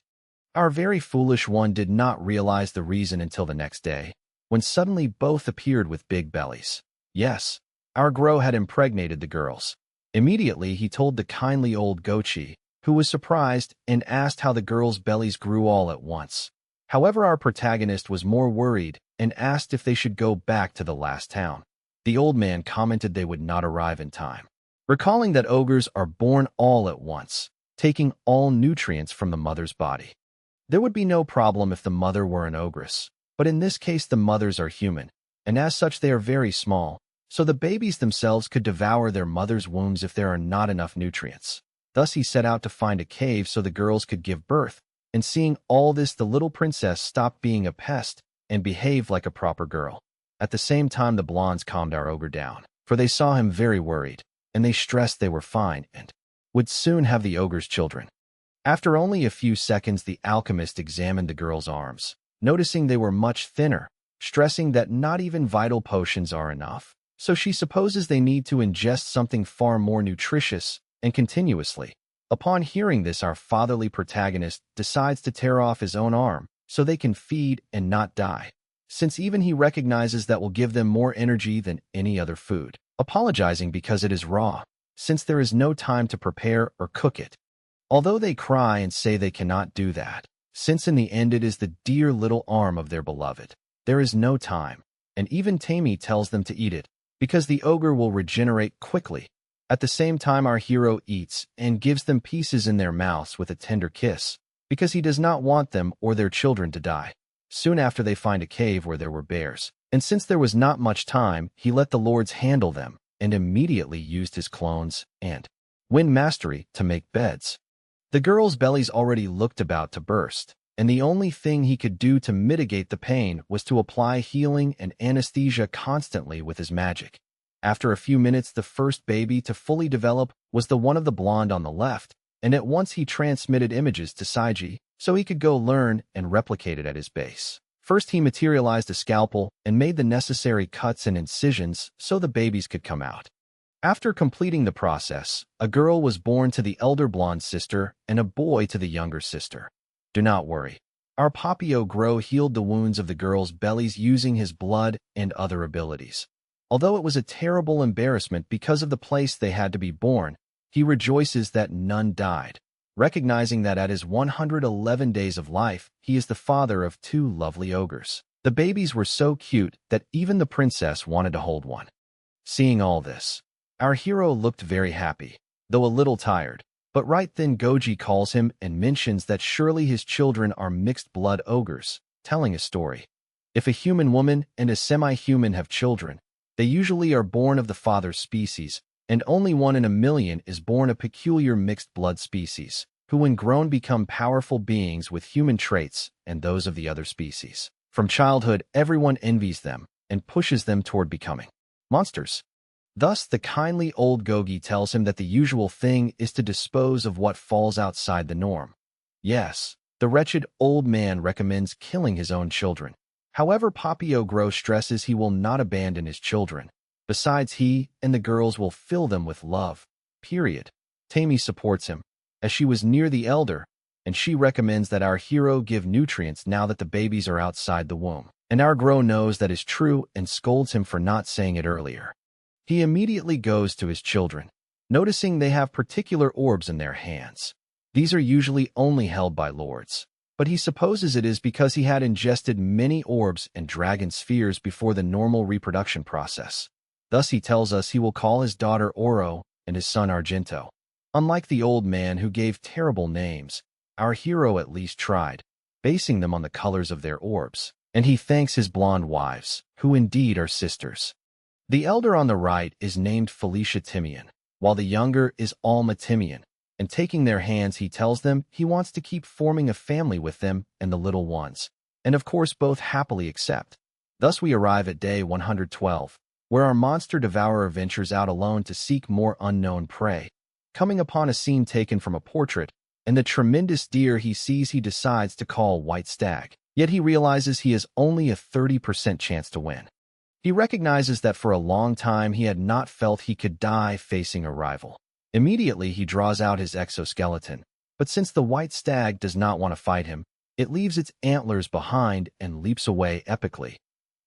Our very foolish one did not realize the reason until the next day, when suddenly both appeared with big bellies. Yes, our Grow had impregnated the girls. Immediately he told the kindly old Gochi, who was surprised and asked how the girls' bellies grew all at once. However, our protagonist was more worried and asked if they should go back to the last town. The old man commented they would not arrive in time, recalling that ogres are born all at once, taking all nutrients from the mother's body. There would be no problem if the mother were an ogress, but in this case the mothers are human, and as such they are very small, so the babies themselves could devour their mother's wombs if there are not enough nutrients. Thus he set out to find a cave so the girls could give birth, and seeing all this the little princess stopped being a pest and behaved like a proper girl. At the same time the blondes calmed our ogre down, for they saw him very worried, and they stressed they were fine and would soon have the ogre's children. After only a few seconds the alchemist examined the girls' arms, noticing they were much thinner, stressing that not even vital potions are enough, so she supposes they need to ingest something far more nutritious and continuously. Upon hearing this, our fatherly protagonist decides to tear off his own arm so they can feed and not die, since even he recognizes that will give them more energy than any other food, apologizing because it is raw, since there is no time to prepare or cook it. Although they cry and say they cannot do that, since in the end it is the dear little arm of their beloved, there is no time, and even Tammy tells them to eat it, because the ogre will regenerate quickly. At the same time our hero eats and gives them pieces in their mouths with a tender kiss, because he does not want them or their children to die. Soon after they find a cave where there were bears, and since there was not much time, he let the lords handle them, and immediately used his clones and wind mastery to make beds. The girls' bellies already looked about to burst, and the only thing he could do to mitigate the pain was to apply healing and anesthesia constantly with his magic. After a few minutes, the first baby to fully develop was the one of the blonde on the left, and at once he transmitted images to Saiji so he could go learn and replicate it at his base. First, he materialized a scalpel and made the necessary cuts and incisions so the babies could come out. After completing the process, a girl was born to the elder blonde sister and a boy to the younger sister. Do not worry. Our Papio Grow healed the wounds of the girls' bellies using his blood and other abilities. Although it was a terrible embarrassment because of the place they had to be born, he rejoices that none died, recognizing that at his 111 days of life, he is the father of 2 lovely ogres. The babies were so cute that even the princess wanted to hold one. Seeing all this, our hero looked very happy, though a little tired. But right then Goji calls him and mentions that surely his children are mixed-blood ogres, telling a story. If a human woman and a semi-human have children, they usually are born of the father's species, and only 1 in a million is born a peculiar mixed-blood species, who when grown become powerful beings with human traits and those of the other species. From childhood, everyone envies them and pushes them toward becoming monsters. Thus, the kindly old Gogi tells him that the usual thing is to dispose of what falls outside the norm. Yes, the wretched old man recommends killing his own children. However, Papio Grow stresses he will not abandon his children. Besides, he and the girls will fill them with love. Period. Tammy supports him, as she was near the elder, and she recommends that our hero give nutrients now that the babies are outside the womb. And our Grow knows that is true and scolds him for not saying it earlier. He immediately goes to his children, noticing they have particular orbs in their hands. These are usually only held by lords, but he supposes it is because he had ingested many orbs and dragon spheres before the normal reproduction process. Thus he tells us he will call his daughter Oro and his son Argento. Unlike the old man who gave terrible names, our hero at least tried, basing them on the colors of their orbs, and he thanks his blonde wives, who indeed are sisters. The elder on the right is named Felicia Timian, while the younger is Alma Timian, and taking their hands he tells them he wants to keep forming a family with them and the little ones, and of course both happily accept. Thus we arrive at day 112, where our monster devourer ventures out alone to seek more unknown prey. Coming upon a scene taken from a portrait, and the tremendous deer he sees he decides to call White Stag, yet he realizes he has only a 30% chance to win. He recognizes that for a long time he had not felt he could die facing a rival. Immediately he draws out his exoskeleton, but since the white stag does not want to fight him, it leaves its antlers behind and leaps away epically.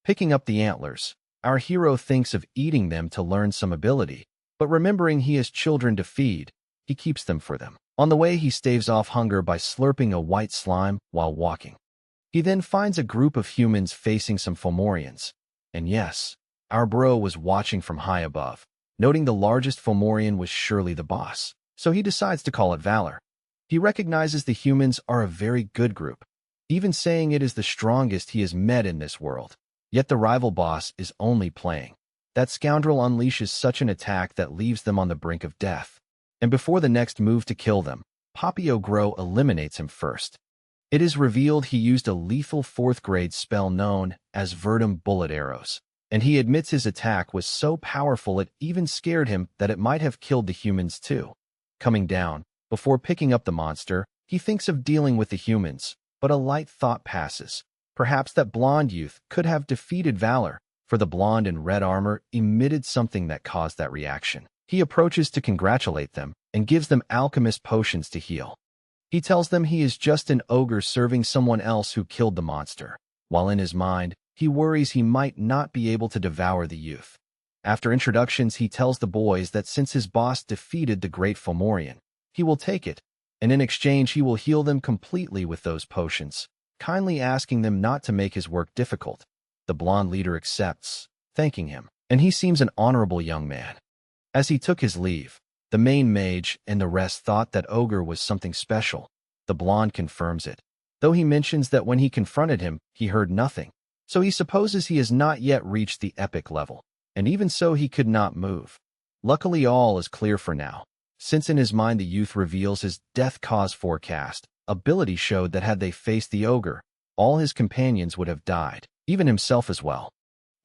Picking up the antlers, our hero thinks of eating them to learn some ability, but remembering he has children to feed, he keeps them for them. On the way he staves off hunger by slurping a white slime while walking. He then finds a group of humans facing some Fomorians. And yes, our bro was watching from high above, noting the largest Fomorian was surely the boss, so he decides to call it Valor. He recognizes the humans are a very good group, even saying it is the strongest he has met in this world. Yet the rival boss is only playing. That scoundrel unleashes such an attack that leaves them on the brink of death. And before the next move to kill them, Papio Grow eliminates him first. It is revealed he used a lethal 4th-grade spell known as Verdum Bullet Arrows, and he admits his attack was so powerful it even scared him that it might have killed the humans too. Coming down, before picking up the monster, he thinks of dealing with the humans, but a light thought passes. Perhaps that blonde youth could have defeated Valor, for the blonde in red armor emitted something that caused that reaction. He approaches to congratulate them and gives them alchemist potions to heal. He tells them he is just an ogre serving someone else who killed the monster, while in his mind, he worries he might not be able to devour the youth. After introductions, he tells the boys that since his boss defeated the great Fomorian, he will take it, and in exchange he will heal them completely with those potions, kindly asking them not to make his work difficult. The blonde leader accepts, thanking him, and he seems an honorable young man. As he took his leave, the main mage and the rest thought that ogre was something special. The blonde confirms it, though he mentions that when he confronted him, he heard nothing, so he supposes he has not yet reached the epic level, and even so he could not move. Luckily all is clear for now, since in his mind the youth reveals his death cause forecast. Ability showed that had they faced the ogre, all his companions would have died, even himself as well.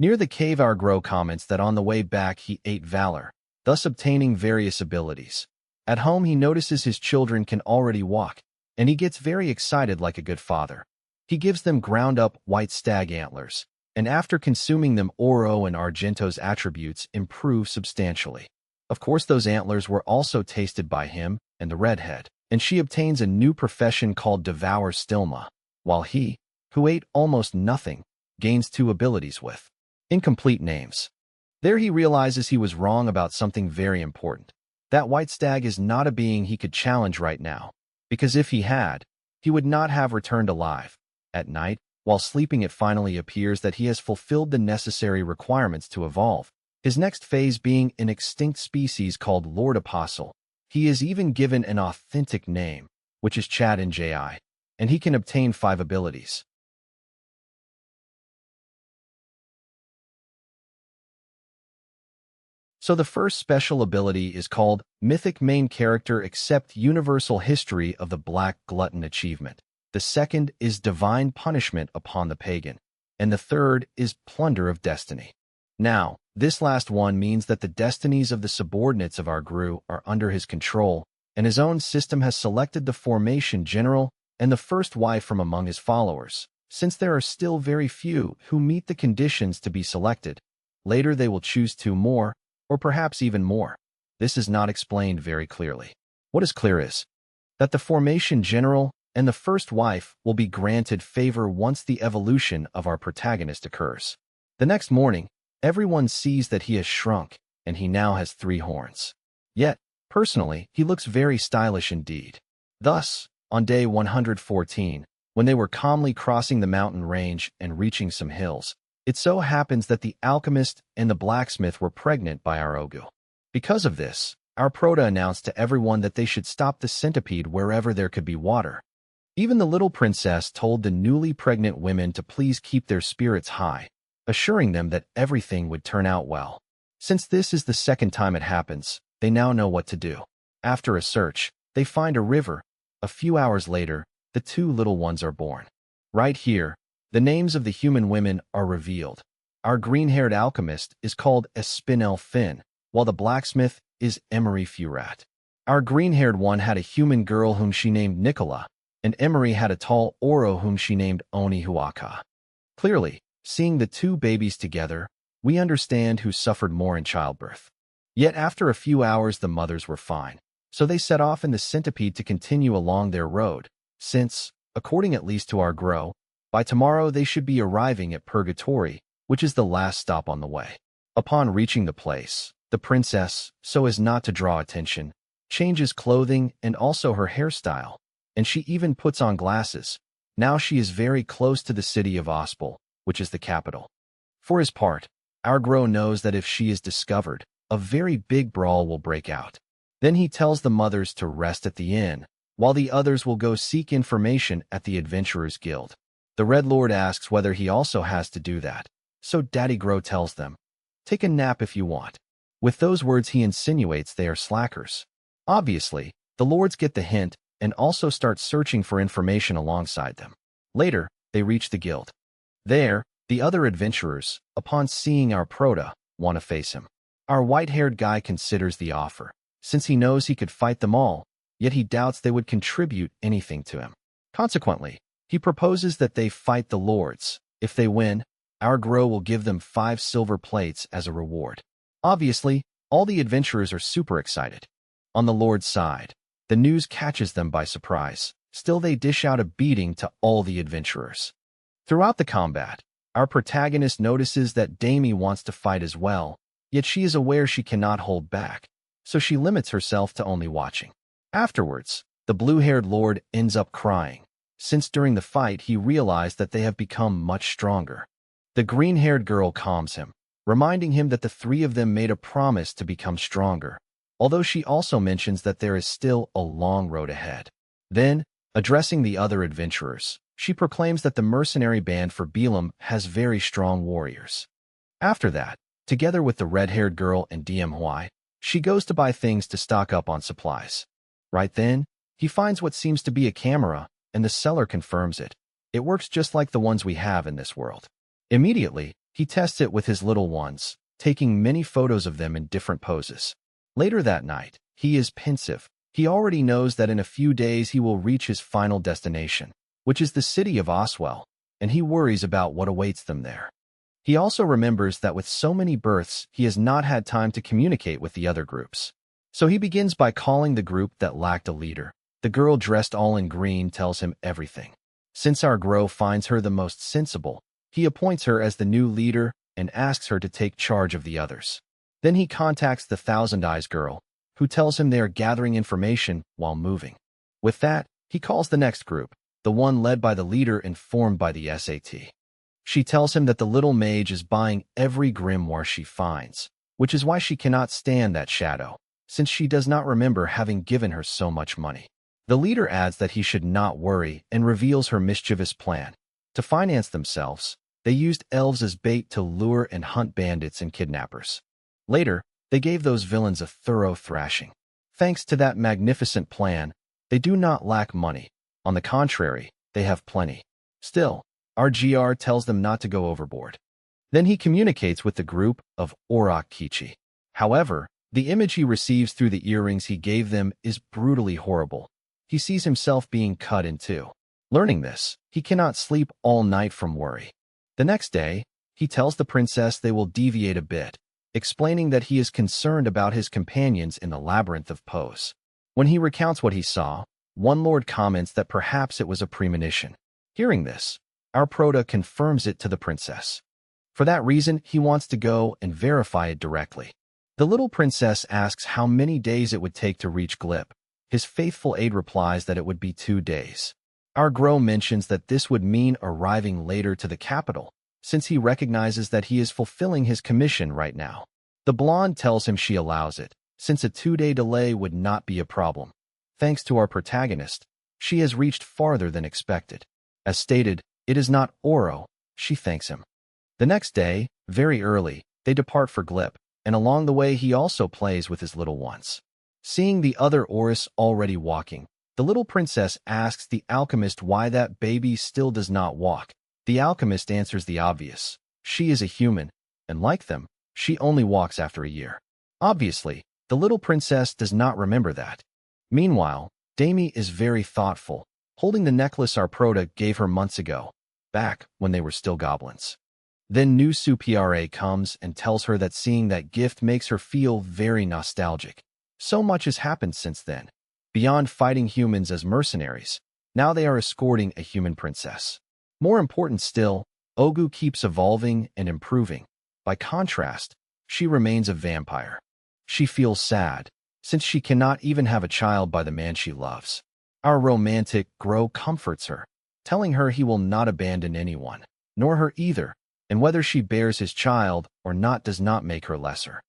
Near the cave, our Grow comments that on the way back he ate valor, thus obtaining various abilities. At home, he notices his children can already walk, and he gets very excited like a good father. He gives them ground-up white stag antlers, and after consuming them, Oro and Argento's attributes improve substantially. Of course, those antlers were also tasted by him and the redhead, and she obtains a new profession called Devour Stilma, while he, who ate almost nothing, gains 2 abilities with incomplete names. There he realizes he was wrong about something very important. That white stag is not a being he could challenge right now, because if he had, he would not have returned alive. At night, while sleeping, it finally appears that he has fulfilled the necessary requirements to evolve, his next phase being an extinct species called Lord Apostle. He is even given an authentic name, which is Chad Nji, and he can obtain 5 abilities. So the first special ability is called Mythic Main Character Accept Universal History of the Black Glutton Achievement. The second is Divine Punishment upon the Pagan, and the third is Plunder of Destiny. Now, this last one means that the destinies of the subordinates of our Gru are under his control, and his own system has selected the Formation General and the first wife from among his followers. Since there are still very few who meet the conditions to be selected, later they will choose 2 more, or perhaps even more. This is not explained very clearly. What is clear is that the Formation General and the first wife will be granted favor once the evolution of our protagonist occurs. The next morning, everyone sees that he has shrunk, and he now has 3 horns. Yet, personally, he looks very stylish indeed. Thus, on day 114, when they were calmly crossing the mountain range and reaching some hills, it so happens that the alchemist and the blacksmith were pregnant by our Ogu. Because of this, our Proto announced to everyone that they should stop the centipede wherever there could be water. Even the little princess told the newly pregnant women to please keep their spirits high, assuring them that everything would turn out well. Since this is the second time it happens, they now know what to do. After a search, they find a river. A few hours later, the 2 little ones are born. Right here, the names of the human women are revealed. Our green-haired alchemist is called Espinel Finn, while the blacksmith is Emery Furat. Our green-haired one had a human girl whom she named Nicola, and Emery had a tall Oro whom she named Oni Huaka. Clearly, seeing the 2 babies together, we understand who suffered more in childbirth. Yet after a few hours the mothers were fine, so they set off in the centipede to continue along their road, since, according at least to our Grow, by tomorrow they should be arriving at Purgatory, which is the last stop on the way. Upon reaching the place, the princess, so as not to draw attention, changes clothing and also her hairstyle, and she even puts on glasses. Now she is very close to the city of Ospel, which is the capital. For his part, our Grow knows that if she is discovered, a very big brawl will break out. Then he tells the mothers to rest at the inn, while the others will go seek information at the Adventurers Guild. The Red Lord asks whether he also has to do that, so Daddy Grow tells them, "Take a nap if you want." With those words he insinuates they are slackers. Obviously, the lords get the hint and also start searching for information alongside them. Later, they reach the guild. There, the other adventurers, upon seeing our Proto, want to face him. Our white-haired guy considers the offer, since he knows he could fight them all, yet he doubts they would contribute anything to him. Consequently, he proposes that they fight the lords. If they win, our Grow will give them 5 silver plates as a reward. Obviously, all the adventurers are super excited. On the lord's side, the news catches them by surprise. Still, they dish out a beating to all the adventurers. Throughout the combat, our protagonist notices that Damie wants to fight as well, yet she is aware she cannot hold back, so she limits herself to only watching. Afterwards, the blue-haired lord ends up crying, since during the fight he realized that they have become much stronger. The green-haired girl calms him, reminding him that the 3 of them made a promise to become stronger, although she also mentions that there is still a long road ahead. Then, addressing the other adventurers, she proclaims that the mercenary band for Belam has very strong warriors. After that, together with the red-haired girl and DMY, she goes to buy things to stock up on supplies. Right then, he finds what seems to be a camera, and the seller confirms it. It works just like the ones we have in this world. Immediately, He tests it with his little ones, taking many photos of them in different poses. Later that night, he is pensive. He already knows that in a few days he will reach his final destination, which is the city of Oswell, and he worries about what awaits them there. He also remembers that with so many births, he has not had time to communicate with the other groups. So he begins by calling the group that lacked a leader. The girl dressed all in green tells him everything. Since our Grow finds her the most sensible, he appoints her as the new leader and asks her to take charge of the others. Then he contacts the Thousand Eyes girl, who tells him they are gathering information while moving. With that, he calls the next group, the one led by the leader informed by the SAT. She tells him that the little mage is buying every grimoire she finds, which is why she cannot stand that shadow, since she does not remember having given her so much money. The leader adds that he should not worry and reveals her mischievous plan. To finance themselves, they used elves as bait to lure and hunt bandits and kidnappers. Later, they gave those villains a thorough thrashing. Thanks to that magnificent plan, they do not lack money. On the contrary, they have plenty. Still, our GR tells them not to go overboard. Then he communicates with the group of Orok Kichi. However, the image he receives through the earrings he gave them is brutally horrible. He sees himself being cut in two. Learning this, he cannot sleep all night from worry. The next day, he tells the princess they will deviate a bit, explaining that he is concerned about his companions in the labyrinth of Pose. When he recounts what he saw, one lord comments that perhaps it was a premonition. Hearing this, our Proto confirms it to the princess. For that reason, he wants to go and verify it directly. The little princess asks how many days it would take to reach Glip. His faithful aide replies that it would be 2 days. Our Grow mentions that this would mean arriving later to the capital, since he recognizes that he is fulfilling his commission right now. The blonde tells him she allows it, since a 2-day delay would not be a problem. Thanks to our protagonist, she has reached farther than expected. As stated, it is not Oro. She thanks him. The next day, very early, they depart for Glip, and along the way he also plays with his little ones. Seeing the other Oris already walking, the little princess asks the alchemist why that baby still does not walk. The alchemist answers the obvious. She is a human, and like them, she only walks after a year. Obviously, the little princess does not remember that. Meanwhile, Dami is very thoughtful, holding the necklace our Proto gave her months ago, back when they were still goblins. Then new Supra comes and tells her that seeing that gift makes her feel very nostalgic. So much has happened since then. Beyond fighting humans as mercenaries, now they are escorting a human princess. More important still, Ogu keeps evolving and improving. By contrast, she remains a vampire. She feels sad, since she cannot even have a child by the man she loves. Our romantic Grow comforts her, telling her he will not abandon anyone, nor her either, and whether she bears his child or not does not make her lesser.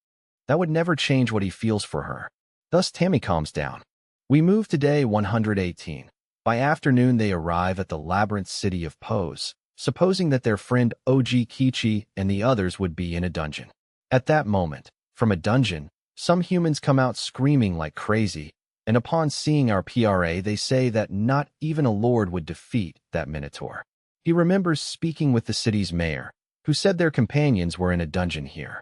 That would never change what he feels for her. Thus Tammy calms down. We move to day 118. By afternoon they arrive at the labyrinth city of Pose, supposing that their friend OG Kichi and the others would be in a dungeon. At that moment, from a dungeon, some humans come out screaming like crazy, and upon seeing our PRA they say that not even a lord would defeat that Minotaur. He remembers speaking with the city's mayor, who said their companions were in a dungeon here.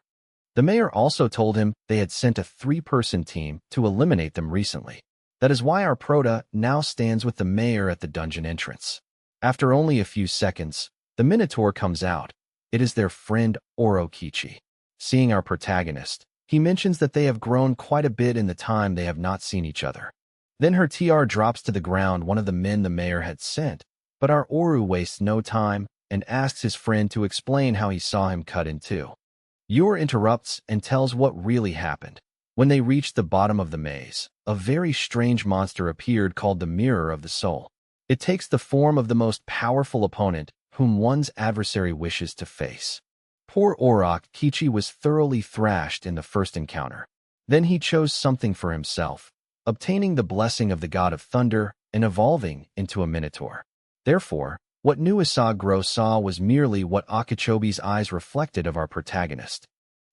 The mayor also told him they had sent a 3-person team to eliminate them recently. That is why our Proto now stands with the mayor at the dungeon entrance. After only a few seconds, the Minotaur comes out. It is their friend Orokichi. Seeing our protagonist, he mentions that they have grown quite a bit in the time they have not seen each other. Then her TR drops to the ground one of the men the mayor had sent, but our Oru wastes no time and asks his friend to explain how he saw him cut in two. Yor interrupts and tells what really happened. When they reached the bottom of the maze, a very strange monster appeared called the Mirror of the Soul. It takes the form of the most powerful opponent whom one's adversary wishes to face. Poor Orok Kichi was thoroughly thrashed in the first encounter. Then he chose something for himself, obtaining the blessing of the god of thunder and evolving into a Minotaur. Therefore, what Nuisag Grow saw was merely what Akachobi's eyes reflected of our protagonist.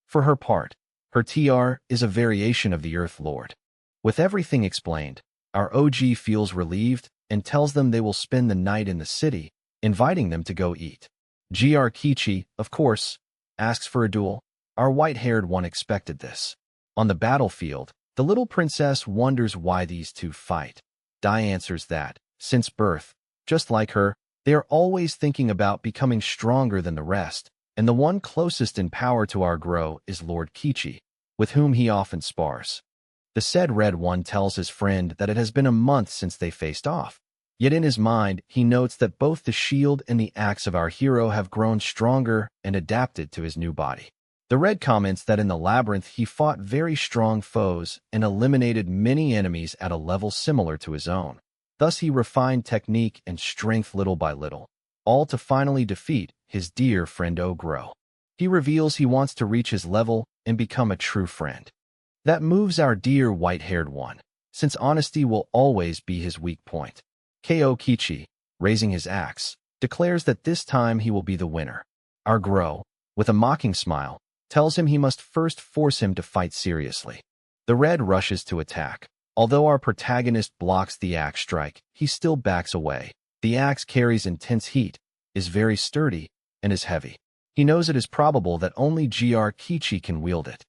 For her part, her TR is a variation of the Earth Lord. With everything explained, our OG feels relieved and tells them they will spend the night in the city, inviting them to go eat. GR Kichi, of course, asks for a duel. Our white-haired one expected this. On the battlefield, the little princess wonders why these two fight. Dai answers that, since birth, just like her, they are always thinking about becoming stronger than the rest, and the one closest in power to our Grow is Lord Kichi, with whom he often spars. The said red one tells his friend that it has been a month since they faced off. Yet in his mind, he notes that both the shield and the axe of our hero have grown stronger and adapted to his new body. The red comments that in the labyrinth he fought very strong foes and eliminated many enemies at a level similar to his own. Thus he refined technique and strength little by little, all to finally defeat his dear friend Ogro. He reveals he wants to reach his level and become a true friend. That moves our dear white-haired one, since honesty will always be his weak point. Ko Kichi, raising his axe, declares that this time he will be the winner. Our Grow, with a mocking smile, tells him he must first force him to fight seriously. The red rushes to attack. Although our protagonist blocks the axe strike, he still backs away. The axe carries intense heat, is very sturdy, and is heavy. He knows it is probable that only Gr Kichi can wield it.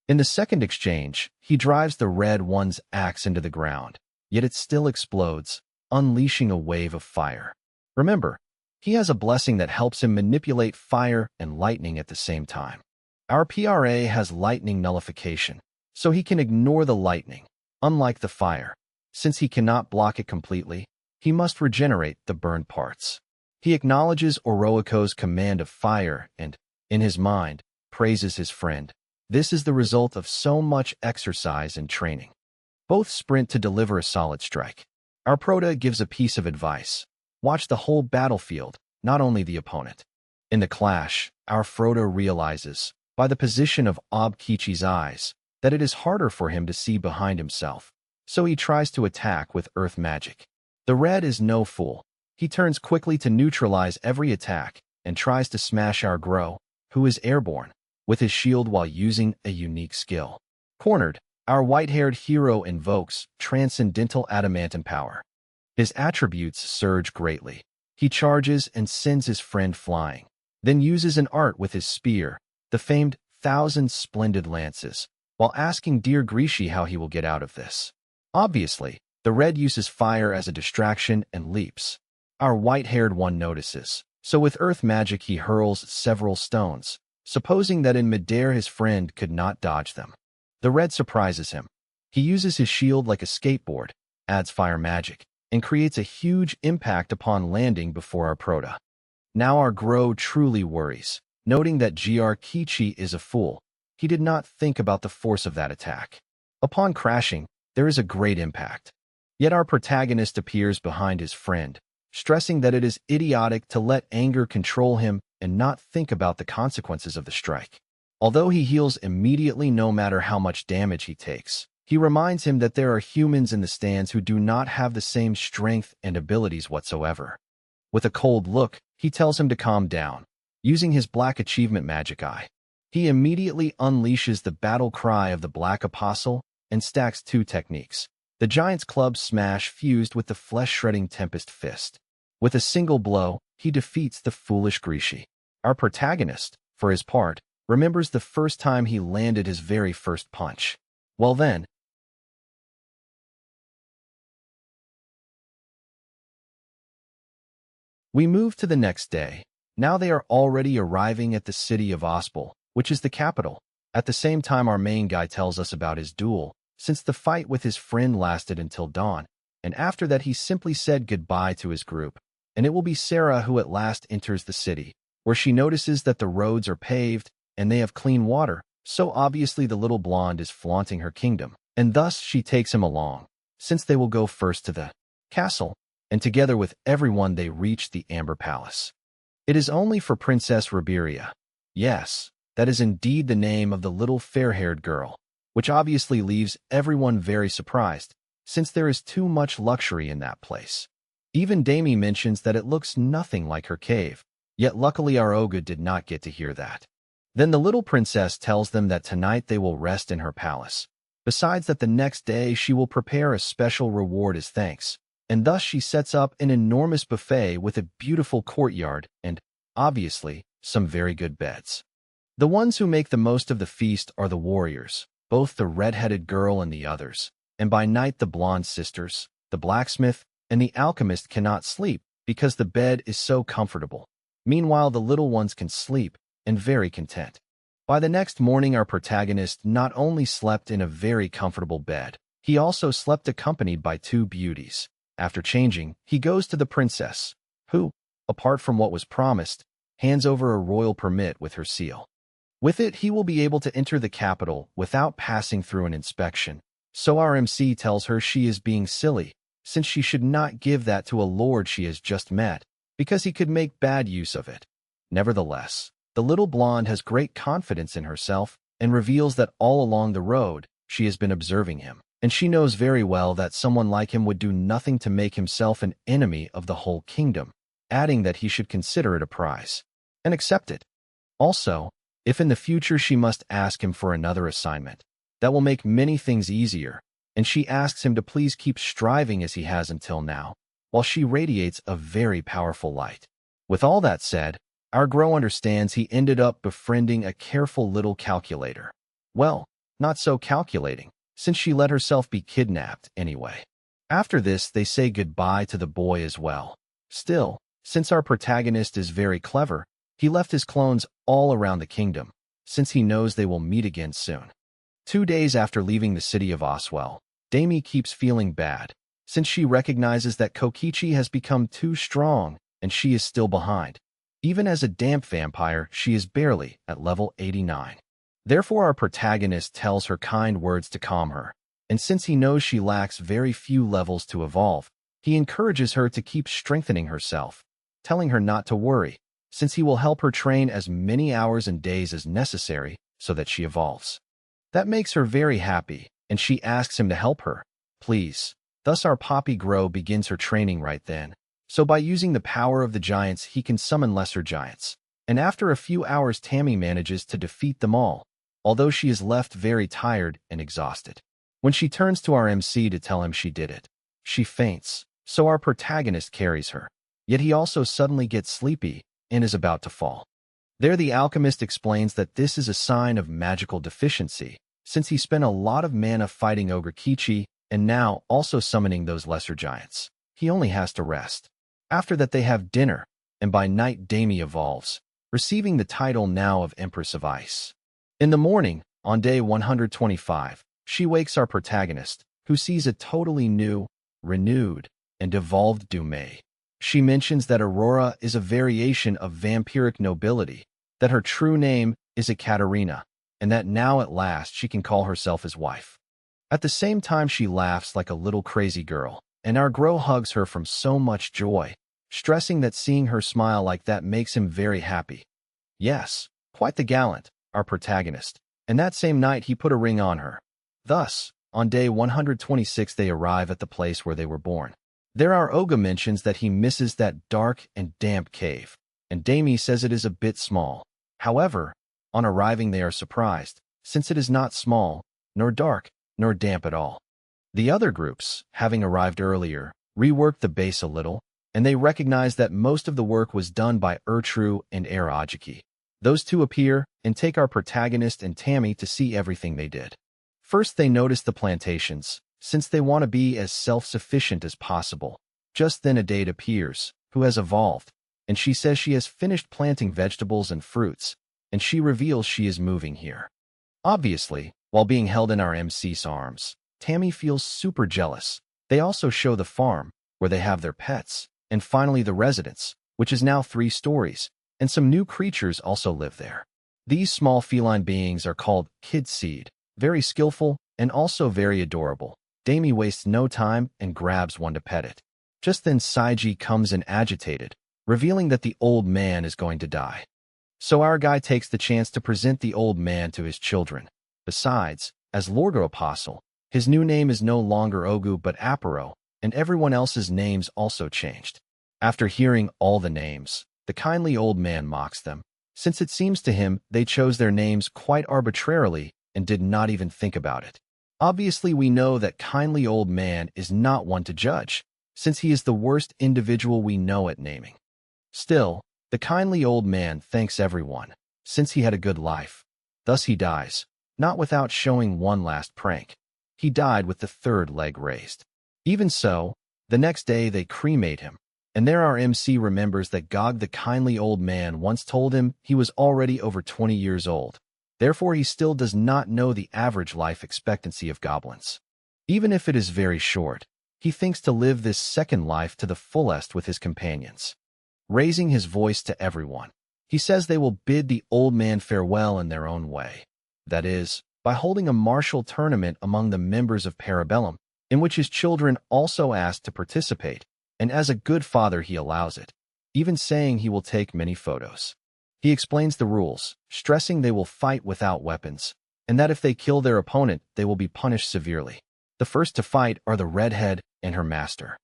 In the second exchange, he drives the red one's axe into the ground, yet it still explodes, unleashing a wave of fire. Remember, he has a blessing that helps him manipulate fire and lightning at the same time. Our PRA has lightning nullification, so he can ignore the lightning. Unlike the fire, since he cannot block it completely, he must regenerate the burned parts. He acknowledges Oroiko's command of fire and, in his mind, praises his friend. This is the result of so much exercise and training. Both sprint to deliver a solid strike. Our Prota gives a piece of advice. Watch the whole battlefield, not only the opponent. In the clash, our Frodo realizes, by the position of Ob Kichi's eyes, that it is harder for him to see behind himself, so he tries to attack with earth magic. The red is no fool. He turns quickly to neutralize every attack and tries to smash our Grow, who is airborne, with his shield while using a unique skill. Cornered, our white-haired hero invokes transcendental adamantine power. His attributes surge greatly. He charges and sends his friend flying, then uses an art with his spear, the famed 1,000 splendid lances, while asking dear Grishi how he will get out of this. Obviously, the red uses fire as a distraction and leaps. Our white-haired one notices, so with earth magic he hurls several stones, supposing that in midair his friend could not dodge them. The red surprises him. He uses his shield like a skateboard, adds fire magic, and creates a huge impact upon landing before our Prota. Now our Grow truly worries, noting that Gr Kichi is a fool. He did not think about the force of that attack. Upon crashing, there is a great impact. Yet our protagonist appears behind his friend, stressing that it is idiotic to let anger control him and not think about the consequences of the strike. Although he heals immediately no matter how much damage he takes, he reminds him that there are humans in the stands who do not have the same strength and abilities whatsoever. With a cold look, he tells him to calm down, using his black achievement magic eye. He immediately unleashes the battle cry of the Black Apostle and stacks two techniques. The Giant's Club Smash fused with the flesh-shredding Tempest Fist. With a single blow, he defeats the foolish Grishi. Our protagonist, for his part, remembers the first time he landed his very first punch. Well then, we move to the next day. Now they are already arriving at the city of Ospel, which is the capital. At the same time our main guy tells us about his duel, since the fight with his friend lasted until dawn, and after that he simply said goodbye to his group, and it will be Sarah who at last enters the city, where she notices that the roads are paved and they have clean water, so obviously the little blonde is flaunting her kingdom, and thus she takes him along, since they will go first to the castle, and together with everyone they reach the Amber Palace. It is only for Princess Riberia. Yes, that is indeed the name of the little fair-haired girl, which obviously leaves everyone very surprised, since there is too much luxury in that place. Even Damie mentions that it looks nothing like her cave, yet luckily our Oga did not get to hear that. Then the little princess tells them that tonight they will rest in her palace. Besides that the next day she will prepare a special reward as thanks, and thus she sets up an enormous buffet with a beautiful courtyard and, obviously, some very good beds. The ones who make the most of the feast are the warriors, both the red-headed girl and the others, and by night the blonde sisters, the blacksmith, and the alchemist cannot sleep because the bed is so comfortable. Meanwhile, the little ones can sleep, and very content. By the next morning, our protagonist not only slept in a very comfortable bed, he also slept accompanied by two beauties. After changing, he goes to the princess, who, apart from what was promised, hands over a royal permit with her seal. With it, he will be able to enter the capital without passing through an inspection. So our MC tells her she is being silly, since she should not give that to a lord she has just met, because he could make bad use of it. Nevertheless, the little blonde has great confidence in herself and reveals that all along the road, she has been observing him, and she knows very well that someone like him would do nothing to make himself an enemy of the whole kingdom, adding that he should consider it a prize and accept it. Also, if in the future she must ask him for another assignment, that will make many things easier, and she asks him to please keep striving as he has until now, while she radiates a very powerful light. With all that said, our Grow understands he ended up befriending a careful little calculator. Well, not so calculating, since she let herself be kidnapped anyway. After this, they say goodbye to the boy as well. Still, since our protagonist is very clever, he left his clones all around the kingdom, since he knows they will meet again soon. 2 days after leaving the city of Oswell, Dami keeps feeling bad, since she recognizes that Kokichi has become too strong and she is still behind. Even as a damp vampire, she is barely at level 89. Therefore, our protagonist tells her kind words to calm her, and since he knows she lacks very few levels to evolve, he encourages her to keep strengthening herself, telling her not to worry, since he will help her train as many hours and days as necessary so that she evolves. That makes her very happy, and she asks him to help her, please. Thus our Poppy Grow begins her training right then. So by using the power of the giants, he can summon lesser giants. And after a few hours, Tammy manages to defeat them all, although she is left very tired and exhausted. When she turns to our MC to tell him she did it, she faints, so our protagonist carries her. Yet he also suddenly gets sleepy and is about to fall. There the alchemist explains that this is a sign of magical deficiency, since he spent a lot of mana fighting Ogre Kichi and now also summoning those lesser giants. He only has to rest. After that they have dinner, and by night Dami evolves, receiving the title now of Empress of Ice. In the morning, on day 125, she wakes our protagonist, who sees a totally new, renewed, and evolved Dumei. She mentions that Aurora is a variation of vampiric nobility, that her true name is Ekaterina, and that now at last she can call herself his wife. At the same time she laughs like a little crazy girl, and our Grow hugs her from so much joy, stressing that seeing her smile like that makes him very happy. Yes, quite the gallant, our protagonist, and that same night he put a ring on her. Thus, on day 126 they arrive at the place where they were born. There our Oga mentions that he misses that dark and damp cave, and Dami says it is a bit small. However, on arriving they are surprised, since it is not small, nor dark, nor damp at all. The other groups, having arrived earlier, reworked the base a little, and they recognize that most of the work was done by Ertru and Ajiki. Those two appear and take our protagonist and Tammy to see everything they did. First they notice the plantations, since they want to be as self-sufficient as possible. Just then a date appears, who has evolved, and she says she has finished planting vegetables and fruits, and she reveals she is moving here. Obviously, while being held in our MC's arms, Tammy feels super jealous. They also show the farm, where they have their pets, and finally the residence, which is now 3 stories, and some new creatures also live there. These small feline beings are called Kid Seed, very skillful and also very adorable. Dami wastes no time and grabs one to pet it. Just then Saiji comes in agitated, revealing that the old man is going to die. So our guy takes the chance to present the old man to his children. Besides, as Lorgo Apostle, his new name is no longer Ogu but Aparo, and everyone else's names also changed. After hearing all the names, the kindly old man mocks them, since it seems to him they chose their names quite arbitrarily and did not even think about it. Obviously, we know that kindly old man is not one to judge, since he is the worst individual we know at naming. Still, the kindly old man thanks everyone, since he had a good life. Thus he dies, not without showing one last prank. He died with the third leg raised. Even so, the next day they cremate him, and there our MC remembers that Gog the kindly old man once told him he was already over 20 years old. Therefore he still does not know the average life expectancy of goblins. Even if it is very short, he thinks to live this second life to the fullest with his companions. Raising his voice to everyone, he says they will bid the old man farewell in their own way. That is, by holding a martial tournament among the members of Parabellum, in which his children also asked to participate, and as a good father he allows it, even saying he will take many photos. He explains the rules, stressing they will fight without weapons, and that if they kill their opponent, they will be punished severely. The first to fight are the redhead and her master.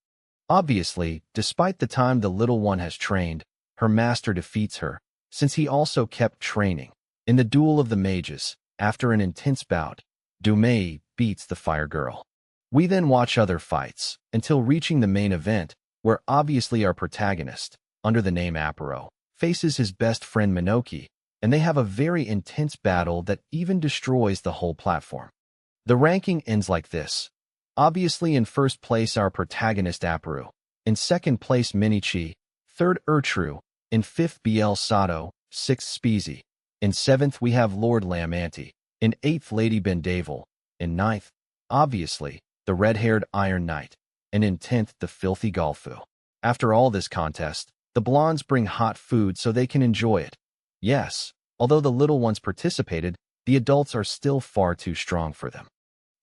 Obviously, despite the time the little one has trained, her master defeats her, since he also kept training. In the duel of the mages, after an intense bout, Dumei beats the fire girl. We then watch other fights, until reaching the main event, where obviously our protagonist, under the name Aparo, faces his best friend Minoki, and they have a very intense battle that even destroys the whole platform. The ranking ends like this. Obviously in first place our protagonist Aparu, in second place Minichi, third Ertru, in fifth BL Sato, sixth Speezy, in seventh we have Lord Lamanti, in eighth Lady Bendavel, in ninth, obviously, the red-haired Iron Knight, and in 10th the filthy Golfu. After all this contest, the blondes bring hot food so they can enjoy it. Yes, although the little ones participated, the adults are still far too strong for them.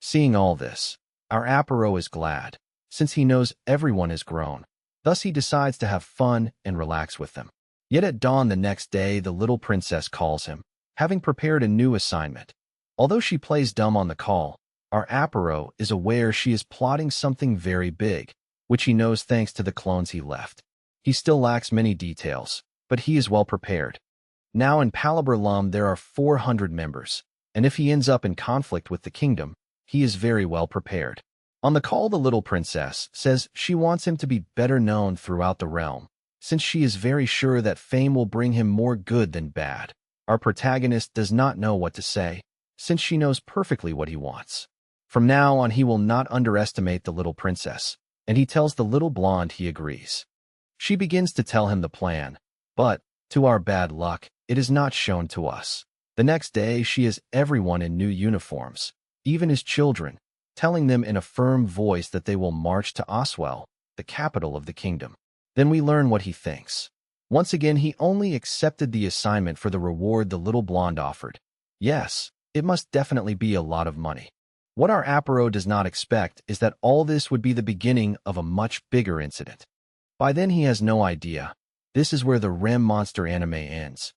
Seeing all this, our Aparo is glad, since he knows everyone is grown. Thus he decides to have fun and relax with them. Yet at dawn the next day the little princess calls him, having prepared a new assignment. Although she plays dumb on the call, our Aparo is aware she is plotting something very big, which he knows thanks to the clones he left. He still lacks many details, but he is well prepared. Now in Palabra there are 400 members, and if he ends up in conflict with the kingdom, he is very well prepared. On the call the little princess says she wants him to be better known throughout the realm, since she is very sure that fame will bring him more good than bad. Our protagonist does not know what to say, since she knows perfectly what he wants. From now on he will not underestimate the little princess, and he tells the little blonde he agrees. She begins to tell him the plan, but, to our bad luck, it is not shown to us. The next day she has everyone in new uniforms, even his children, telling them in a firm voice that they will march to Oswell, the capital of the kingdom. Then we learn what he thinks. Once again he only accepted the assignment for the reward the little blonde offered. Yes, it must definitely be a lot of money. What our Aparo does not expect is that all this would be the beginning of a much bigger incident. By then he has no idea. This is where the Rem Monster anime ends.